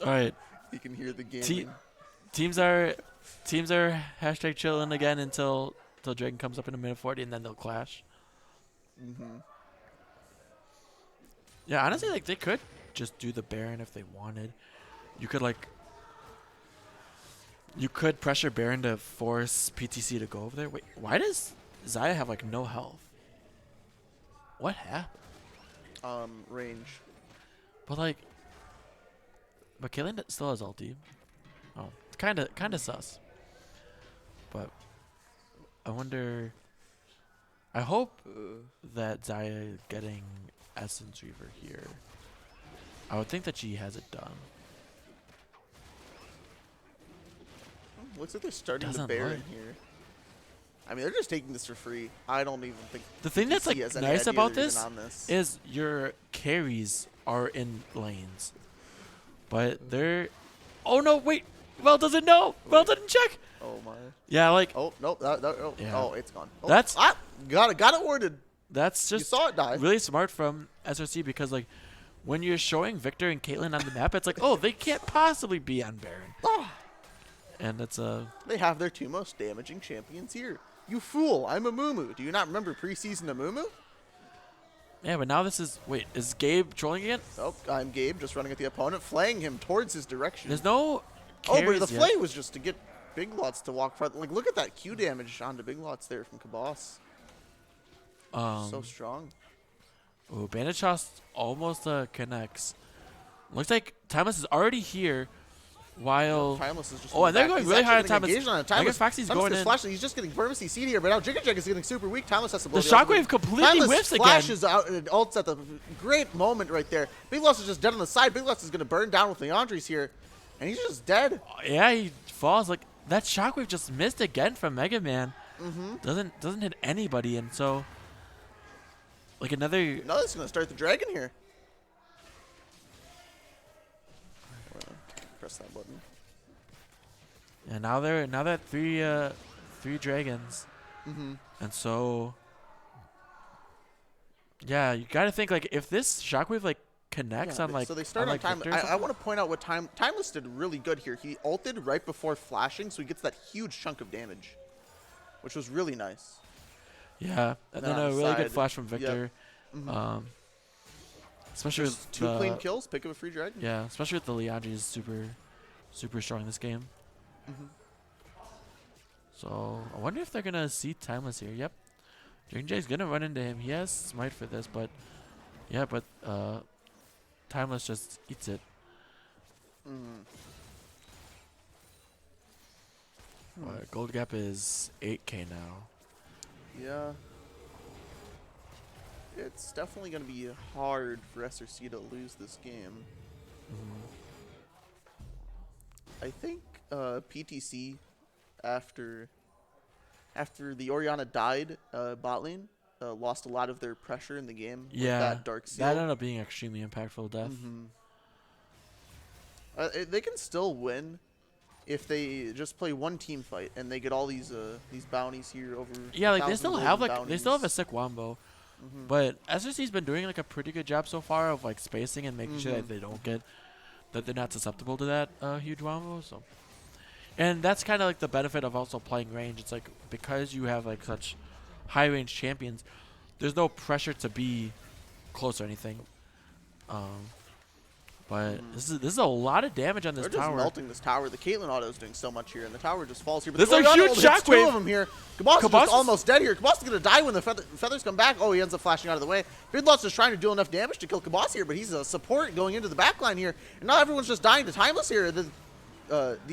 All right, You can hear the game. teams are hashtag chilling again until Dragon comes up in a minute 40, and then they'll clash. Yeah, honestly, like, they could just do the Baron if they wanted. You could pressure Baron to force PTC to go over there. Wait, why does Xayah have, like, no health? What happened? Range. But Caitlyn still has ulti. Oh, it's kind of sus. But I wonder. I hope that Xayah getting Essence Reaver here. I would think that she has it done. Looks like they're starting the Doesn't Baron look. here. I mean, they're just taking this for free. I don't even think The thing that's, like, PTC has any nice idea about they're this even on this. is your carries are in lanes, but they're. Oh no! Wait. Well doesn't know. Well didn't check. Oh my. Yeah, like Oh nope. Yeah. Oh, it's gone. Oh, That's- got it warded. that's You just saw it die. really smart from SRC, because, like, when you're showing Victor and Caitlyn on the map, it's like, oh, they can't possibly be on Baron, and it's They have their 2 most damaging champions here. You fool! I'm a Mumu. Do you not remember preseason of Mumu? yeah. But now this is is Gabe trolling again? Oh, I'm Gabe, just running at the opponent, flaying him towards his direction. There's no. Oh, but carries the yet. flay was just to get Big Lots to walk front. Like, look at that Q damage onto Big Lots there from Kabos. So strong. Ooh, Bandit Shot almost connects. Looks like Timeless is already here. While Timeless is just oh, and they're back. going He's really high on actually Timeless. getting engaged on it. I Timeless, guess Foxy's Timeless going gets in. flashed, and he's just getting Vermissy seed here, but now Jigga is getting super weak. Timeless has to blow The the ultimate. Shockwave completely Timeless whiffs again. flashes out and ults at the great moment right there. Big Lots is just dead on the side. Big Lots is going to burn down with Leandre's here, and he's just dead. Yeah, he falls. Like, that Shockwave just missed again from Mega Man. Doesn't hit anybody, and so like another. No, it's going to start the dragon here. Press that button. And now they're at three dragons, and so yeah, you got to think, like, if this Shockwave, like, connects on, like, so they start on like time. Victor or I something? want to point out what Timeless did really good here. He ulted right before flashing, so he gets that huge chunk of damage, which was really nice. Yeah, and then on a the really good side. flash from Victor. Especially with Two the, clean kills, pick up a free dragon. Yeah, especially with the Leandri is super strong this game. So I wonder if they're gonna see Timeless here. Yep, Dragon Jay's gonna run into him. He has smite for this, but yeah, but Timeless just eats it. Gold gap is 8K now. Yeah. It's definitely going to be hard for SRC to lose this game. I think PTC, after the Orianna died bot lane, lost a lot of their pressure in the game. Yeah, with that Dark Seal. that ended up being extremely impactful death. They can still win if they just play one team fight and they get all these bounties here over. Yeah, like they 1,000 still golden have they still have a bounties. sick wombo, Mhm. but SRC's been doing like a pretty good job so far of like spacing and making sure that they don't get that they're not susceptible to that huge wombo. So, and that's kind of like the benefit of also playing range. It's like because you have like such high range champions, there's no pressure to be close or anything. But this is a lot of damage on this They're just tower. melting this tower. The Caitlyn auto is doing so much here, and the tower just falls here. But There's the a Orianna huge ult hits two shockwave. of them here. Kabas is Kabas just almost dead here. Kabas is going to die when the feathers come back. Oh, he ends up flashing out of the way. Bidlots is trying to do enough damage to kill Kabas here, but he's a support going into the backline here. And now everyone's just dying to Timeless here. The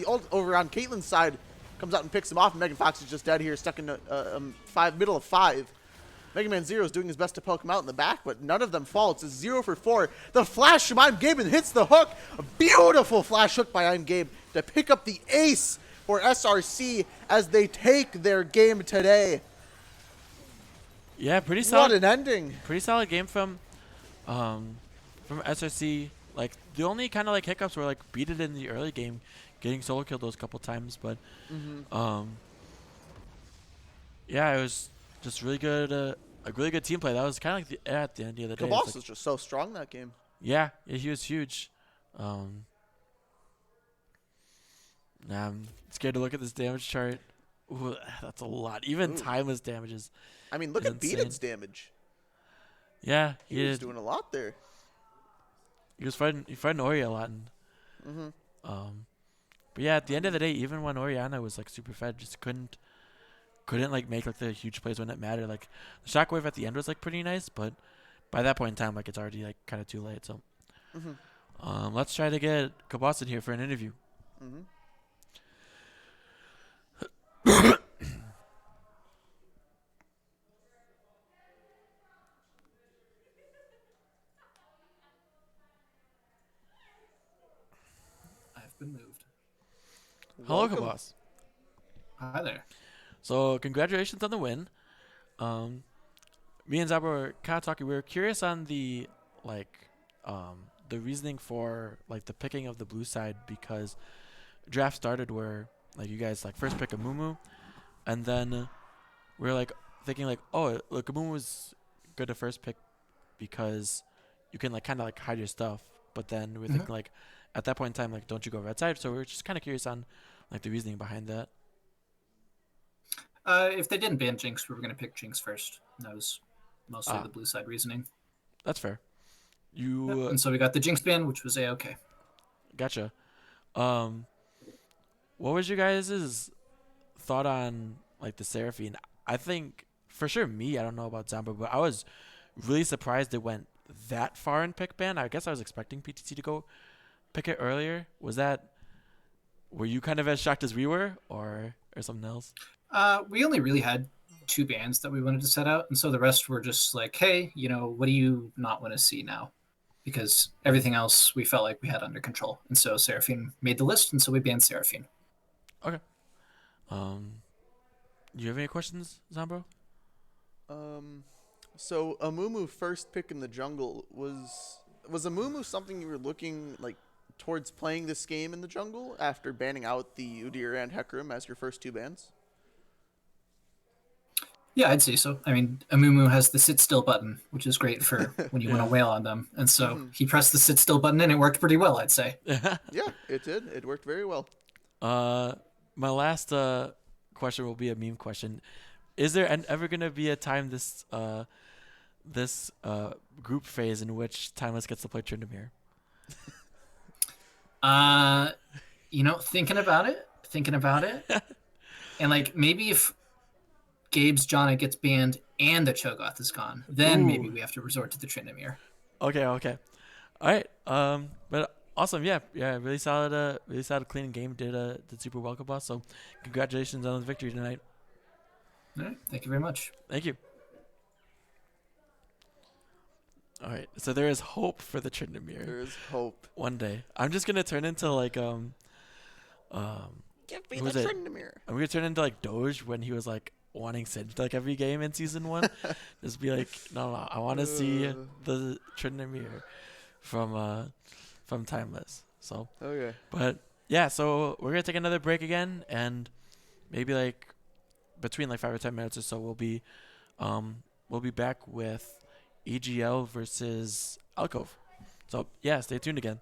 ult over on Caitlyn's side comes out and picks him off, and Megan Fox is just dead here, stuck in middle of 5. Mega Man Zero is doing his best to poke him out in the back, but none of them fall. It's a 0 for 4. The flash from I'm Gabe and hits the hook. A beautiful flash hook by I'm Gabe to pick up the ace for SRC as they take their game today. Yeah, pretty What solid. an ending. Pretty solid game from SRC. Like the only kind of like hiccups were like beat it in the early game, getting solo killed those couple times, but yeah, it was just really good. A really good team play. That was kind of like at the end of the day. Kabas It's was just so strong that game. yeah, he was huge. Nah, I'm scared to look at this damage chart. Ooh, that's a lot. Even timeless damages. I mean, look It's at Beat insane. It's damage. Yeah, He was doing a lot there. He was fighting Ori a lot. And, but yeah, at the end of the day, even when Orianna was like super fed, just couldn't like make like the huge plays when it mattered. Like the shockwave at the end was like pretty nice, but by that point in time, like it's already like kind of too late. So let's try to get Kabas in here for an interview. I've been moved. Hello, Welcome. Kabas. Hi there. So congratulations on the win. Me and Zaba were kind of talking. We were curious on the the reasoning for like the picking of the blue side, because draft started where like you guys like first pick a Mumu, and then we were like thinking like, oh, look, a Mumu was good to first pick because you can like kind of like hide your stuff. But then we were thinking like at that point in time, like, don't you go red side? So we were just kind of curious on like the reasoning behind that. If they didn't ban Jinx, we were going to pick Jinx first. That was mostly the blue side reasoning. That's fair. Yep, You and so we got the Jinx ban, which was A-okay. Gotcha. What was your guys' thought on like the Seraphine? I think for sure I don't know about Zamba, but I was really surprised it went that far in pick ban. I guess I was expecting PTC to go pick it earlier. Were you kind of as shocked as we were, or something else? We only really had 2 bans that we wanted to set out, and so the rest were just like, hey, what do you not want to see now? Because everything else we felt like we had under control. And so Seraphine made the list, and so we banned Seraphine. Okay. Do you have any questions, Zambro? So Amumu first pick in the jungle was Amumu something you were looking like towards playing this game in the jungle after banning out the Udyr and Hecarim as your first 2 bans? Yeah, I'd say so. I mean, Amumu has the sit still button, which is great for when you want to wail on them. And so he pressed the sit still button and it worked pretty well, I'd say. Yeah, it did. It worked very well. My last question will be a meme question. Is there ever going to be a time this group phase in which Timeless gets to play Tryndamere? Thinking about it. And like maybe if Gabe's Jana gets banned and the Cho'Gath is gone, then maybe we have to resort to the Tryndamere. Okay. All right. But awesome. Yeah. Really solid clean game. Did super well, boss. So congratulations on the victory tonight. All right. Thank you very much. Thank you. All right. So there is hope for the Tryndamere. There is hope. One day. I'm just gonna turn into like Give me who the was it? Tryndamere. I'm gonna turn into like Doge when he was like wanting Singed like every game in season 1. Just be like, no, I want to see the Tryndamere from Timeless. So, Okay. but yeah, so we're gonna take another break again, and maybe like between like 5 or 10 minutes or so, we'll be back with EGL versus Alcove. So yeah, stay tuned again.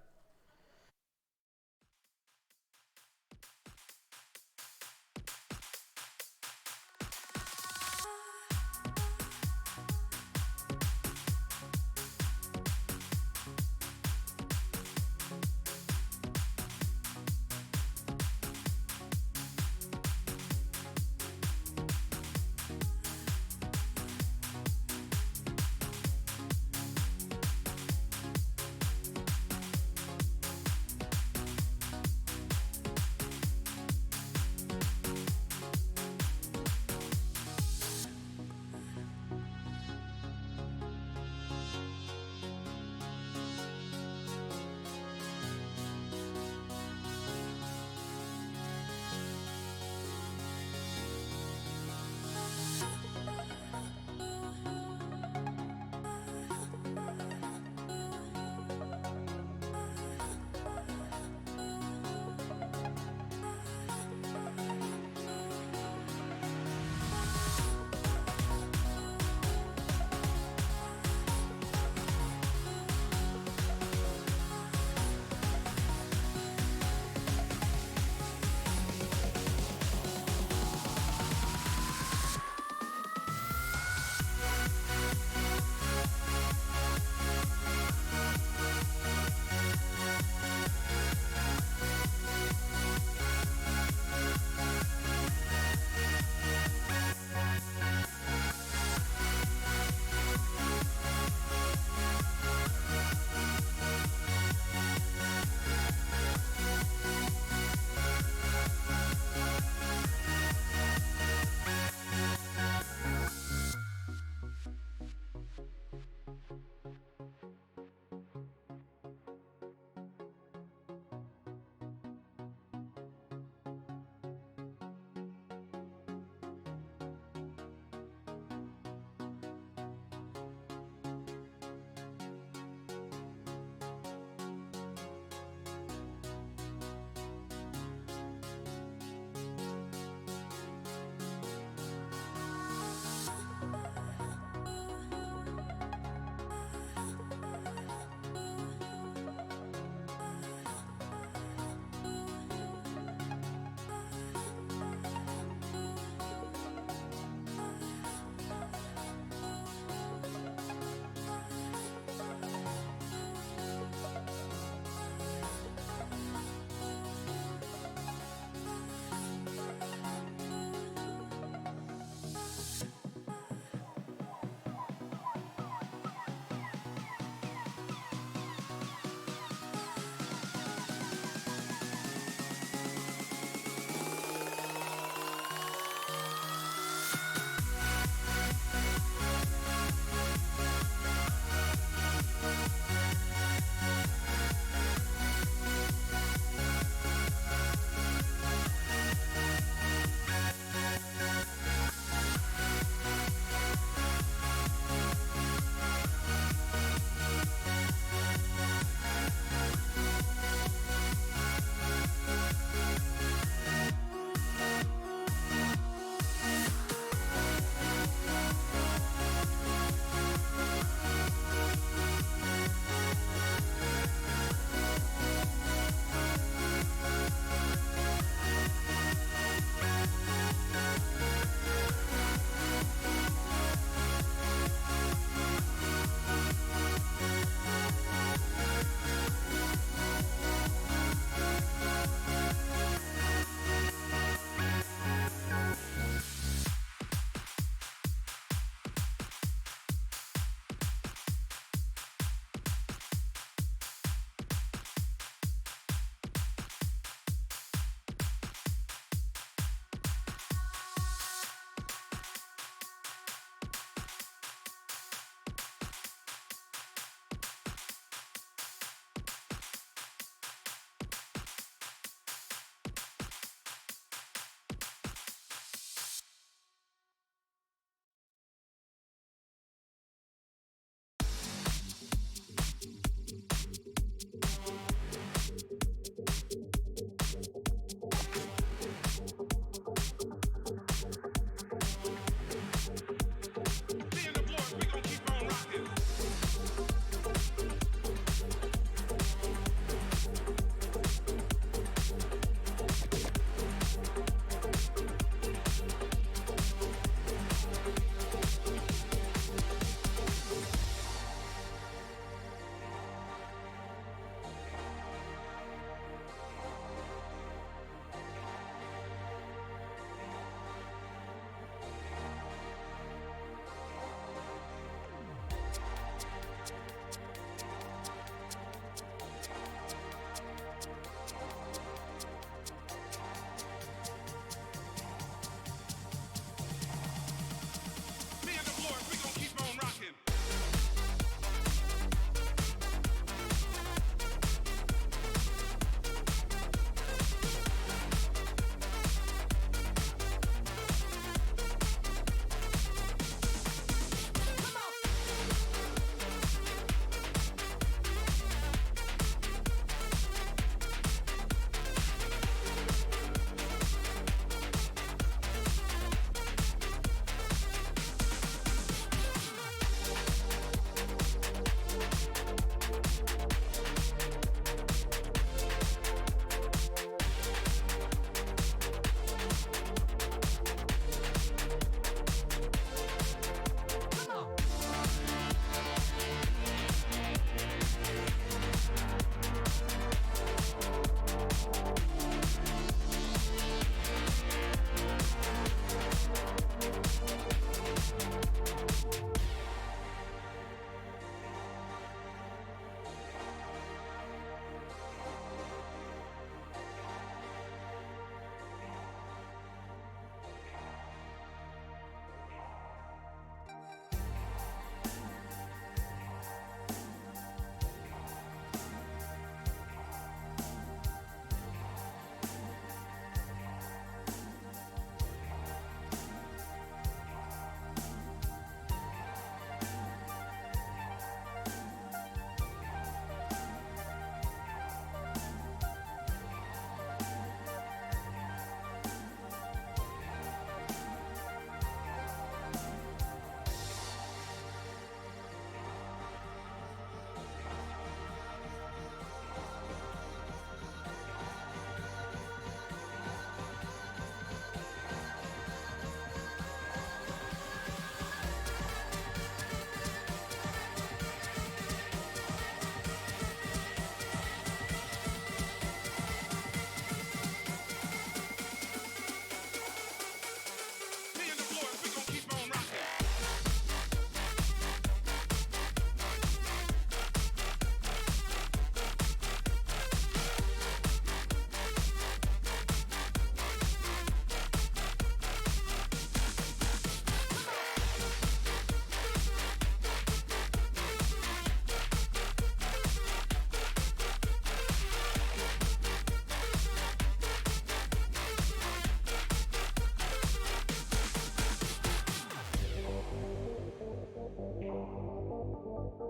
Keep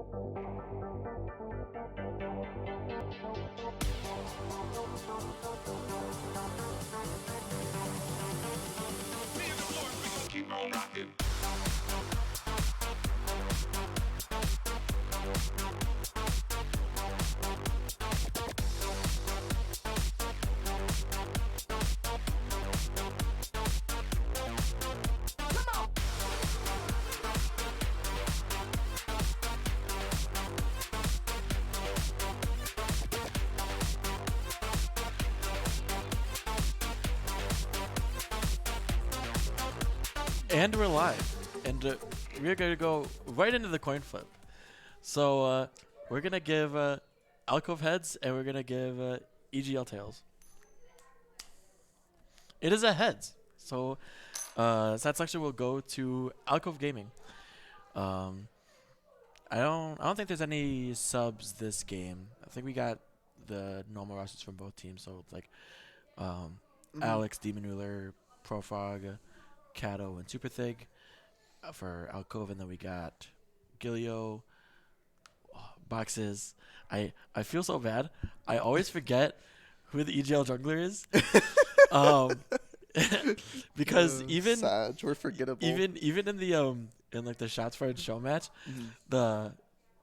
on rocking. And we're live, and we're going to go right into the coin flip. So we're going to give Alcove heads, and we're going to give EGL tails. It is a heads, so that section will go to Alcove Gaming. I don't think there's any subs this game. I think we got the normal rosters from both teams, so it's like Alex, Demon Ruler, Profog, Kato, and Super Thig for Alcove, and then we got Gilio, Boxes. I feel so bad. I always forget who the EGL jungler is. Because even Sad, we're forgettable. even in the in like the shots fired show match,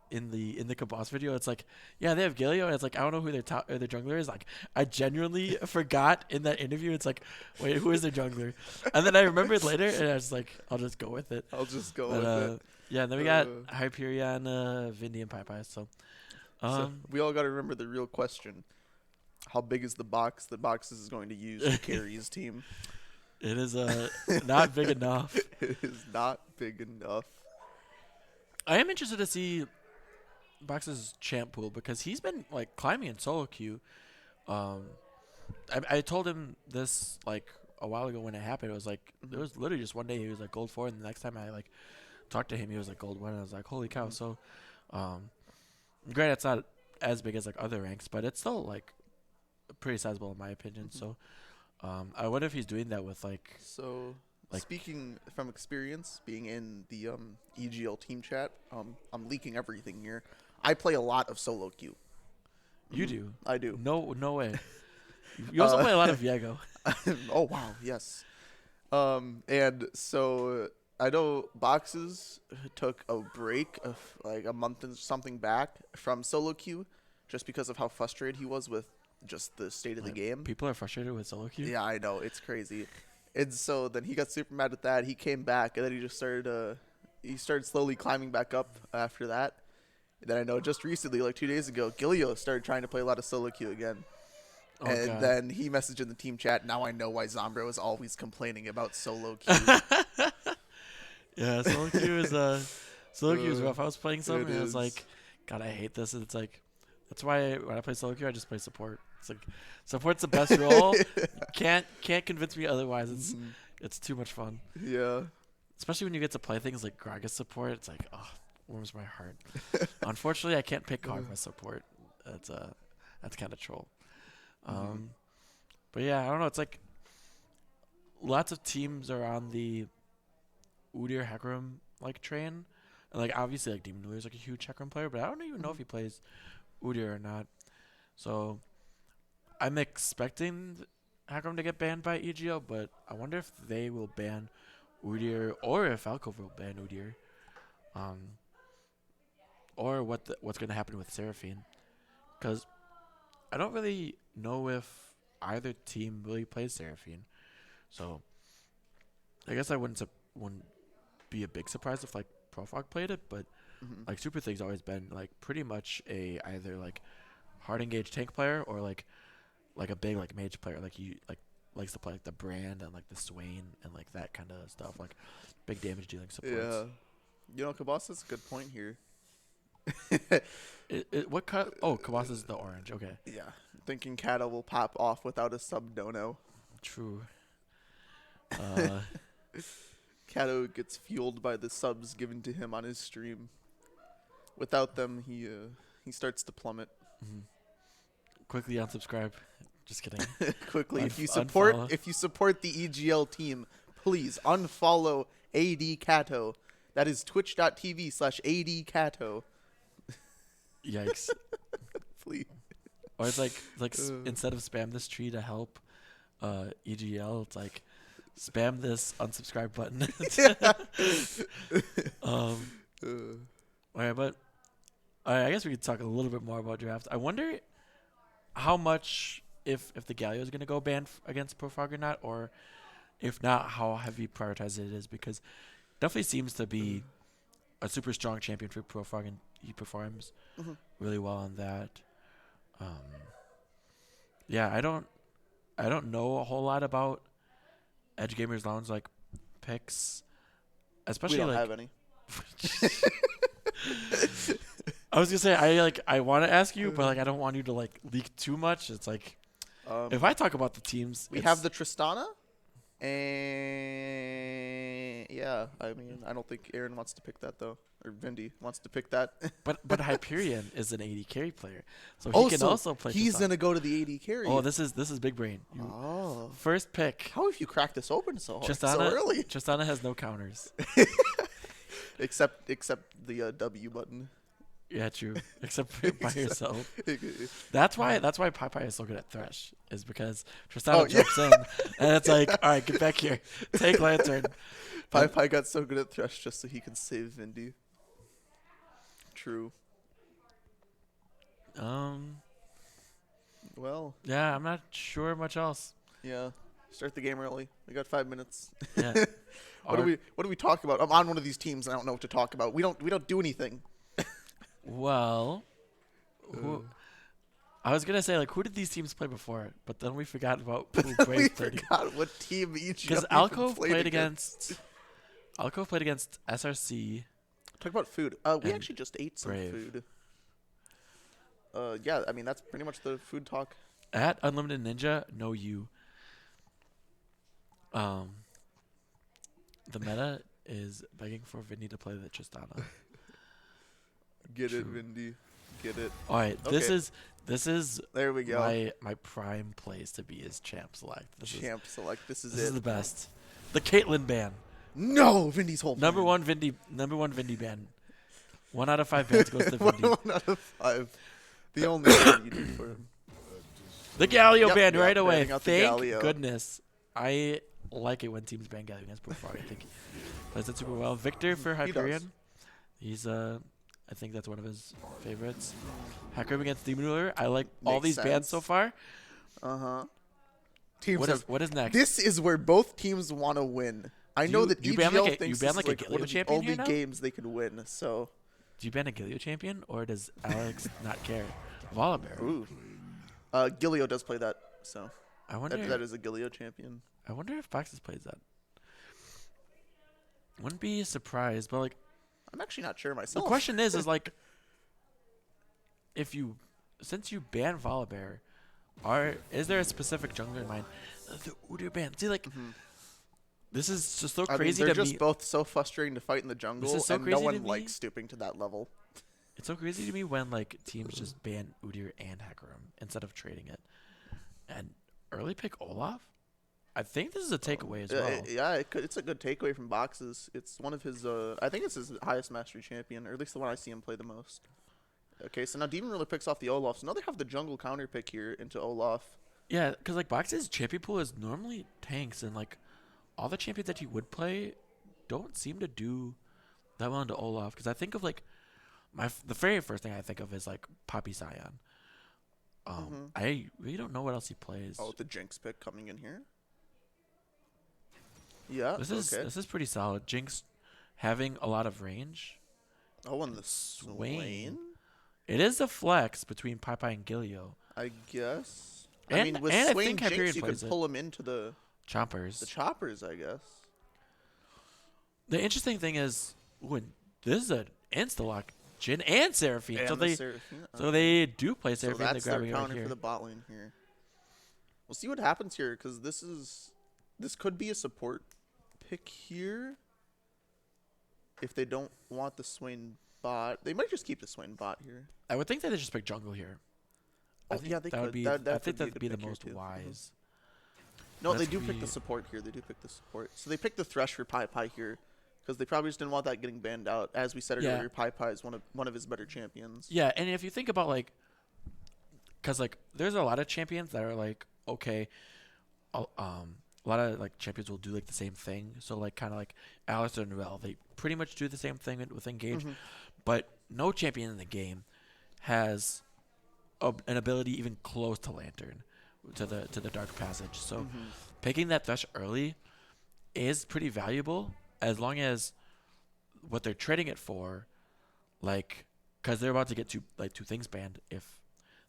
in the Kabos video, it's like, yeah, they have Gilio, and it's like, I don't know who their jungler is. Like, I genuinely forgot in that interview. It's like, wait, who is their jungler? And then I remembered later, and I was like, I'll just go with it. I'll just go But, with it. yeah, and then we got Hyperion, Vindy, and Pai. So, So we all got to remember the real question: how big is the box that Boxes is going to use to carry his team? it is not big enough. It is not big enough. I am interested to see Box's champ pool, because he's been like climbing in solo queue. I told him this like a while ago when it happened. It was like, it was literally just one day he was like gold 4, and the next time I like talked to him, he was like gold 1, and I was like, holy cow. So granted, it's not as big as like other ranks, but it's still like pretty sizable in my opinion. So I wonder if he's doing that with like Speaking from experience, being in the EGL team chat, I'm leaking everything here. I play a lot of solo queue. you do. I do. No way. You also play a lot of Viego. Oh wow, yes. And so I know Boxes took a break of like a month and something back from solo queue, just because of how frustrated he was with just the state of the game. People are frustrated with solo queue. Yeah, I know, it's crazy. And so then he got super mad at that. He came back, and then he just started. He started slowly climbing back up after that. And then I know just recently, like 2 days ago, Gilio started trying to play a lot of solo queue again. Oh, And God. then he messaged in the team chat. Now I know why Zombro is always complaining about solo queue. Yeah, solo queue is rough. I was playing some, It and I was is. like, God, I hate this. And it's like, that's why when I play solo queue, I just play support. It's like, support's the best role. Can't convince me otherwise. It's too much fun. Yeah. Especially when you get to play things like Gragas support. It's like, oh, warms my heart. Unfortunately, I can't pick Karma support. That's kind of troll. But yeah, I don't know. It's like lots of teams are on the Udyr Hecarim like train, and like obviously like Demon Ruler is like a huge Hecarim player, but I don't even know if he plays Udyr or not. So I'm expecting Hecarim to get banned by EGL, but I wonder if they will ban Udyr or if Alcove will ban Udyr, or what's going to happen with Seraphine, because I don't really know if either team really plays Seraphine. So I guess I wouldn't be a big surprise if like Profog played it, but like Super Thig's always been like pretty much a either like hard engaged tank player or like a big like mage player. Like he likes to play like the Brand and like the Swain and like that kind of stuff, like big damage dealing supports. Yeah. You know, Kabas has a good point here. What cut? Oh, Kawasa is the orange. Okay. Yeah. Thinking Kata will pop off without a sub dono. True. Kato gets fueled by the subs given to him on his stream. Without them, he starts to plummet. Quickly unsubscribe. Just kidding. Quickly, if you Unfollow. support the EGL team, please unfollow AD Kato. That is twitch.tv/AD Kato. Yikes. Please. Or it's like instead of spam this tree to help EGL, it's like spam this unsubscribe button. All right, but I guess we could talk a little bit more about drafts. I wonder how much if the Galio is going to go banned against Profog or not, or if not, how heavy prioritized it is, because definitely seems to be a super strong champion for Profog, and he performs really well on that. Yeah, I don't know a whole lot about Edge Gamers Lounge like picks, especially We don't like have any. I was gonna say I want to ask you, but like I don't want you to like leak too much. It's like if I talk about the teams, We have the Tristana, and yeah, I mean, I don't think Aaron wants to pick that though, or Vindy wants to pick that. but Hyperion is an AD carry player, so he can so also play. He's Tristana. gonna go to the AD carry. Oh, this is big brain. First pick. How have you cracked this open so Tristana, early? Tristana has no counters. except the W button. Yeah, true. Except by yourself. That's why Popeye is so good at Thresh, is because Tristana jumps in and it's like, all right, get back here, take Lantern. Popeye got so good at Thresh just so he can save Vindy. True. Well. Yeah, I'm not sure much else. Yeah. Start the game early. We got 5 minutes. Yeah. What do we talk about? I'm on one of these teams and I don't know what to talk about. We don't do anything. Well, I was gonna say like who did these teams play before, but then we forgot about who We Brave played. forgot what team each. Because Alcove played against SRC. Talk about food. We actually just ate some Brave. food. Yeah, I mean that's pretty much the food talk. At Unlimited Ninja, no you. The meta is begging for Vinny to play the Tristana. Get True. it, Vindy. Get it. All right, Okay. this is There we go. my prime place to be is champ select. Champ select. This is This it. is the best. The Caitlyn ban. No, Vindy's whole Number plan. one Vindy ban. 1 out of 5 bans goes to Vindy. 1 out of 5. The only thing you do for him. The Galio Yep, ban yep, right away. banning out the Thank Galio. goodness. I like it when teams ban Galio against Profog. I think he plays it super well. Victor for He does. Hyperion. He's I think that's one of his favorites. Hackroom against Demon Ruler. I like all Makes these bans sense. so far. Teams have. What is next? This is where both teams want to win. I Do know you- that do you EGL ban like a- thinks you ban this like is a like Galio one of the champion here only now? games they could win. So, Do you ban a Galio champion or does Alex not care? Volibear. ooh, Gilio does play that. So I wonder. that is a Gilio champion. I wonder if Boxes plays that. Wouldn't be surprised, but like I'm actually not sure the myself. question is like, since you ban Volibear, is there a specific jungler in mind? The Udyr ban. See, like, this is just so I mean, crazy they're to just me. both so frustrating to fight in the jungle, is so and no crazy to one me. likes stooping to that level. It's so crazy to me when like teams just ban Udyr and Hecarim instead of trading it. And early pick Olaf. I think this is a takeaway as well. Yeah, it's a good takeaway from Boxes. It's one of his. I think it's his highest mastery champion, or at least the one I see him play the most. Okay, so now Demon Ruler picks off the Olaf. So now they have the jungle counter pick here into Olaf. Yeah, because like Box's champion pool is normally tanks, and like all the champions that he would play don't seem to do that well into Olaf. Because I think of like the very first thing I think of is like Poppy Scion. I really don't know what else he plays. Oh, the Jinx pick coming in here. Yeah, This is pretty solid. Jinx having a lot of range. Oh, and the Swain, It is a flex between Popeye and Gilio. I guess. And- I mean, with and I Swain think Hyperion Jinx, you could plays it. pull him into the Chompers. choppers, I guess. The interesting thing is, this is an insta-lock. Jin and Seraphine. And So the they Seraphine. they do play So Seraphine. that's They're their grabbing it right counter here. for the bot lane here. We'll see what happens here, because this could be a support pick here. If they don't want the Swain bot, they might just keep the Swain bot here. I would think that they just pick jungle here. I Oh, think yeah, they that would could. be. That I could think be a that'd good be the pick here, most too. wise. No, they That's do pick the weird. support here. They do pick the support. So they pick the Thresh for Pi here, Because they probably just didn't want that getting banned out. As we said earlier, Pai Pai is one of his better champions. Yeah, and if you think about like, because like there's a lot of champions that are like okay, a lot of like champions will do like the same thing. So like kind of like Alistair and Noel, they pretty much do the same thing with Engage, but no champion in the game has an ability even close to Lantern, to the Dark Passage. So picking that Thresh early is pretty valuable as long as what they're trading it for, like, because they're about to get two things banned if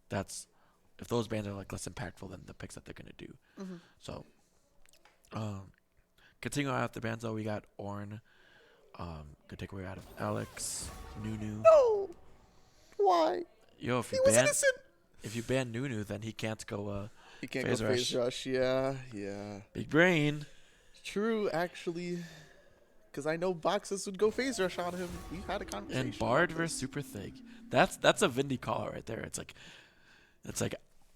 those bans are like less impactful than the picks that they're gonna do. So, continuing on after the bans though, we got Ornn. Good takeaway out of Alex. Nunu. No. Why? Yo, if He you was ban innocent. if you ban Nunu, then he can't go. He can't Phase go phase rush. Yeah. Big brain. True, actually. Because I know boxes would go phase rush on him. We had a conversation. And Bard versus Super Thig. That's a Vindy call right there. It's like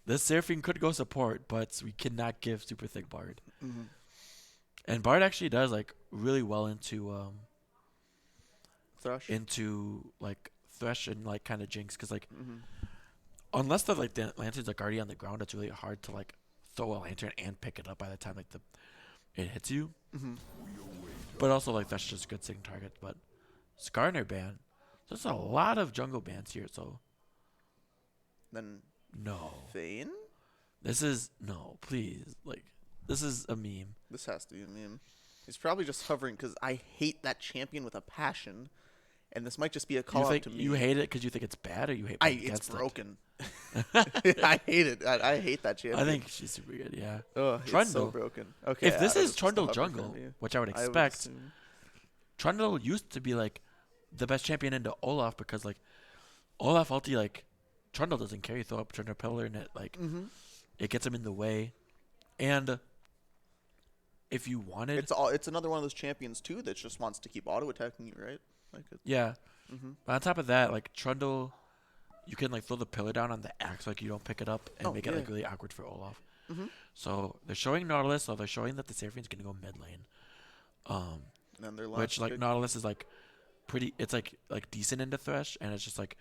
this Seraphine could go support, but we cannot give Super Thig Bard. And Bard actually does like really well into Thrush. like Thresh and like kind of Jinx, because like unless the lantern's like already on the ground, it's really hard to like throw a lantern and pick it up by the time like it hits you. But also like that's just a good sitting target. But Skarner ban, so there's a lot of jungle bans here. So Then no, Vayne? please, like this is a meme. This has to be a meme. He's probably just hovering because I hate that champion with a passion. And this might just be a call out to me. You hate it because you think it's bad, or you hate it's broken. I hate it. I hate that champion. I think she's super good, yeah. Ugh, Trundle. it's so broken. Okay. If this I is was just Trundle hovering jungle, from you. which I would I would expect, assume. Trundle used to be like the best champion into Olaf, because like Olaf ulti, like Trundle doesn't care. You throw up Trundle pillar and it like it gets him in the way. And if you wanted, It's another one of those champions too that just wants to keep auto attacking you, right? Like yeah. But on top of that, like Trundle, you can like throw the pillar down on the axe, like you don't pick it up, and make it like really awkward for Olaf. So they're showing Nautilus, so they're showing that the Seraphine's gonna go mid lane. And then their Which last like pick- Nautilus is like pretty. It's like decent into Thresh, and it's just like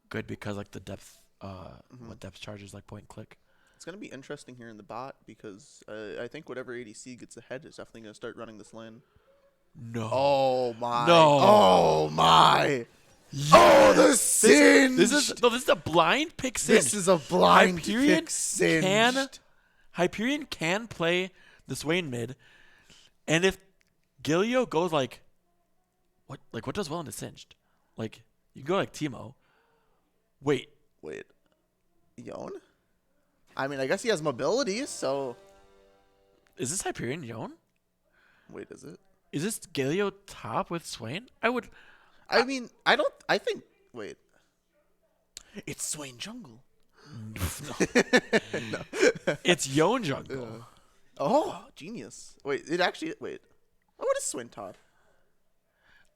good because like the depth, what depth charges like point and click. It's gonna be interesting here in the bot because I think whatever ADC gets ahead is definitely gonna start running this lane. No. Oh my! No. Oh my! Oh, the Singed! This is a blind pick Singed. This is a blind Hyperion pick Singed. Hyperion can play the Swain mid, and if Gilio goes like what does well into Singed? Like you go like Teemo. Wait. Yone? I mean, I guess he has mobility, so... Is this Hyperion Yone? Wait, is it? Is this Gilio top with Swain? I mean, I don't... I think... Wait. It's Swain Jungle. No. It's Yone jungle. Oh, genius. Wait, it actually... Wait. Oh, what is Swain top?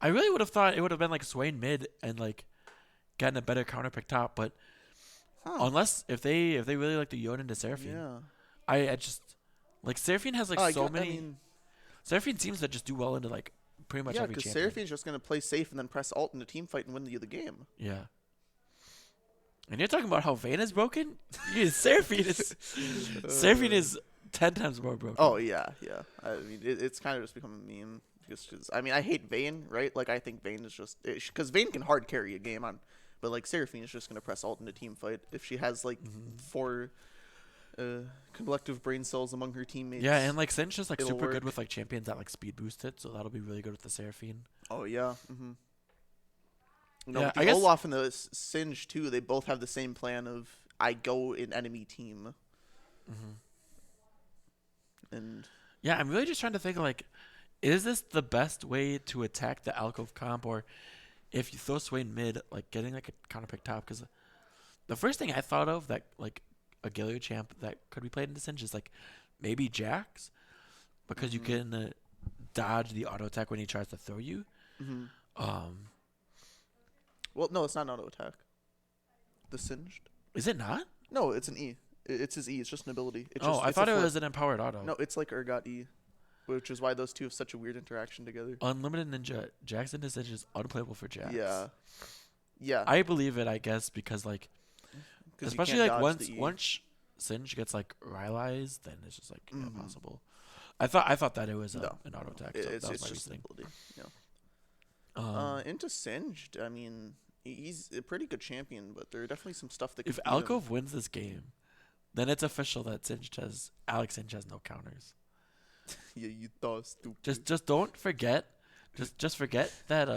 I really would have thought it would have been like Swain mid and like gotten a better counter pick top, but unless if they really like the Yone into Seraphine. Yeah. I just like Seraphine has like so many. I mean, Seraphine seems to just do well into like pretty much every because champion. Seraphine's just going to play safe and then press ult in a team fight and win the game. Yeah. And you're talking about how Vayne is broken? Seraphine is 10 times more broken. Oh, yeah. I mean, it's kind of just become a meme. Because I mean, I hate Vayne, right? Like, I think Vayne is just... Because Vayne can hard carry a game on... But, like, Seraphine is just going to press ult in a team fight. If she has, like, 4 collective brain cells among her teammates. Yeah, and, like, Sin's just, like, it'll super work. good with, like, champions that, like, speed boost it. So that'll be really good with the Seraphine. Oh, yeah. You know, Yeah, with I the guess- Olaf and the Singe, too, they both have the same plan of, I go in enemy team. And... Yeah, I'm really just trying to think, like, is this the best way to attack the Alcove comp? Or if you throw Swain mid, like, getting, like, a counter pick top? Because the first thing I thought of that, like, a Gilio champ that could be played into Singe is, like, maybe Jax. Because you can dodge the auto attack when he tries to throw you. Well, no, it's not an auto attack. The Singed? Is it not? No, it's an E. It's his E. It's just an ability. It's Oh, just, I it's thought a it fort. was an empowered auto. No, it's like Urgot E. which is why those two have such a weird interaction together. Unlimited Ninja, Jackson is just unplayable for Jax. Yeah. Yeah. I believe it, I guess, because like, 'Cause you especially can't like dodge the E. once Singe gets like rylized, then it's just like Mhm. impossible. I thought that it was No. an auto attack. So It's that was my just an reasoning. ability. Yeah. Um, Into Singed, I mean, he's a pretty good champion, but there are definitely some stuff that if could beat him. Alcove wins this game, then it's official that Alex Singe has no counters. Yeah, you thought stupid. Just don't forget, just forget that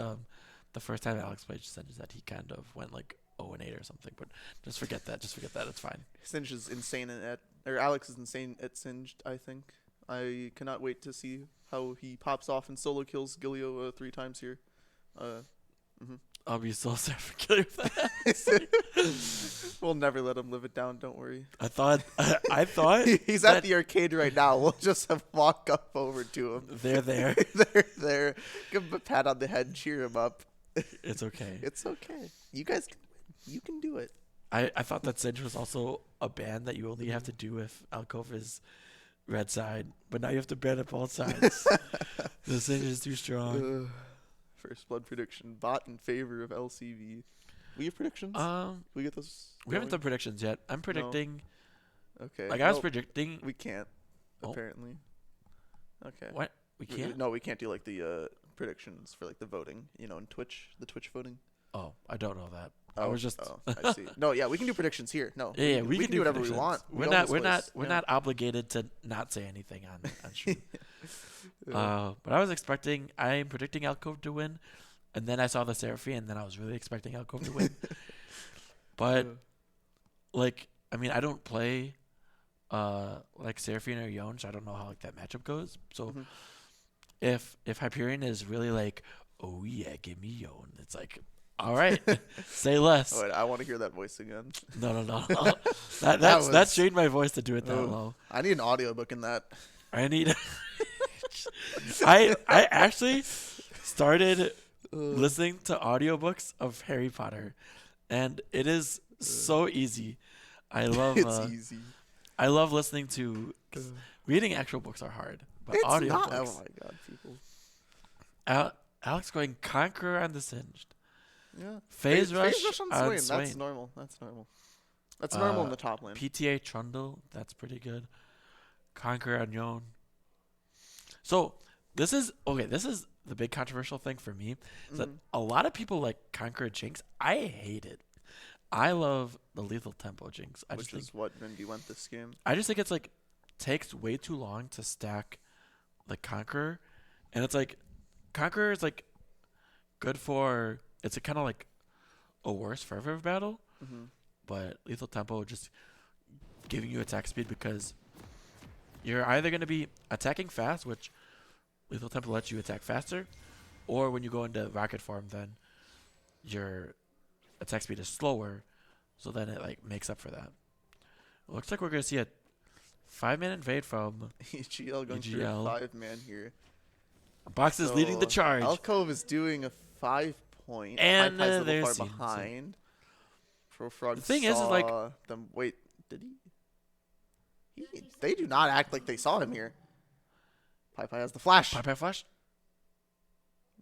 the first time Alex played Singe that he kind of went like 0-8 or something. But just forget that. It's fine. Singed is insane or Alex is insane at Singed, I think. I cannot wait to see how he pops off and solo kills Gilio 3 times here. I'll be so sad for killing that. We'll never let him live it down, don't worry. I thought He's at the arcade right now. We'll just walk up over to him. they're there. They're there. Give him a pat on the head and cheer him up. It's okay. It's okay. You guys can win. You can do it. I thought that Singe was also a ban that you only have to do if Alcove is red side, but now you have to ban it both sides. The Singe is too strong. First blood prediction. Bot in favor of LCV. We have predictions? We get those? We haven't done going? predictions yet. I'm predicting. Okay. Like I was Nope, predicting. we can't. Oh. Apparently. Okay. What? We can't. No, we can't do like the predictions for like the voting. You know, in Twitch, the Twitch voting. Oh, I don't know that. I was just. Oh, I see. No, yeah, we can do predictions here. No. Yeah, we can do whatever we predictions. want. We're own not. this We're not. place. We're Yeah. not obligated to not say anything on stream. But I was expecting. I'm predicting Alcove to win, and then I saw the Seraphine, and then I was really expecting Alcove to win. But like, I mean, I don't play like Seraphine or Yon, so I don't know how like that matchup goes. So if Hyperion is really like, oh yeah, give me Yon, it's like, all right, say less. Oh, wait, I want to hear that voice again. No. That's was- changed my voice to do it that Oh, low. I need an audiobook in that. I need. I actually started listening to audiobooks of Harry Potter, and it is so easy. I love. It's easy. I love listening to. 'Cause reading actual books are hard, but It's audiobooks. not. Oh my god, people. Alex going Conqueror on the Singed. Yeah. Phase Rush on on Swain. That's Swain. normal. That's normal. That's normal in the top lane. PTA Trundle, that's pretty good. Conqueror on Yon. So this is the big controversial thing for me is that a lot of people like Conqueror Jinx. I hate it. I love the lethal tempo Jinx. Which is what Mindy went this game. I just think it's like takes way too long to stack the Conqueror, and it's like Conqueror is like good for it's a kind of like a worse forever battle, but lethal tempo just giving you attack speed because you're either going to be attacking fast, which lethal tempo lets you attack faster, or when you go into rocket form, then your attack speed is slower, so then it like makes up for that. Looks like we're going to see a 5-man invade from EGL going for EGL. a 5-man here. Box is leading the So, charge. Alcove is doing a 5-point. And, Pai's a little there's far Scene, so- behind. Pro Frog The thing is like- saw them. Wait, did he? They do not act like they saw him here. Pai has the flash. Pop flash.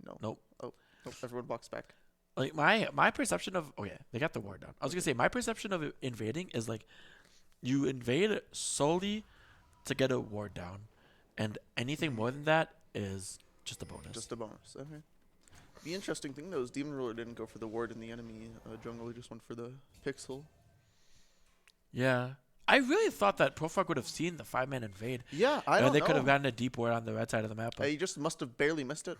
No. Nope. Oh, nope, everyone walks back. Like my perception of they got the ward down. I was gonna say my perception of invading is like you invade solely to get a ward down, and anything more than that is just a bonus. Just a bonus. Okay. The interesting thing though is Demon Ruler didn't go for the ward in the enemy jungle. He just went for the pixel. Yeah, I really thought that Profog would have seen the 5-man invade. Yeah, I don't They know. could have gotten a deep ward on the red side of the map. But He just must have barely missed it.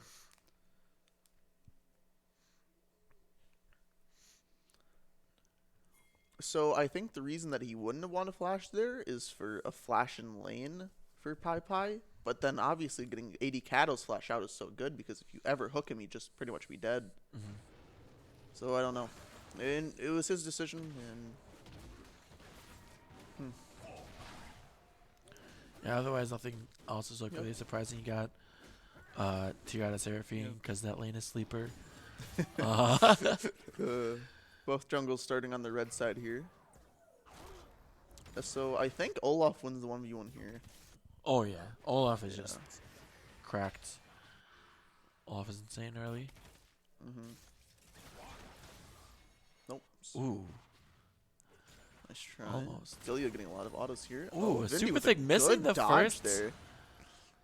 So I think the reason that he wouldn't have wanted to flash there is for a flash in lane for Pai. But then obviously getting 80 Kados flash out is so good because if you ever hook him, he'd just pretty much be dead. So I don't know. And it was his decision. And yeah, otherwise nothing else is like really surprising. You got Tirada Seraphine because that lane is sleeper. Both jungles starting on the red side here. So I think Olaf wins the 1v1 here. Oh yeah, Olaf is just cracked off his insane early. Mm-hmm. Nope. Ooh. Nice try. Almost. Delia getting a lot of autos here. Ooh, Vindy Super with a Thick missing good the dodge first. there.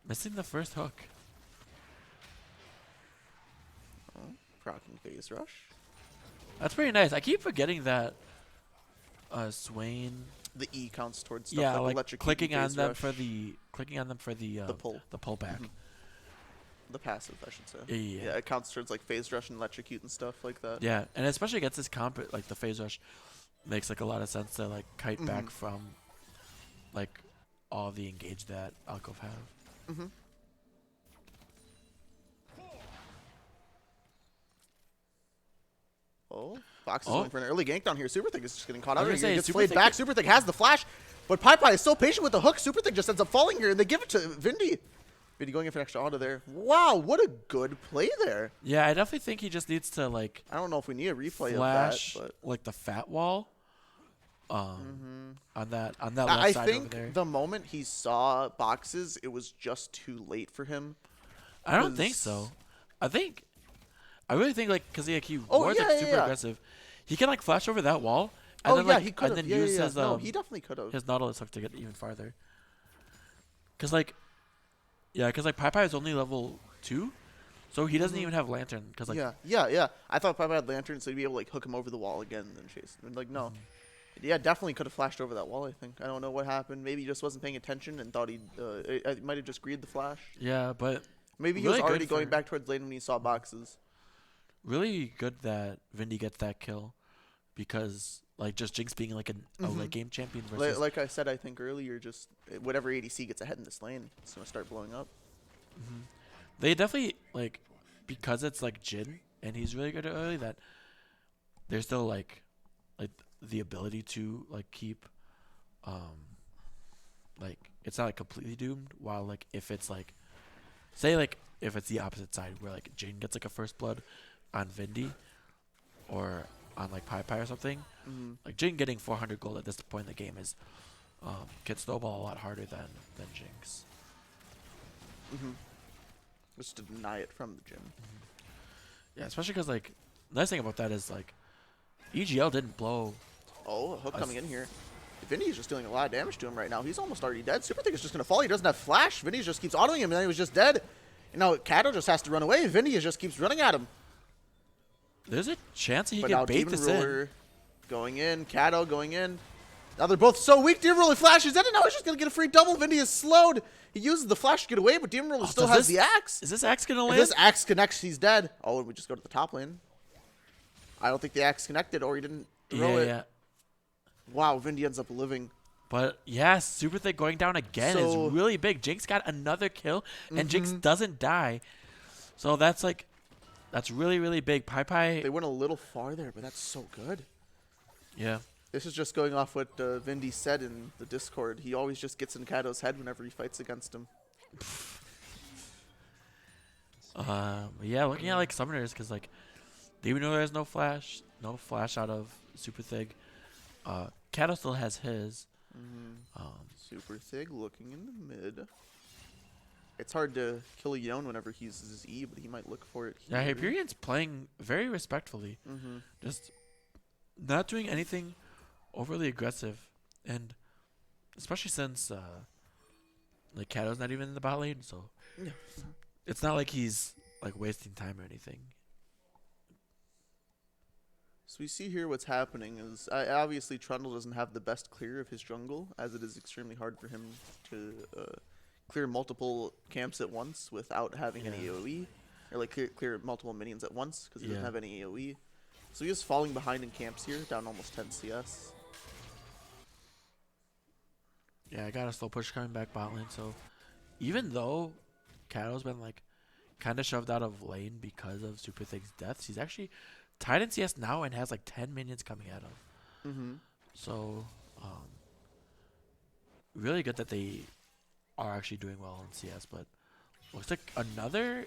Missing the first hook. Procking phase rush. That's pretty nice. I keep forgetting that Swain. The E counts towards stuff Yeah, like like electric clicking on phase them rush. for the the pull back. Mhm. The passive, I should say. Yeah. It counts towards like phase rush and electrocute and stuff like that. Yeah, and especially against this comp, like the phase rush makes like a lot of sense to like kite back from like all the engage that Alcove have. Mm-hmm. Oh, Fox is going for an early gank down here. Super Thick is just getting caught out here. He gets Super flayed Thick back. Super Thick has the flash, but Pai is so patient with the hook. Super Thick just ends up falling here, and they give it to Vindy. Vindy going in for an extra auto there. Wow, what a good play there. Yeah, I definitely think he just needs to like I don't know if we need a replay flash of that, but like the fat wall. On that left I side over there. think the moment he saw boxes, it was just too late for him. I don't think so. I really think like because he was like, super aggressive, he can like flash over that wall. And then, like, he could have. and then use his No, he definitely could have. his Nautilus hook to get even farther. Cause like Pai is only level 2, so he doesn't even have Lantern. Cause like Yeah. I thought Pai had Lantern, so he'd be able to like hook him over the wall again and then chase him. Like no. Yeah, definitely could have flashed over that wall, I think. I don't know what happened. Maybe he just wasn't paying attention and thought he might have just greed the flash. Yeah, but Maybe he really was already good going for- back towards lane when he saw boxes. really good that Vindy gets that kill, because like just Jinx being like a late game champion versus Like I said, I think earlier, just whatever ADC gets ahead in this lane, it's going to start blowing up. they definitely like, because it's like Jin and he's really good at early, that there's still like the ability to like keep like it's not like completely doomed, while like if it's like say like if it's the opposite side where like Jin gets like a first blood on Vindy or on like Pai or something, like Jin getting 400 gold at this point in the game is can snowball a lot harder than Jinx. Just to deny it from the gym. Yeah, especially because like the nice thing about that is like EGL didn't blow. Oh, a hook coming in here. Vinny's just doing a lot of damage to him right now. He's almost already dead. Super Thick is just going to fall. He doesn't have flash. Vinny just keeps autoing him, and then he was just dead. And now Kato just has to run away. Vinny just keeps running at him. There's a chance he But can now bait Demon this Ruler going in. Kato going in. Now they're both so weak. Demon Ruler flashes in, and now he's just going to get a free double. Vinny is slowed. He uses the flash to get away, but Demon Ruler still has the axe. Is this axe gonna If land? this axe connects, he's dead. Oh, and we just go to the top lane. I don't think the axe connected, or he didn't throw it. Yeah. Wow, Vindy ends up living. But yeah, Super Thick going down again So- is really big. Jinx got another kill, and Jinx doesn't die. So that's really, really big. Pai. They went a little far there, but that's so good. Yeah. This is just going off what Vindy said in the Discord. He always just gets in Kato's head whenever he fights against him. Yeah, looking at like summoners, because like even though there's no flash out of Super Thick, Kato still has his. Super Thig looking in the mid. It's hard to kill a Yon whenever he uses his E, but he might look for it here. Yeah, Hyperion's playing very respectfully. Just not doing anything overly aggressive, and especially since like Kato's not even in the bot lane, so it's not like he's like wasting time or anything. So we see here what's happening is obviously Trundle doesn't have the best clear of his jungle, as it is extremely hard for him to clear multiple camps at once without having any AoE, or like clear multiple minions at once because he doesn't have any AoE. So he is falling behind in camps here, down almost 10 CS. Yeah, I got a slow push coming back bot lane, so even though Kato's been like kind of shoved out of lane because of Super Thick's deaths, he's actually tied in CS now and has like 10 minions coming at him. So really good that they are actually doing well in CS, but looks like another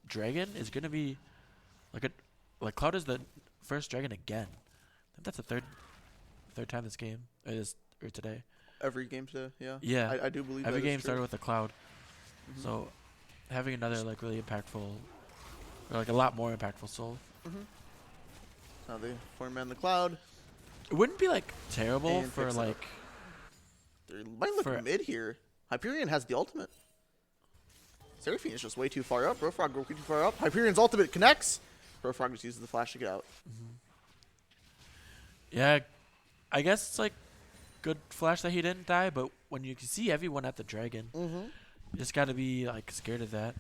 dragon is gonna be like Cloud is the first dragon again. I think that's the third time this game or today. Every game today, yeah. Yeah, I do believe every that is game true. started with a Cloud. So having another like really impactful, or like a lot more impactful soul. Now they form man the cloud. It wouldn't be like terrible And for picks it up. like. They might look For- mid here. Hyperion has the ultimate. Seraphine is just way too far up. Brofrog way too far up. Hyperion's ultimate connects. Brofrog just uses the flash to get out. Yeah, I guess it's like good flash that he didn't die, but when you can see everyone at the dragon, you just got to be like scared of that.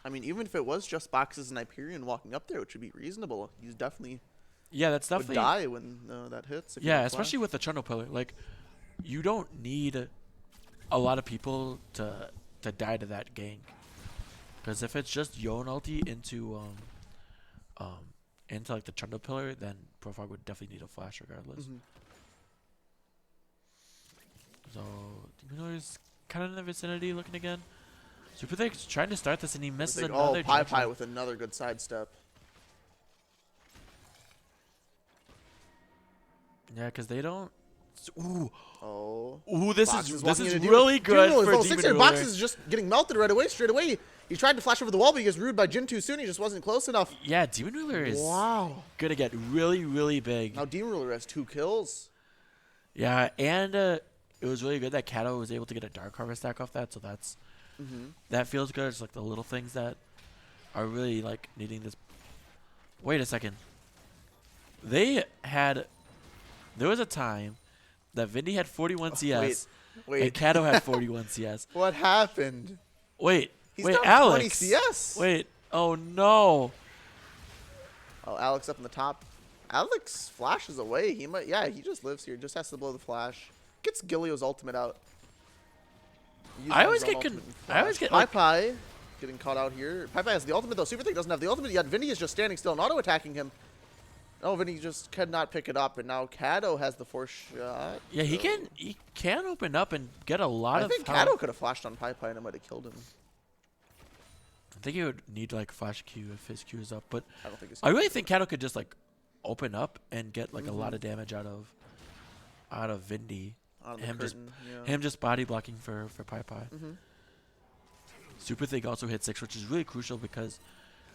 I mean, even if it was just Boxes and Hyperion walking up there, which would be reasonable, he's definitely Yeah, that's would definitely. die when that hits. if you Yeah, don't especially flash. with the Trundle Pillar. Like, you don't need a lot of people to die to that gank. Because if it's just Yon ulti into like the Trundle Pillar, then Profog would definitely need a flash regardless. So Demon Miller's kind of in the vicinity looking again. Super Thick's trying to start this and he misses another. Oh, Pi jump Pi shot. with another good sidestep. Yeah, because they don't. Ooh, Oh. this Boxes is walking into Demon- really good Demon for level Demon 6 here. Ruler. Boxes is just getting melted right away, straight away. He tried to flash over the wall, but he gets rude by Jin too soon. He just wasn't close enough. Yeah, Demon Ruler is Wow. gonna get really, really big. Now Demon Ruler has 2 kills. Yeah, and it was really good that Kato was able to get a Dark Harvest stack off that, so that's that feels good. It's like the little things that are really like needing this. Wait a second. There was a time that Vindy had 41 CS Wait. and Kato had 41 CS. What happened? Wait, He's wait, down 20 Alex. CS. Wait, oh no. Oh, Alex up in the top. Alex flashes away. He might. Yeah, he just lives here. Just has to blow the flash. Gets Gilio's ultimate out. Uses I always his own get ultimate and I always flash. get like, Pi getting caught out here. Pi has the ultimate though. Super Thick doesn't have the ultimate yet. Vinny is just standing still and auto attacking him. Oh, Vinny just could not pick it up, and now Kato has the 4 shot. yeah, he can open up and get a lot I of think health. Kato could have flashed on Pi and it might have killed him. I think he would need like flash Q if his Q is up, but I don't think it's. I really think Kato could just like open up and get like a lot of damage out of Vindy. on the him just curtain. Yeah. Him just body blocking for Pi. Super Thick also hit 6, which is really crucial because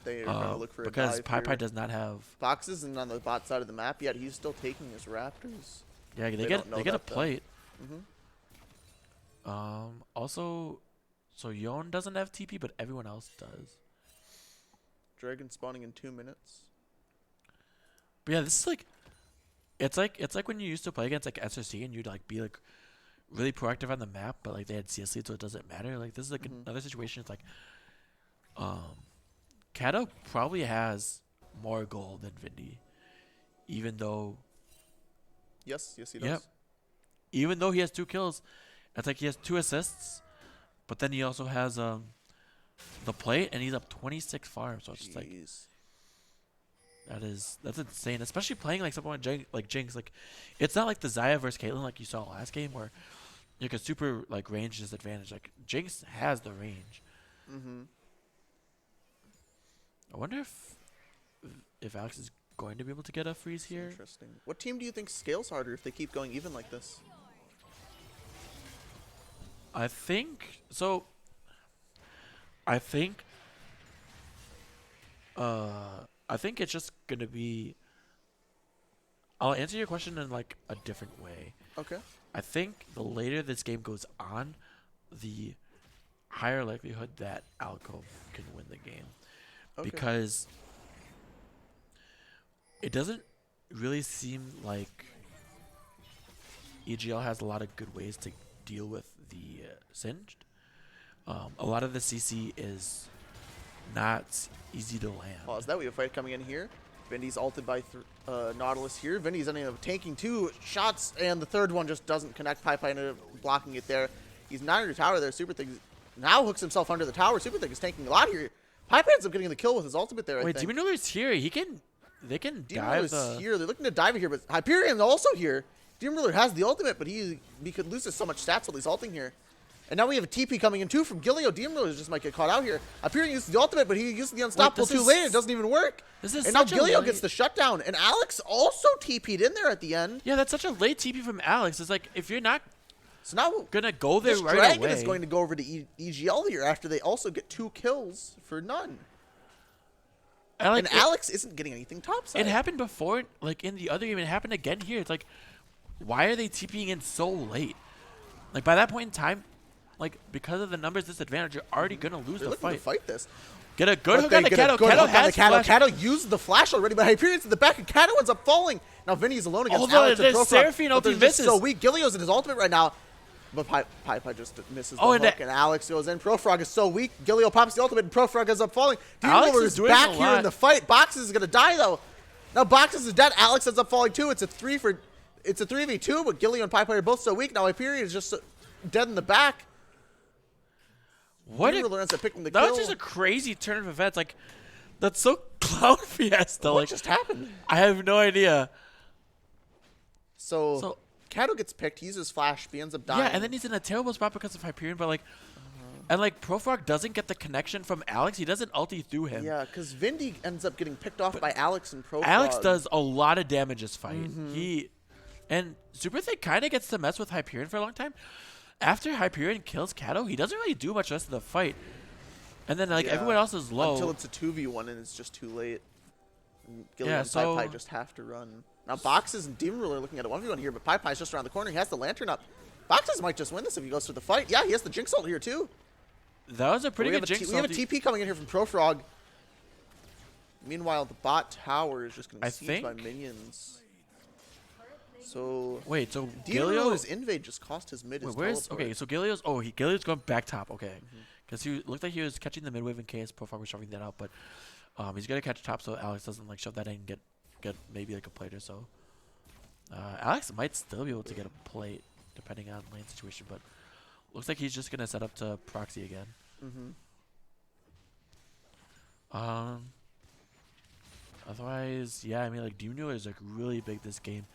They are gonna look for a because dive Pi here. does not have Boxes and on the bot side of the map, yet he's still taking his Raptors. they don't get know a that, though. plate. Also, so Yon doesn't have TP, but everyone else does. Dragon spawning in 2 minutes. But yeah, this is like it's like when you used to play against like SRC and you'd like be like really proactive on the map, but like they had CS lead, so it doesn't matter. Like this is like another situation. It's like Kato probably has more gold than Vindy, even though Yes, he does. Yep. Even though he has 2 kills, it's like he has 2 assists, but then he also has the plate and he's up 26 farms. So it's just like Jeez. that's insane, especially playing like someone like Jinx. Like it's not like the Xayah versus Caitlyn like you saw last game where you could super like range disadvantage. Like Jinx has the range. I wonder if Alex is going to be able to get a freeze here. Interesting. What team do you think scales harder if they keep going even like this? I think so. I think it's just gonna be. I'll answer your question in like a different way. Okay. I think the later this game goes on, the higher likelihood that Alcove can win the game, Okay. because it doesn't really seem like EGL has a lot of good ways to deal with the Singed. A lot of the CC is not easy to land. Pause that. We have a fight coming in here. Vindy's ulted by Nautilus here. Vindy's ending up taking 2 shots, and the third one just doesn't connect. Pi ended up blocking it there. He's not under tower there. Super Thick now hooks himself under the tower. Super Thick is taking a lot here. Pi ends up getting the kill with his ultimate there. Wait, I think. Demon Ruler's here. They can Demon dive Ruler's the. here. They're looking to dive it here, but Hyperion also here. Demon Ruler has the ultimate, but he could lose so much stats while he's ulting here. And now we have a TP coming in too from Gilio. Demon Ruler just might get caught out here. Hyperion uses the ultimate, but he uses the unstoppable this too is- late. It doesn't even work. This is And now such a Gilio late- gets the shutdown. And Alex also TP'd in there at the end. Yeah, that's such a late TP from Alex. It's like if you're not. So now gonna go there this right Dragon away. is going to go over to EGL here after they also get 2 kills for none. And Alex isn't getting anything topside. It happened before, like in the other game. It happened again here. It's like, why are they TPing in so late? Like by that point in time, like because of the numbers disadvantage, you're already gonna lose They're the looking to fight this. Get a good hook on the Get a Kato. good Kato hook on the has Kato. flash. Kato used the flash already, but Hyperion's in the back, and Kato ends up falling. Now Vinny's alone against Although Alex and there's Profog, Seraphine but ulti they're just misses. so weak. Gilio's in his ultimate right now, but Pi just misses the Oh, and hook, and Alex goes in. Profog is so weak. Gilio pops the ultimate, and Profog ends up falling. Alex Demon is is doing back a here in lot. the fight. Boxes is gonna die though. Now Boxes is dead. Alex ends up falling too. It's a 3v2, but Gilio and Pi are both so weak. Now Hyperion is just dead in the back. What? Demon ends up picking the That kill. was just a crazy turn of events. Like, that's so Cloud Fiesta. What Like, just happened? I have no idea. So Kato gets picked. He uses flash. He ends up dying. Yeah, and then he's in a terrible spot because of Hyperion. But like, and like Profog doesn't get the connection from Alex. He doesn't ulti through him. Yeah, because Vindy ends up getting picked off by Alex and Profog. Alex does a lot of damage this fight. Mm-hmm. And Super Thick kind of gets to mess with Hyperion for a long time. After Hyperion kills Kato, he doesn't really do much the rest of the fight. And then like Yeah, everyone else is low. until it's a 2v1 and it's just too late. And Gillian Yeah, and so- Pi just have to run. Now Boxes and Demon Ruler are looking at a 1v1 here, but Pi's just around the corner. He has the lantern up. Boxes might just win this if he goes through the fight. Yeah, he has the Jinx ult here too. That was a pretty we good have Jinx we have a ulti. TP coming in here from Profog. Meanwhile, the bot tower is just going to I be sieged by think- minions. So Wait, so Demon Gilio Ruler's invade just cost his mid. Wait, his where's teleport. okay? So Gilio's Gilio's going back top. Okay, because he looked like he was catching the mid wave in case Profog was shoving that out, but he's gonna catch top so Alex doesn't like shove that in and get maybe like a plate or so. Alex might still be able to get a plate depending on lane situation, but looks like he's just gonna set up to proxy again. Otherwise, yeah, I mean like Demon Ruler is like really big this game.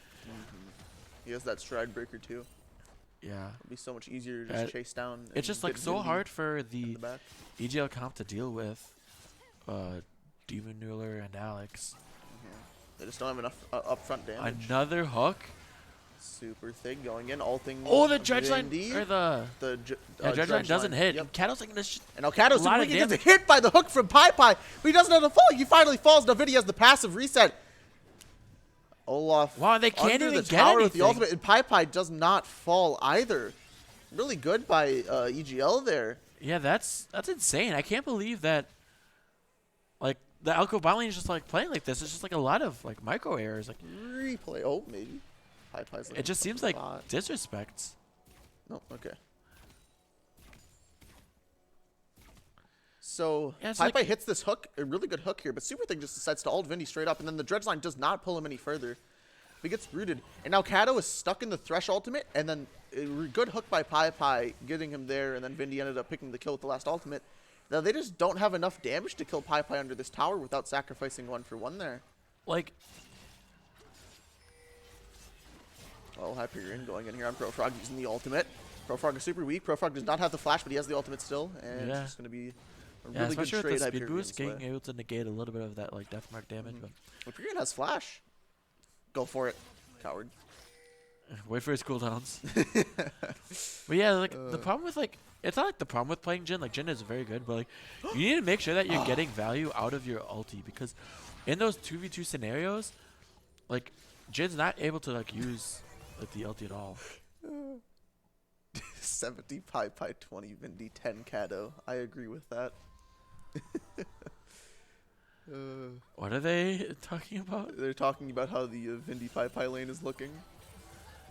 He has that stride breaker too. Yeah, It'll be so much easier to just chase down. it's just like so hard for the back. EGL comp to deal with Demon Ruler and Alex. They just don't have enough upfront damage. Another hook. Super thick going in, ulting. Oh, the dredge line Vindy. or the dredge line doesn't hit. Yep. And Kato's like this. And now Kato's a lot super of weak. He gets damage. hit by the hook from Pi, but he doesn't have the fall. He finally falls. Now Vinny has the passive reset. Olaf. Wow, they can't under even the get tower with the anything. ultimate, and Pi does not fall either. Really good by EGL there. Yeah, that's insane. I can't believe that. Like the Alco bot lane is just like playing like this. It's just like a lot of like micro errors. Like Replay. Oh, maybe. Pi's it just seems like disrespect. No, okay. So Yeah, it's Pi like- hits this hook, a really good hook here, but Super Thing just decides to ult Vindy straight up, and then the dredge line does not pull him any further. He gets rooted, and now Kato is stuck in the Thresh ultimate, and then a good hook by Pi getting him there, and then Vindy ended up picking the kill with the last ultimate. Now they just don't have enough damage to kill Pi under this tower without sacrificing 1-for-1 there. Like Oh, Hyperion going in here on Profog using the ultimate. Profog is super weak. Profog does not have the flash, but he has the ultimate still, and Yeah. it's just going to be a yeah, really good especially trade with the speed Hyperion's boost, being way. able to negate a little bit of that like death mark damage. Hyperion has flash. Go for it, coward. But wait for his cooldowns. But yeah, like the problem with like it's not like the problem with playing Jhin. Like Jhin is very good, but like you need to make sure that you're getting value out of your ulti because in those 2v2 scenarios, like Jin's not able to like use like the ulti at all. 70 Pi, 20 Vindy, 10 Kato. I agree with that. What are they talking about? They're talking about how the Vindy Pi lane is looking.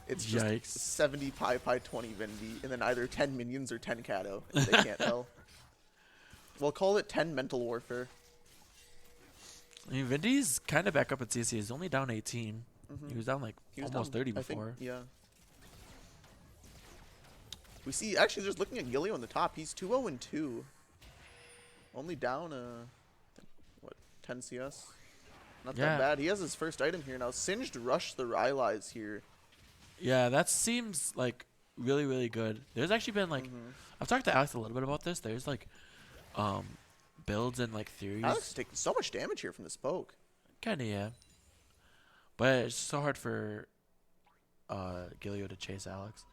It's just Yikes. 70 Pi, 20 Vindy, and then either 10 minions or 10 Kato. They can't tell. We'll call it 10 mental warfare. I mean, Vindy's kind of back up at CC. He's only down 18. He was down like He was almost down, 30 I think, before. yeah. We see, actually, just looking at Gilio on the top, he's 2-0-2. Only down, what, 10 CS? Not Yeah. that bad. He has his first item here now. Singed Rush the Rylai's here. Yeah, that seems like really, really good. There's actually been like, I've talked to Alex a little bit about this. There's like, builds and like theories. Alex is taking so much damage here from this poke. Kinda, yeah. But it's so hard for Gilio to chase Alex.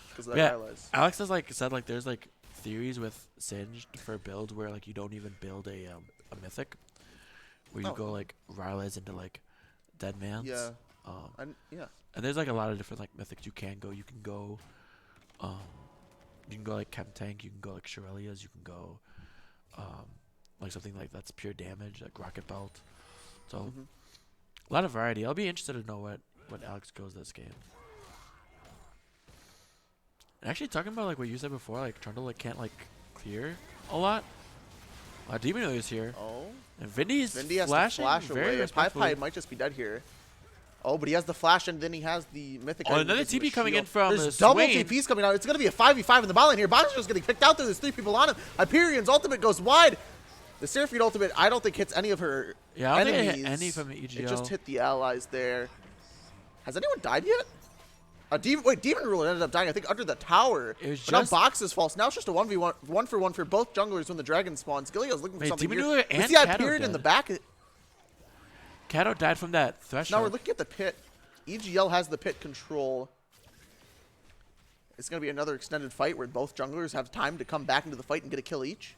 Because of that Yeah, allies. Alex has like said like there's like theories with Singed for builds where like you don't even build a mythic, where you Oh. go like Rylai's into like dead man's. Yeah. And there's like a lot of different like mythics you can go. You can go like Chem Tank. You can go like Shirelias. You can go like something like that's pure damage, like Rocket Belt. So a lot of variety. I'll be interested to know what Alex goes this game. And actually, talking about like what you said before, like Trundle like can't like clear a lot. Demon is here. Oh. And Vindy's Vindy has to flashing flash very away. respectfully. Pi might just be dead here. Oh, but he has the flash and then he has the mythic. Oh, item another because of the TP coming in shield. from There's the double Swain. TPs coming out. It's going to be a 5v5 in the bot lane here. Boxer's just getting picked out there. There's 3 people on him. Hyperion's ultimate goes wide. The Seraphine ultimate, I don't think hits any of her Yeah, I don't think it enemies. hit any from the EGL. It just hit the allies there. Has anyone died yet? Demon Ruler ended up dying, I think, under the tower. It was But now just- Box is false. Now it's just a 1v1, 1-for-1 for both junglers when the dragon spawns. Gilio's looking for Wait, something Demon here. Ruler We and see that Kato period in the dead. back. Kato died from that Now threshold. we're looking at the pit. EGL has the pit control. It's going to be another extended fight where both junglers have time to come back into the fight and get a kill each.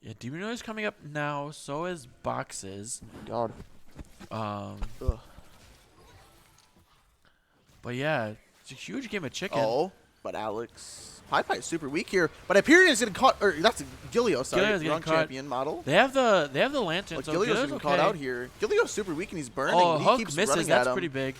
Yeah, Demon Ruler's coming up now. So is Boxes. God. But Ugh. yeah, it's a huge game of chicken. Oh, but Alex. Pi is super weak here. But Hyperion is getting caught. Or that's Gilio, sorry. Gilio's getting Wrong caught. champion model. They have the lantern. But So Gilio's Gilio's getting okay. caught out here. Gilio's super weak and he's burning. Oh, but he Hook keeps misses. running That's at him. pretty big.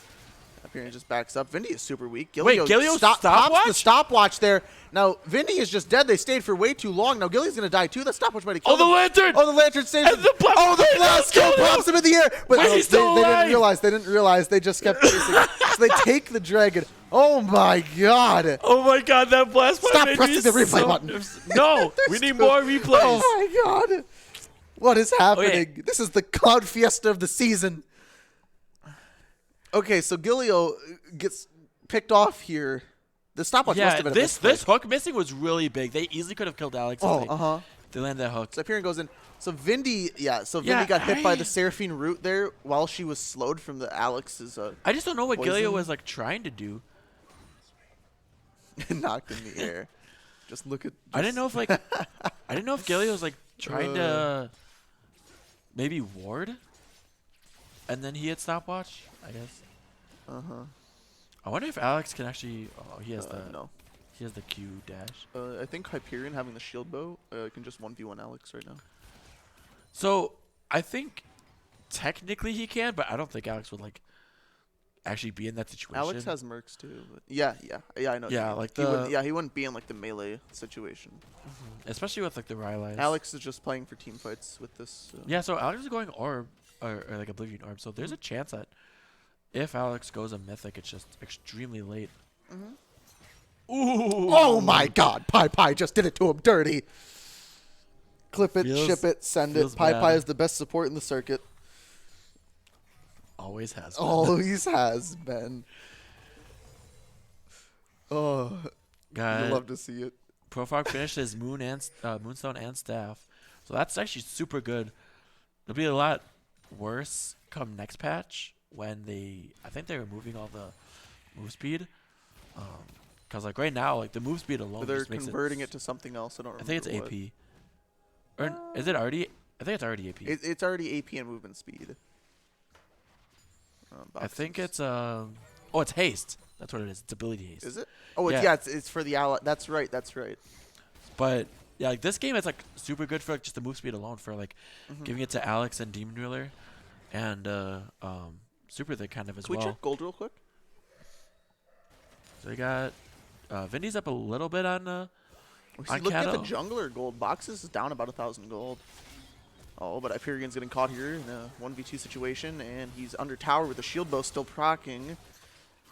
Hyperion just backs up. Vindy is super weak. Wait, Gilio's pops stopwatch? the stopwatch there. Now, Vindy is just dead. They stayed for way too long. Now, Gilio's going to die too. That stopwatch might have Oh, killed the him. lantern! Oh, the lantern saves And him. the blast- Oh, the Wait, blast no, kill kill him! pops him in the air. But Wait, he's still they didn't alive! realize. They didn't realize. They just kept chasing. So they take the dragon. Oh, my God. Oh my God, that blast! Stop made pressing me the replay so button. No, we need more replays. Oh, my God. What is happening? This is the Cloud Fiesta of the season. Okay, so Gilio gets picked off here. The stopwatch must Yeah, have been a this misclick. hook missing was really big. They easily could have killed Alex. Oh, if they landed that hook. So Hyperion goes in. So Vindy, Vindy Yeah, got hit by the Seraphine root there while she was slowed from the Alex's I just don't know what poison. Gilio was like trying to do. knocked in the air. Just look at. I didn't know if like I didn't know if Gilio was like trying to maybe ward, and then he hit stopwatch. I guess. I wonder if Alex can actually. Oh, he has the no. He has the Q dash. I think Hyperion having the shield bow can just 1v1 Alex right now. So I think technically he can, but I don't think Alex would like actually be in that situation. Alex has mercs too. But yeah, I know. what you Yeah, mean. like he wouldn't, the- yeah, he wouldn't be in like the melee situation. especially with like the Rylai's. Alex is just playing for team fights with this. Yeah, so Alex is going orb or like Oblivion orb. So there's a chance that if Alex goes a mythic, it's just extremely late. Ooh! Oh my God! Pi just did it to him dirty. Clip it, Feels- ship it, send it. feels Pi bad. is the best support in the circuit. Always has. been. Always has been. Oh, God. you love to see it. Profog finished his Moonstone and Staff. So that's actually super good. It'll be a lot worse come next patch when I think they're removing all the move speed. Because like right now, like the move speed alone But they're just makes converting it to something else. I don't I remember. think it's what. AP. Or is it already? I think it's already AP. It's already AP and movement speed. I think Boxes. it's it's haste. That's what it is. It's ability haste. Is it? Oh, Yeah. it's for the ally. That's right. But yeah, like this game is like super good for like just the move speed alone for like giving it to Alex and Demon Ruler, and Super Thick kind of as Can we well. check gold real quick? So we got Vindy's up a little bit on See, on look at the Kato. jungler gold. Boxes is down about 1,000 gold. Oh, but Hyperion's getting caught here in a 1v2 situation, and he's under tower with the shield bow still proccing.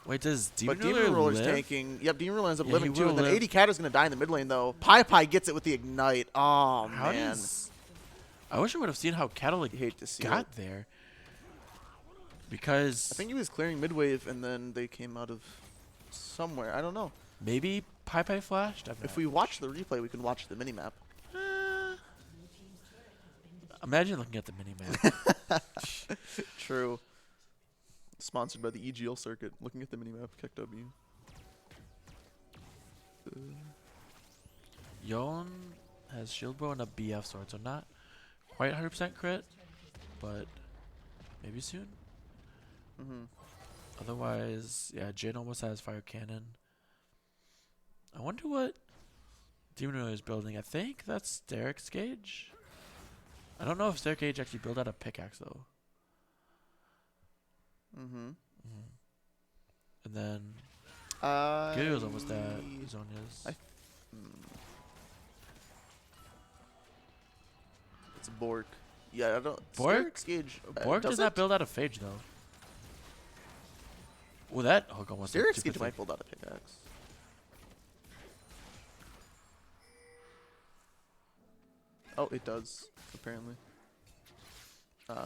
Wait, does Demon But Ruler Demon Roller's live? tanking. Yep, Demon Roller ends up Yeah, living he too, will and then live. 80 Cat is going to die in the mid lane, though. Pi gets it with the ignite. Oh, How man. does? I wish I would have seen how Cattle like You hate to see got it. there. Because I think he was clearing mid wave, and then they came out of somewhere. I don't know. maybe Pi flashed. If we watch the replay, we can watch the minimap. Imagine looking at the minimap. True. Sponsored by the EGL circuit. Looking at the minimap, KW. Yon has shield bow and a BF sword, so not quite 100% crit, but maybe soon. Otherwise, yeah, Jin almost has fire cannon. I wonder what Demon Ruler is building. I think that's Derek's Gauge. I don't know if Derek Gauge actually built out a pickaxe though. And then Gilio's almost at Zonya's. It's Bork. Yeah, I don't. Bork? Gauge. Bork does not build out a Phage though. Well, that hook almost. Derek's Gauge might build out a pickaxe. Oh, it does, apparently.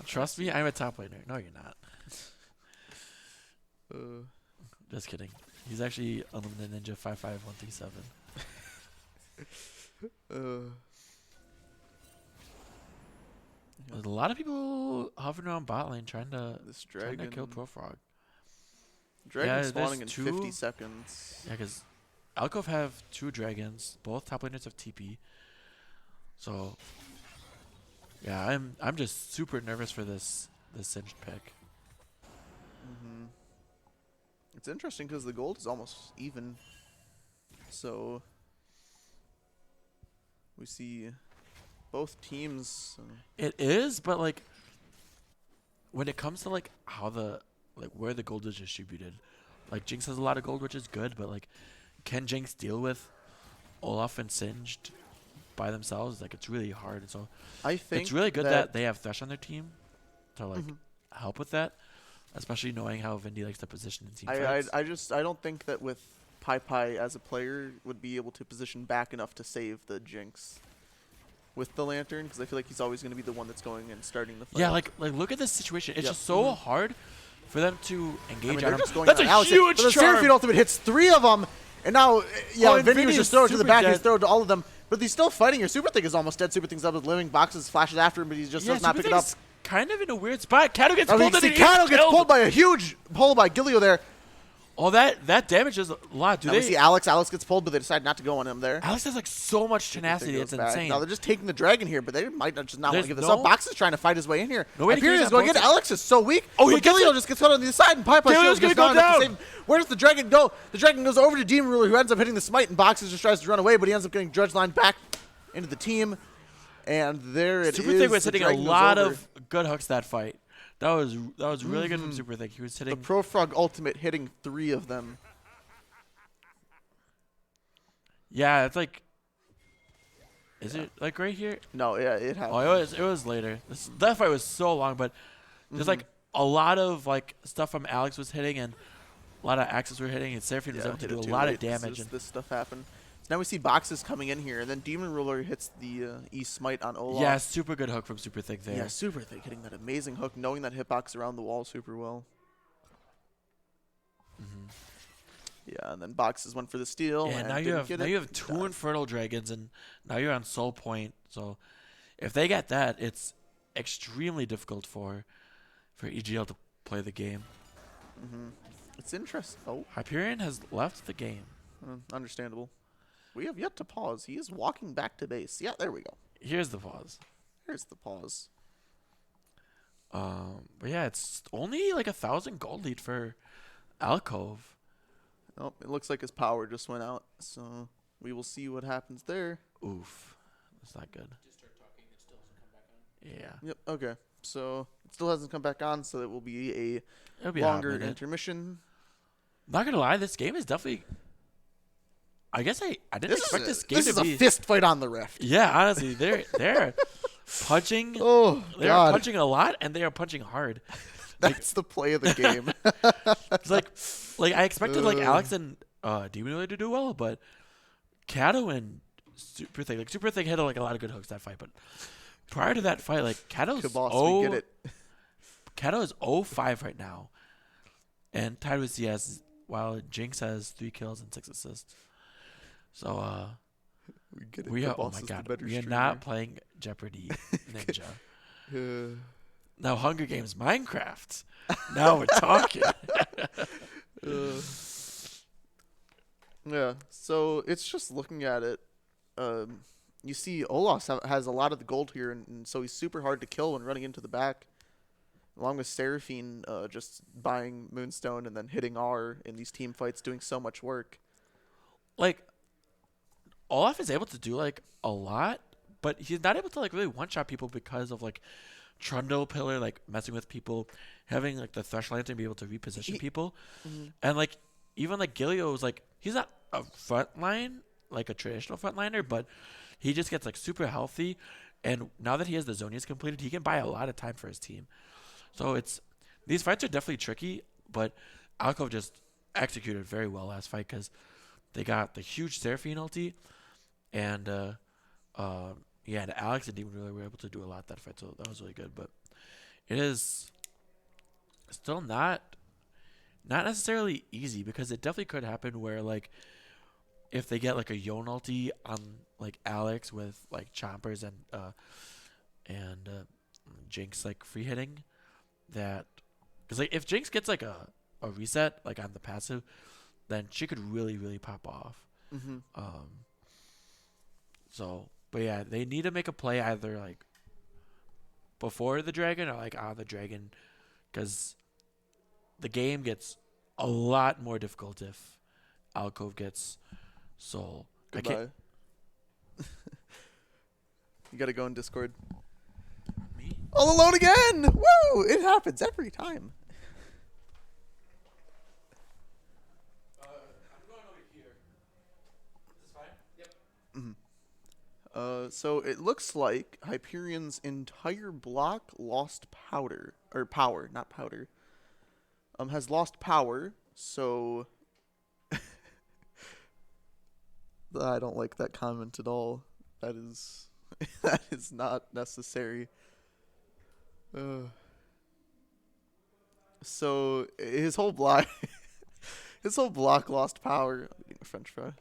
Trust me, I'm a top laner. No, you're not. Just kidding. He's actually Unlimited Ninja 55137. There's a lot of people hovering around bot lane trying to kill Profrog. Dragon spawning in 50 seconds. Yeah, because Alcove have 2 dragons. Both top laners have TP. So, yeah, I'm just super nervous for this Singed pick. It's interesting because the gold is almost even. So we see both teams. It is, but like when it comes to like how where the gold is distributed, like Jinx has a lot of gold, which is good, but like can Jinx deal with Olaf and Singed by themselves? Like it's really hard. And so I think it's really good that they have Thresh on their team to like help with that. Especially knowing how Vindy likes to position in team fights. I don't think that with Pai as a player would be able to position back enough to save the Jinx with the Lantern, because I feel like he's always going to be the one that's going and starting the fight. Yeah, like look at this situation. It's just so hard for them to engage on him. That's a huge charm. The Seraphine ultimate hits 3 of them, and now Vindy was just thrown to the back. He's thrown to all of them, but he's still fighting. Your Super Thing is almost dead. Super Thing's up with living. Boxes flashes after him, but he just does not pick it up. Kind of in a weird spot. Kato gets pulled. Kato gets pulled by a huge pull by Gilio there. Oh, that damages a lot. We see Alex. Alex gets pulled, but they decide not to go on him there. Alex has like so much tenacity. It's insane. Now they're just taking the dragon here, but they might just not want to give this up. Box is trying to fight his way in here. Hyperion is going in. Alex is so weak. Oh, Gilio just gets caught on the other side, and Pai Gilio's going to go down. Where does the dragon go? The dragon goes over to Demon Ruler, who ends up hitting the smite, and Boxes just tries to run away, but he ends up getting Dredge Line back into the team. And there it is. Super Thing was hitting a lot of good hooks that fight. That was really good from Super Thing. He was hitting the Profrog ultimate, hitting 3 of them. Yeah, it's like. Is it like right here? No, yeah, it happened. Oh, it was later. That fight was so long, but there's like a lot of like stuff from Alex was hitting, and a lot of axes were hitting, and Seraphine was able to do a lot of damage. This stuff happened. Now we see Boxes coming in here, and then Demon Ruler hits the E-Smite on Olaf. Yeah, super good hook from Super Thick there. Yeah, Super Thick hitting that amazing hook, knowing that hitbox around the wall super well. Yeah, and then Boxes went for the steal. Yeah, and now you have 2 Infernal Dragons, and now you're on Soul Point. So if they get that, it's extremely difficult for EGL to play the game. It's interesting. Oh, Hyperion has left the game. Understandable. We have yet to pause. He is walking back to base. Yeah, there we go. Here's the pause. Here's the pause. But yeah, it's only like 1,000 gold lead for Alcove. Oh, it looks like his power just went out. So we will see what happens there. Oof. That's not good. Just start talking. It still hasn't come back on. Yeah. Yep. Okay. So it still hasn't come back on, so it will be It'll be longer a hot minute. intermission. Not gonna lie, this game is definitely. I guess I didn't expect this game to be. This is a fist fight on the Rift. Yeah, honestly, they're punching. Oh, they're God. punching a lot, and they are punching hard. That's the play of the game. It's like I expected like Alex and Demon Ruler to do well, but Kato and Super Thick, like Super Thick hit like a lot of good hooks that fight, but prior to that fight, like Kato's we get it. Kato is 0-5 right now, and tied with CS, while Jinx has 3 kills and 6 assists. So we get it. we are. Oh Boss my is the God, better we are streamer. not playing Jeopardy Ninja. Now Hunger Games Minecraft. Now we're talking. Yeah. So it's just looking at it. You see, Olaf has a lot of the gold here, and so he's super hard to kill when running into the back. Along with Seraphine, just buying Moonstone and then hitting R in these team fights, doing so much work. Like, Olaf is able to do like a lot, but he's not able to like really one-shot people because of like Trundle Pillar like messing with people, having like the Thresh Lantern be able to reposition people, and like even like Gilio is like he's not a front line like a traditional frontliner, but he just gets like super healthy, and now that he has the Zonias completed, he can buy a lot of time for his team. So it's these fights are definitely tricky, but Alcove just executed very well last fight because they got the huge Seraphine ulti, and yeah, and Alex and Demon really were able to do a lot that fight, so that was really good. But it is still not necessarily easy because it definitely could happen where like if they get like a Yon ulti on like Alex with like chompers and Jinx like free hitting that because like if Jinx gets like a reset like on the passive, then she could really pop off. Mm-hmm. So, but yeah, they need to make a play either like before the dragon or like on the dragon, because the game gets a lot more difficult if Alcove gets Soul. Goodbye. You gotta go in Discord. Me? All alone again! Woo! It happens every time. I'm going over here. Is this fine? Yep. So it looks like Hyperion's entire block lost powder. Or power, not powder. Has lost power, so I don't like that comment at all. That is that is not necessary. So his whole block his whole block lost power. I'm eating a French fry.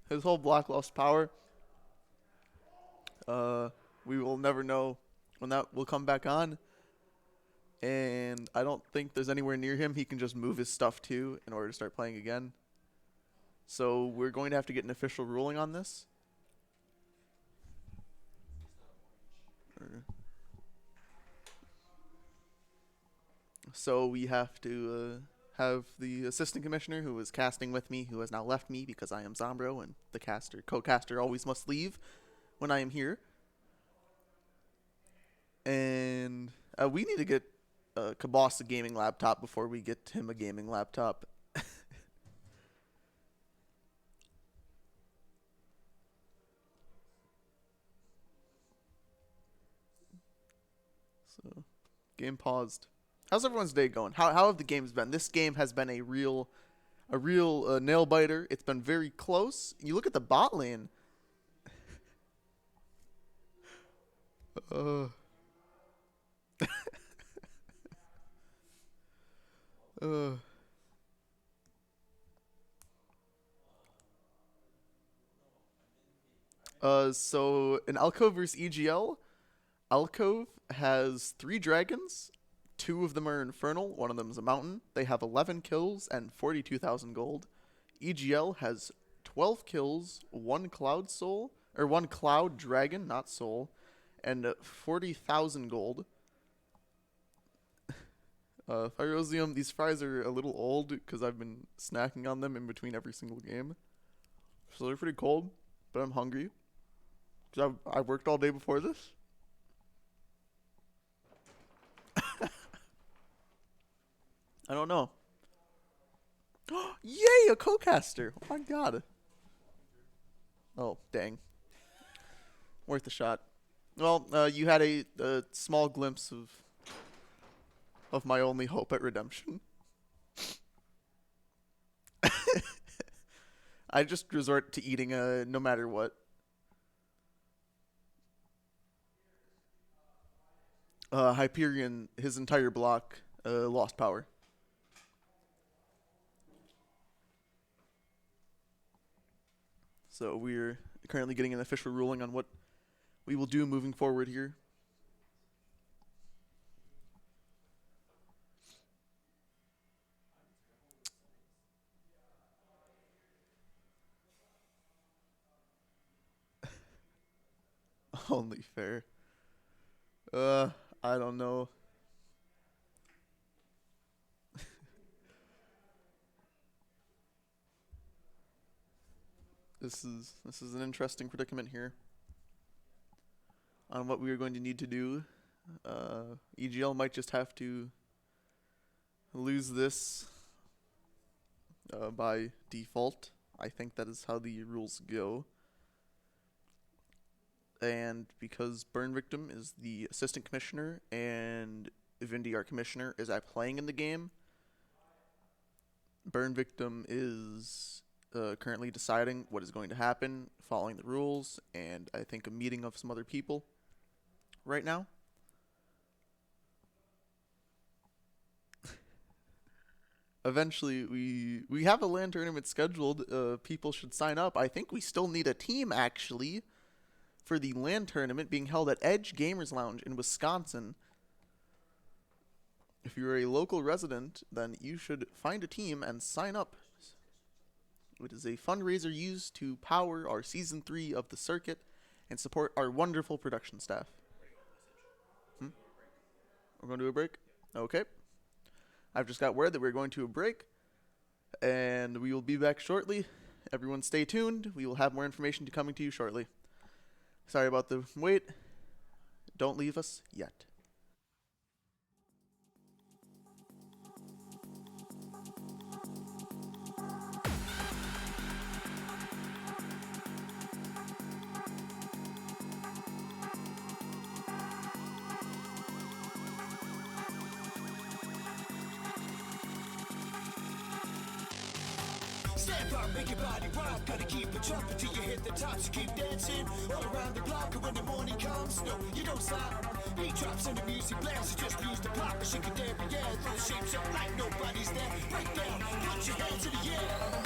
His whole block lost power. We will never know when that will come back on. And I don't think there's anywhere near him he can just move his stuff to in order to start playing again. So we're going to have to get an official ruling on this. So we have to have the assistant commissioner who was casting with me, who has now left me because I am Zombro, and the co-caster always must leave when I am here. And we need to get Kabos a gaming laptop before we get him a gaming laptop. So, game paused. How's everyone's day going? How have the games been? This game has been a real nail biter. It's been very close. You look at the bot lane. So in Alcove versus EGL, Alcove has 3 dragons. 2 of them are infernal. 1 of them is a mountain. They have 11 kills and 42,000 gold. EGL has 12 kills, 1 cloud soul, or 1 cloud dragon, not soul, and 40,000 gold. Pyrosium, these fries are a little old because I've been snacking on them in between every single game. So they're pretty cold, but I'm hungry because I worked all day before this. I don't know. Yay, a co-caster. Oh my god. Oh, dang. Worth a shot. Well, you had a small glimpse of my only hope at redemption. I just resort to eating no matter what. Hyperion, his entire block lost power. So we're currently getting an official ruling on what we will do moving forward here. Only fair. I don't know. This is an interesting predicament here on what we are going to need to do. EGL might just have to lose this by default. I think that is how the rules go. And because Burn Victim is the assistant commissioner and Vindy, our commissioner, is playing in the game, Burn Victim is currently deciding what is going to happen, following the rules, and I think a meeting of some other people right now. Eventually, we have a LAN tournament scheduled. People should sign up. I think we still need a team, actually, for the LAN tournament being held at Edge Gamers Lounge in Wisconsin. If you're a local resident, then you should find a team and sign up. It is a fundraiser used to power our Season 3 of the circuit and support our wonderful production staff. We're going to a break? Okay. I've just got word that we're going to a break, and we will be back shortly. Everyone stay tuned. We will have more information coming to you shortly. Sorry about the wait. Don't leave us yet. Step up, make your body rock. Gotta keep it jumping till you hit the top. So keep dancing all around the block. And when the morning comes, no, you don't stop. Beat drops and the music blasts. You just lose the plot. But shake it there, yeah. Throw the shapes up like nobody's there. Break down, put your hands in the air.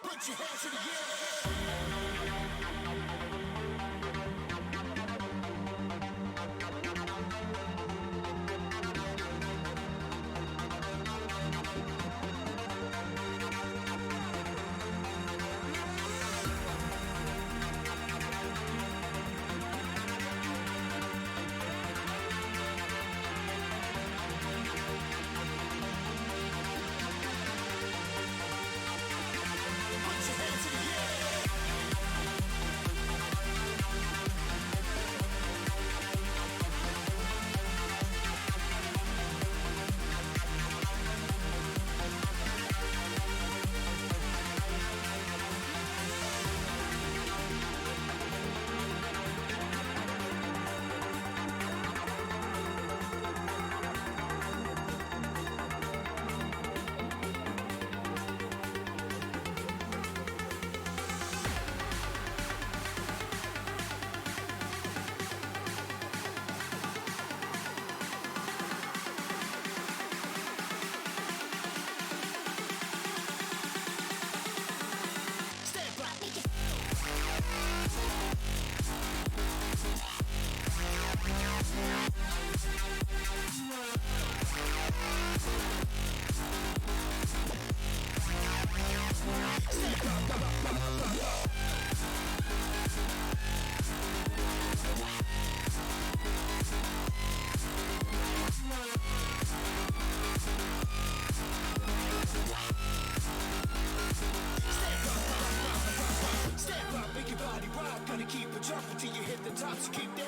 Put your hands in the air. Put your hands in the air.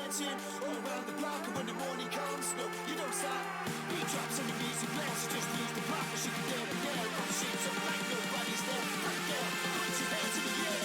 dancing all around the block, and when the morning comes, no, you don't stop. Beat drops and the music blasts, you just lose the plot, but you can dare and dare. Put the shades up like nobody's there. Break down, put your hands in the air.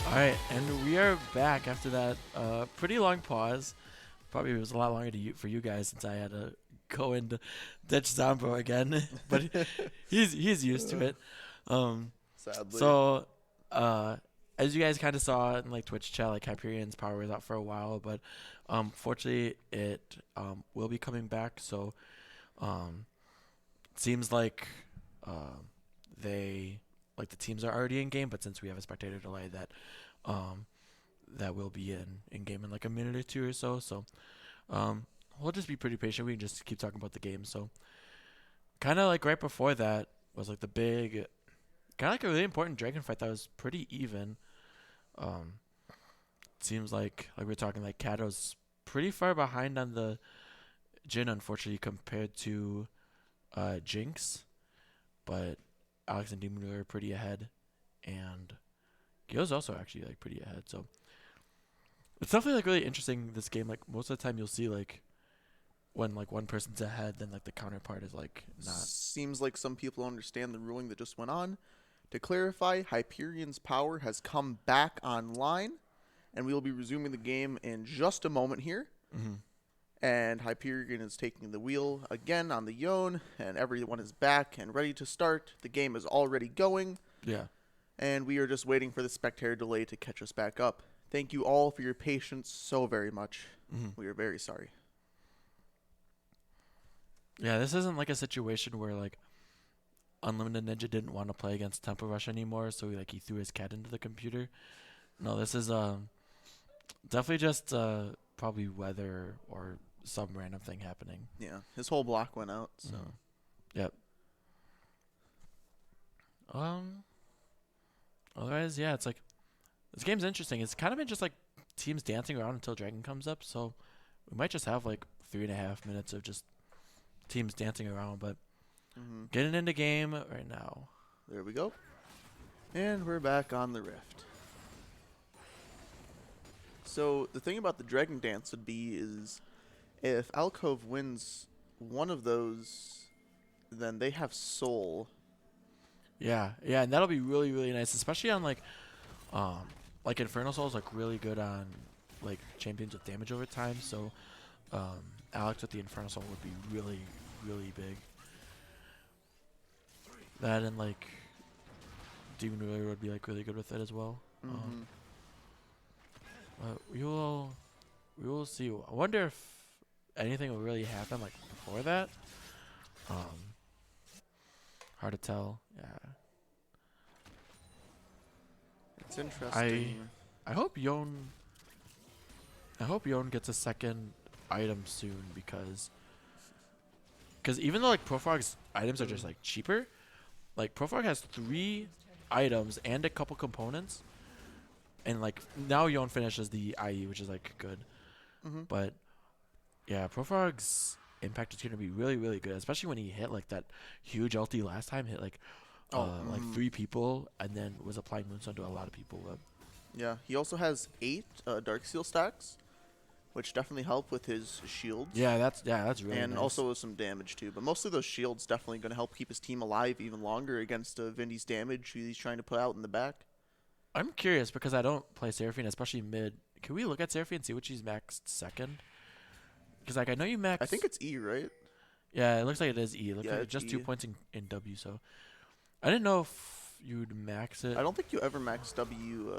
All right, and we are back after that pretty long pause. Probably it was a lot longer for you guys since I had to go and ditch Zombro again, but he's used to it. Sadly. So, as you guys kind of saw in like Twitch chat, like Hyperion's power was out for a while, but fortunately it will be coming back. So, it seems like the teams are already in game, but since we have a spectator delay, that will be in game in like a minute or two or so. So, we'll just be pretty patient. We can just keep talking about the game. So, kind of like right before that was like the big, kind of like a really important dragon fight that was pretty even. Seems like we're talking like Kato's pretty far behind on the Jin, unfortunately, compared to Jinx, but Alex and Demon are pretty ahead, and Gio's also actually like pretty ahead. So it's definitely like really interesting this game. Like most of the time, you'll see like when like one person's ahead, then like the counterpart is like not. Seems like some people understand the ruling that just went on. To clarify, Hyperion's power has come back online, and we will be resuming the game in just a moment here. Mm-hmm. And Hyperion is taking the wheel again on the Yone, and everyone is back and ready to start. The game is already going. Yeah. And we are just waiting for the spectator delay to catch us back up. Thank you all for your patience so very much. Mm-hmm. We are very sorry. Yeah, this isn't like a situation where like Unlimited Ninja didn't want to play against Temple Rush anymore, so he threw his cat into the computer. No, this is definitely just probably weather or some random thing happening. Yeah, his whole block went out. So, Yep. Otherwise, yeah, it's like this game's interesting. It's kind of been just like teams dancing around until Dragon comes up, so we might just have like 3.5 minutes of just teams dancing around, but getting into game right now. There we go. And we're back on the Rift. So the thing about the Dragon Dance would be is if Alcove wins one of those, then they have Soul. Yeah, and that'll be really, really nice, especially on like Infernal Soul's like really good on like champions with damage over time. So Alex with the Infernal Soul would be really, really big. That and like Demon Ruler would be like really good with it as well. We will see. I wonder if anything will really happen like before that. Hard to tell. Yeah. It's interesting. I hope Yone gets a second item soon because even though like Profog's items are just like cheaper, like Profog has 3 items and a couple components, and like now Yone finishes the IE, which is like good. But yeah, Profog's impact is gonna be really, really good, especially when he hit like that huge ulti last time. Hit like like 3 people and then was applying Moonstone to a lot of people. Yeah, he also has 8 Dark Seal stacks, which definitely help with his shields. Yeah, that's really and nice. also with some damage too. But mostly those shields definitely going to help keep his team alive even longer against Vindy's damage he's trying to put out in the back. I'm curious because I don't play Seraphine, especially mid. Can we look at Seraphine and see what she's maxed second? Because like I know you max. I think it's E, right? Yeah, it looks like it is E. It looks Yeah, like it's just E. 2 points in W. So I didn't know if you'd max it. I don't think you ever max W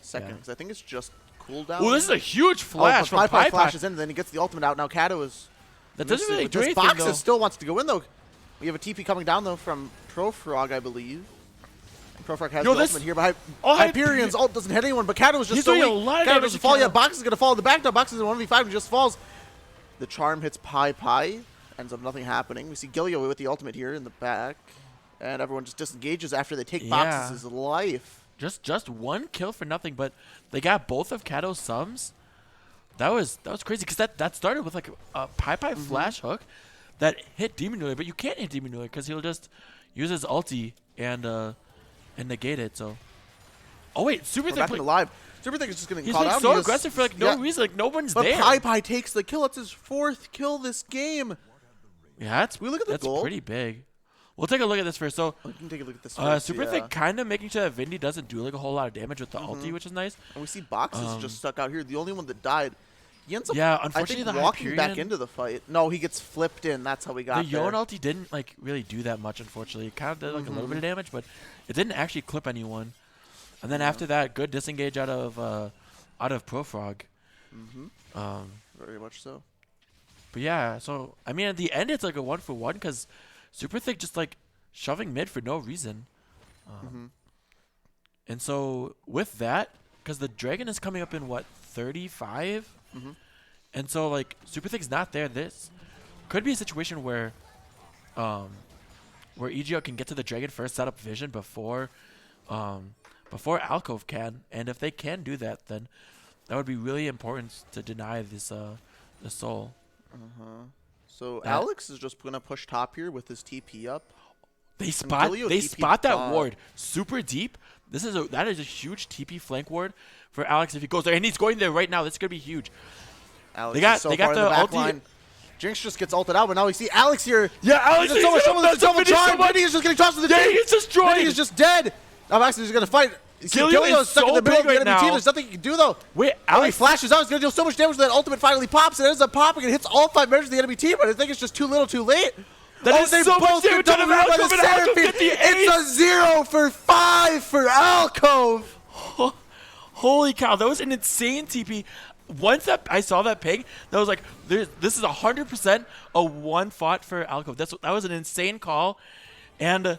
second, Yeah. because I think it's just cooldown. Oh, this is a huge flash from Pi Pi flashes in, and then he gets the ultimate out. Now Kato is... That doesn't really do this anything, Boxes though. still wants to go in, though. We have a TP coming down, though, from Profrog, I believe. And Profrog has the ultimate here, but Hyperion's ult doesn't hit anyone, but Kato is just He's so doing a weak. lot of Kato damage doesn't to fall Kato. yet. Box is going to fall in the back. Now Box is in 1v5 and just falls. The charm hits Pi. Ends up nothing happening. We see Gilio with the ultimate here in the back. And everyone just disengages after they take Box's life. Just 1 kill for nothing, but they got both of Kato's sums. That was crazy because that started with like a Pi flash hook that hit Demon Ruler, but you can't hit Demon Ruler because he'll just use his ulti and negate it. So, oh wait, Super Back Thing alive. Super Thing is just going to he's call like out. so aggressive for like no reason, like no one's but there. Pi takes the kill. It's his 4th kill this game. Yeah, We look at the that's gold. pretty big. we'll take a look at this first. So, We can take a look at this first. Super yeah. Thick kind of making sure that Vindy doesn't do like a whole lot of damage with the ulti, which is nice. And we see Boxes just stuck out here. The only one that died. He ends up, Yeah, I unfortunately, think, the walking back Hyperion- into the fight. No, he gets flipped in. That's how we got The there. Yon ulti didn't like really do that much, unfortunately. It kind of did like a little bit of damage, but it didn't actually clip anyone. And then after that, good disengage out of Profrog. Very much so. But yeah, so I mean, at the end, it's like a 1-for-1 because Super Thick just like shoving mid for no reason. And so with that, because the Dragon is coming up in what 35, and so like Super Thick's not there. This could be a situation where EGL can get to the Dragon first, set up vision before Alcove can, and if they can do that, then that would be really important to deny this the soul. So That- Alex is just gonna push top here with his TP up. They spot Gilio they TP spot that bot. ward super deep. That is a huge TP flank ward for Alex if he goes there, and he's going there right now. This is gonna be huge. Alex They got- is so they got far in the the back ulti. line. Jinx just gets ulted out, but now we see Alex here. Yeah, Alex He's so much trouble with the double charge. much. Vinny is just getting tossed with the Yeah, team. he's destroyed. Vinny is just dead. Now Max is gonna fight. Gilio Gilio is is stuck so in the middle of big the right enemy team. now. There's nothing he can do though. Wait, Oh, he Alex. flashes out. He's gonna deal so much damage that ultimate finally pops. And it ends up popping and hits all 5 members of the enemy team. But I think it's just too little, too late. That is they so much both get damage out of double moved by Alcove, the and Alcove Seraphine. get the It's a 0 for 5 for Alcove. Holy cow, that was an insane TP. Once that I saw that ping, that was like, this is 100% a one fought for Alcove. That was an insane call, and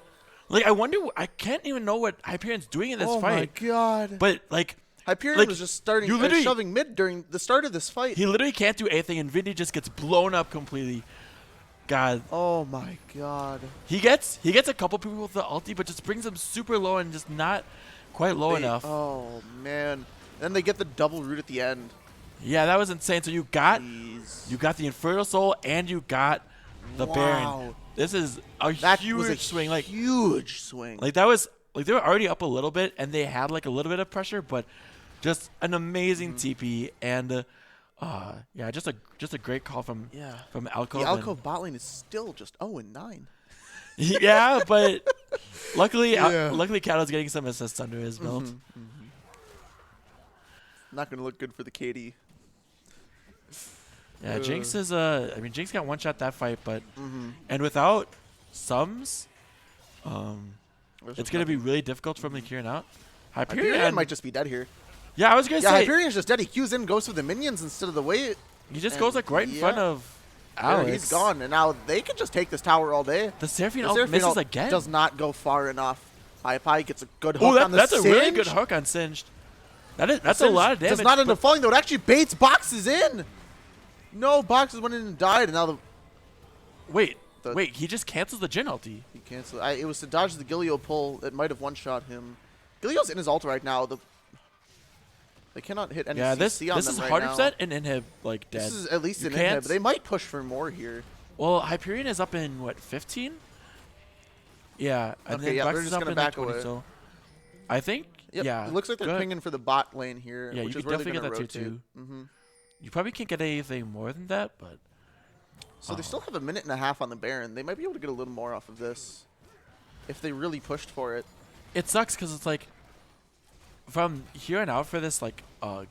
like I can't even know what Hyperion's doing in this Oh fight. my god. But like, Hyperion like, was just starting you literally- shoving mid during the start of this fight. he literally can't do anything, and Vindy just gets blown up completely. God, Oh my god. he gets a couple people with the ulti, but just brings them super low and just not quite low enough. Oh man. Then they get the double root at the end. Yeah, that was insane. So you got Jeez. the Infernal Soul and you got the Baron. Wow. This is a That huge was a swing. Like huge swing. that was like they were already up a little bit and they had like a little bit of pressure, but just an amazing TP and yeah, just a great call from Alcove. The Alcove bot lane is still just 0-9. Yeah, but luckily Yeah. luckily Cato's getting some assists under his belt. Not gonna look good for the KD. Yeah, Jinx is I mean Jinx got one shot that fight, but and without sums, it's gonna be really difficult from here on out. Hyperion might just be dead here. Yeah, I was gonna Yeah, say Hyperion's just dead. He Qs in, goes for the minions instead of the wave. he just and goes like right in front yeah. of Yeah, Alex. he's gone, and now they can just take this tower all day. The Seraphine The ult Seraphine misses ult again. does not go far enough. Pai gets a good hook Oh, on the that's a really Singe. good hook on Singed. That's a Singe lot of damage. does not end but- up falling, though. It actually baits Boxes in. No, Boxes went in and died, and now the Wait, the- wait, he just cancels the Jhin ulti. he canceled. It was to dodge the Gilio pull that might have one-shot him. Gilio's in his ult right now. They cannot hit any Yeah, this CC on this them is right 100% now. an inhib like dead. This is at least You an can't- inhib. They might push for more here. Well, Hyperion is up in what 15? Yeah, and Okay, then yeah, Bucks they're is just up gonna in back 20, away. so I think Yep. yeah. It looks like they're good. pinging for the bot lane here, Yeah, which you is could where they're definitely going get to that rotate. too. You probably can't get anything more than that, but So they still have a minute and a half on the Baron. They might be able to get a little more off of this if they really pushed for it. it sucks because it's like from here on out for this like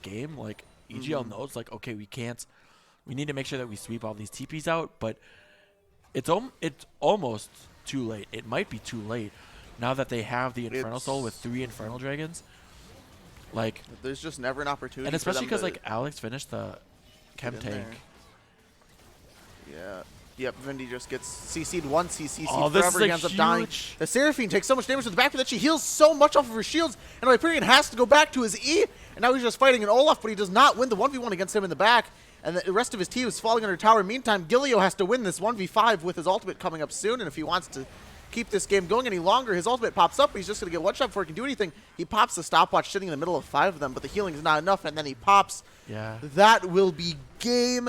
game, like EGL knows like okay, we need to make sure that we sweep all these TPs out, but it's almost too late. It might be too late now that they have the Infernal Soul with 3 Infernal Dragons. Like, There's just never an opportunity. and especially because because like Alex finished the chem in tank. Yeah. Yep, Vindy just gets CC'd once, he CC'd Oh, this is forever, he a ends up dying. huge- The Seraphine takes so much damage to the back of that she heals so much off of her shields, and Hyperion has to go back to his E, and now he's just fighting an Olaf, but he does not win the 1v1 against him in the back, and the rest of his team is falling under tower. Meantime, Gilio has to win this 1v5 with his ultimate coming up soon, and if he wants to keep this game going any longer, his ultimate pops up, but he's just going to get one shot before he can do anything. He pops the stopwatch sitting in the middle of 5 of them, but the healing is not enough, and then he pops. Yeah. That will be game.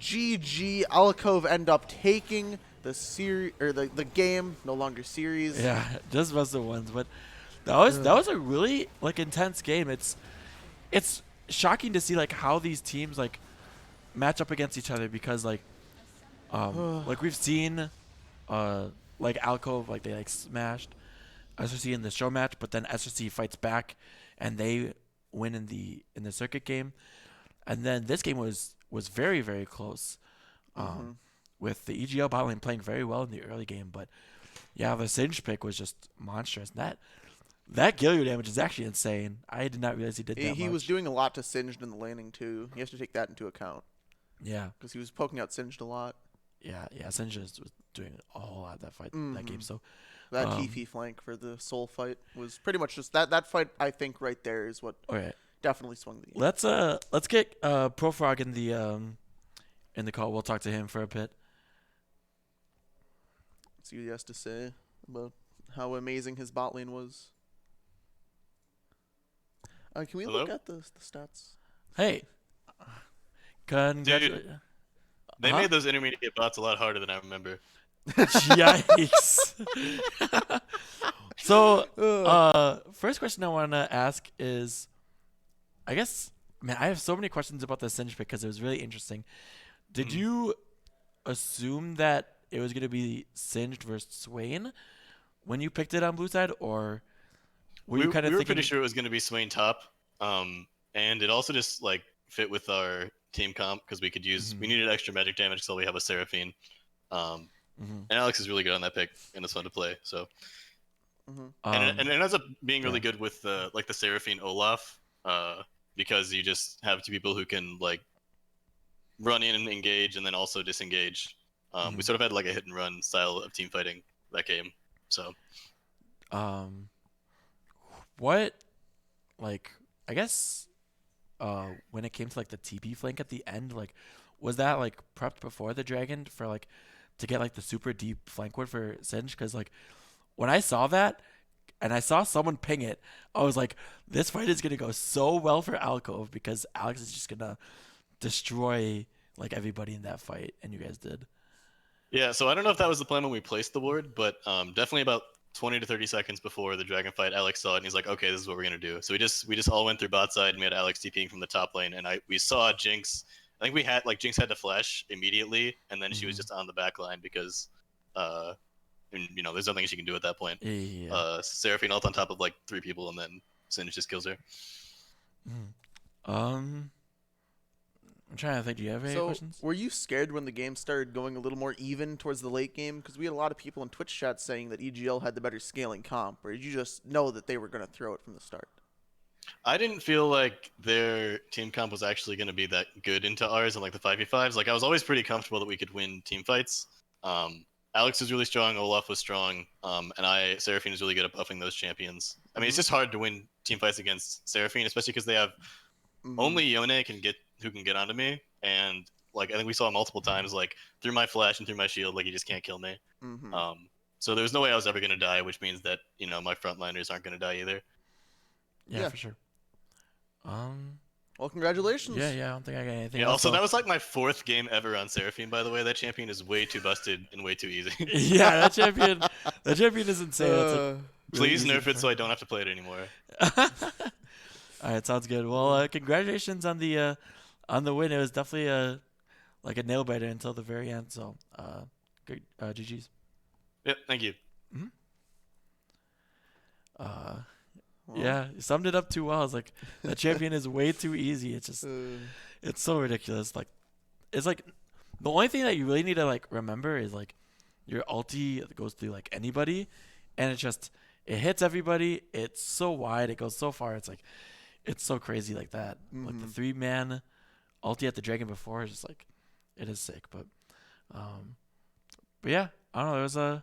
GG. Alcove end up taking the series or the game, no longer series. Yeah, just was the ones, but that was a really like intense game. It's shocking to see like how these teams like match up against each other because like we've seen like Alcove, like they like smashed SRC in the show match, but then SRC fights back, and they win in the circuit game, and then this game was very very close, with the EGL bot lane playing very well in the early game, but yeah, the Singe pick was just monstrous. And that Gilliard damage is actually insane. I did not realize he did that much. He was doing a lot to Singed in the laning too. You have to take that into account. Yeah, because he was poking out Singed a lot. Yeah, Singe was doing a whole lot that fight, that game. So that TP flank for the Soul fight was pretty much just that fight. I think right there is what definitely swung the game. Let's get Profrog in the call. We'll talk to him for a bit. See what he has to say about how amazing his bot lane was. Can we look at the stats? Hey, dude, they made those intermediate bots a lot harder than I remember. Yikes! So, first question I want to ask is, I guess, man, I have so many questions about the Singe pick because it was really interesting. Did you assume that it was going to be Singed versus Swain when you picked it on blue side, or we were pretty sure it was going to be Swain top, and it also just like fit with our team comp because we could use we needed extra magic damage, so we have a Seraphine, and Alex is really good on that pick and it's fun to play. So, and it ends up being really good with the Seraphine Olaf, because you just have two people who can like run in and engage and then also disengage. We sort of had like a hit and run style of team fighting that game. So, what, like, I guess, when it came to like the TP flank at the end, like, was that like prepped before the dragon for like to get like the super deep flank ward for Singe? Because like when I saw that and I saw someone ping it, I was like, this fight is gonna go so well for Alcove because Alex is just gonna destroy like everybody in that fight, and you guys did. Yeah, so I don't know if that was the plan when we placed the ward, but definitely about 20 to 30 seconds before the dragon fight, Alex saw it and he's like, okay, this is what we're gonna do. So we just all went through bot side and we had Alex TPing from the top lane, and we saw Jinx. I think Jinx had to flash immediately, and then she was just on the back line because, there's nothing she can do at that point. Yeah. Seraphine ult on top of like 3 people, and then Singe just kills her. I'm trying to think. Do you have any questions? Were you scared when the game started going a little more even towards the late game? Because we had a lot of people in Twitch chat saying that EGL had the better scaling comp, or did you just know that they were going to throw it from the start? I didn't feel like their team comp was actually going to be that good into ours and like the 5v5s. Like I was always pretty comfortable that we could win team fights. Alex was really strong, Olaf was strong, and Seraphine is really good at buffing those champions. I mean, it's just hard to win team fights against Seraphine, especially because they have only Yone who can get onto me, and like I think we saw multiple times, like through my flash and through my shield, like he just can't kill me. So there was no way I was ever going to die, which means that my frontliners aren't going to die either. Yeah, for sure. Well, congratulations. Yeah, I don't think I got anything else. else. Also, that was like my 4th game ever on Seraphine, by the way. That champion is way too busted and way too easy. Yeah, that champion is insane. Please nerf it so I don't have to play it anymore. All right, sounds good. Well, congratulations on the win. It was definitely a nail biter until the very end. So, good, GG's. Yep, thank you. Yeah, you summed it up too well. It's like that champion is way too easy. It's just, it's so ridiculous. Like, it's like the only thing that you really need to like remember is like your ulti goes through like anybody, and it hits everybody. It's so wide. It goes so far. It's like, it's so crazy like that. Like the 3-man ulti at the dragon before is just like, it is sick. But yeah, I don't know.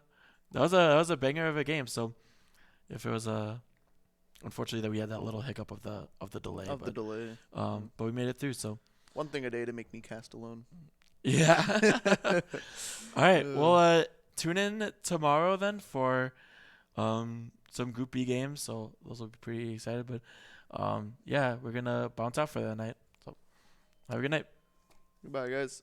That was a banger of a game. So if it was unfortunately that we had that little hiccup of the delay. But we made it through. So one thing a day to make me cast alone. Yeah. All right. Well, tune in tomorrow then for some Group B games. So those will be pretty excited. But yeah, we're gonna bounce out for that night. So have a good night. Goodbye, guys.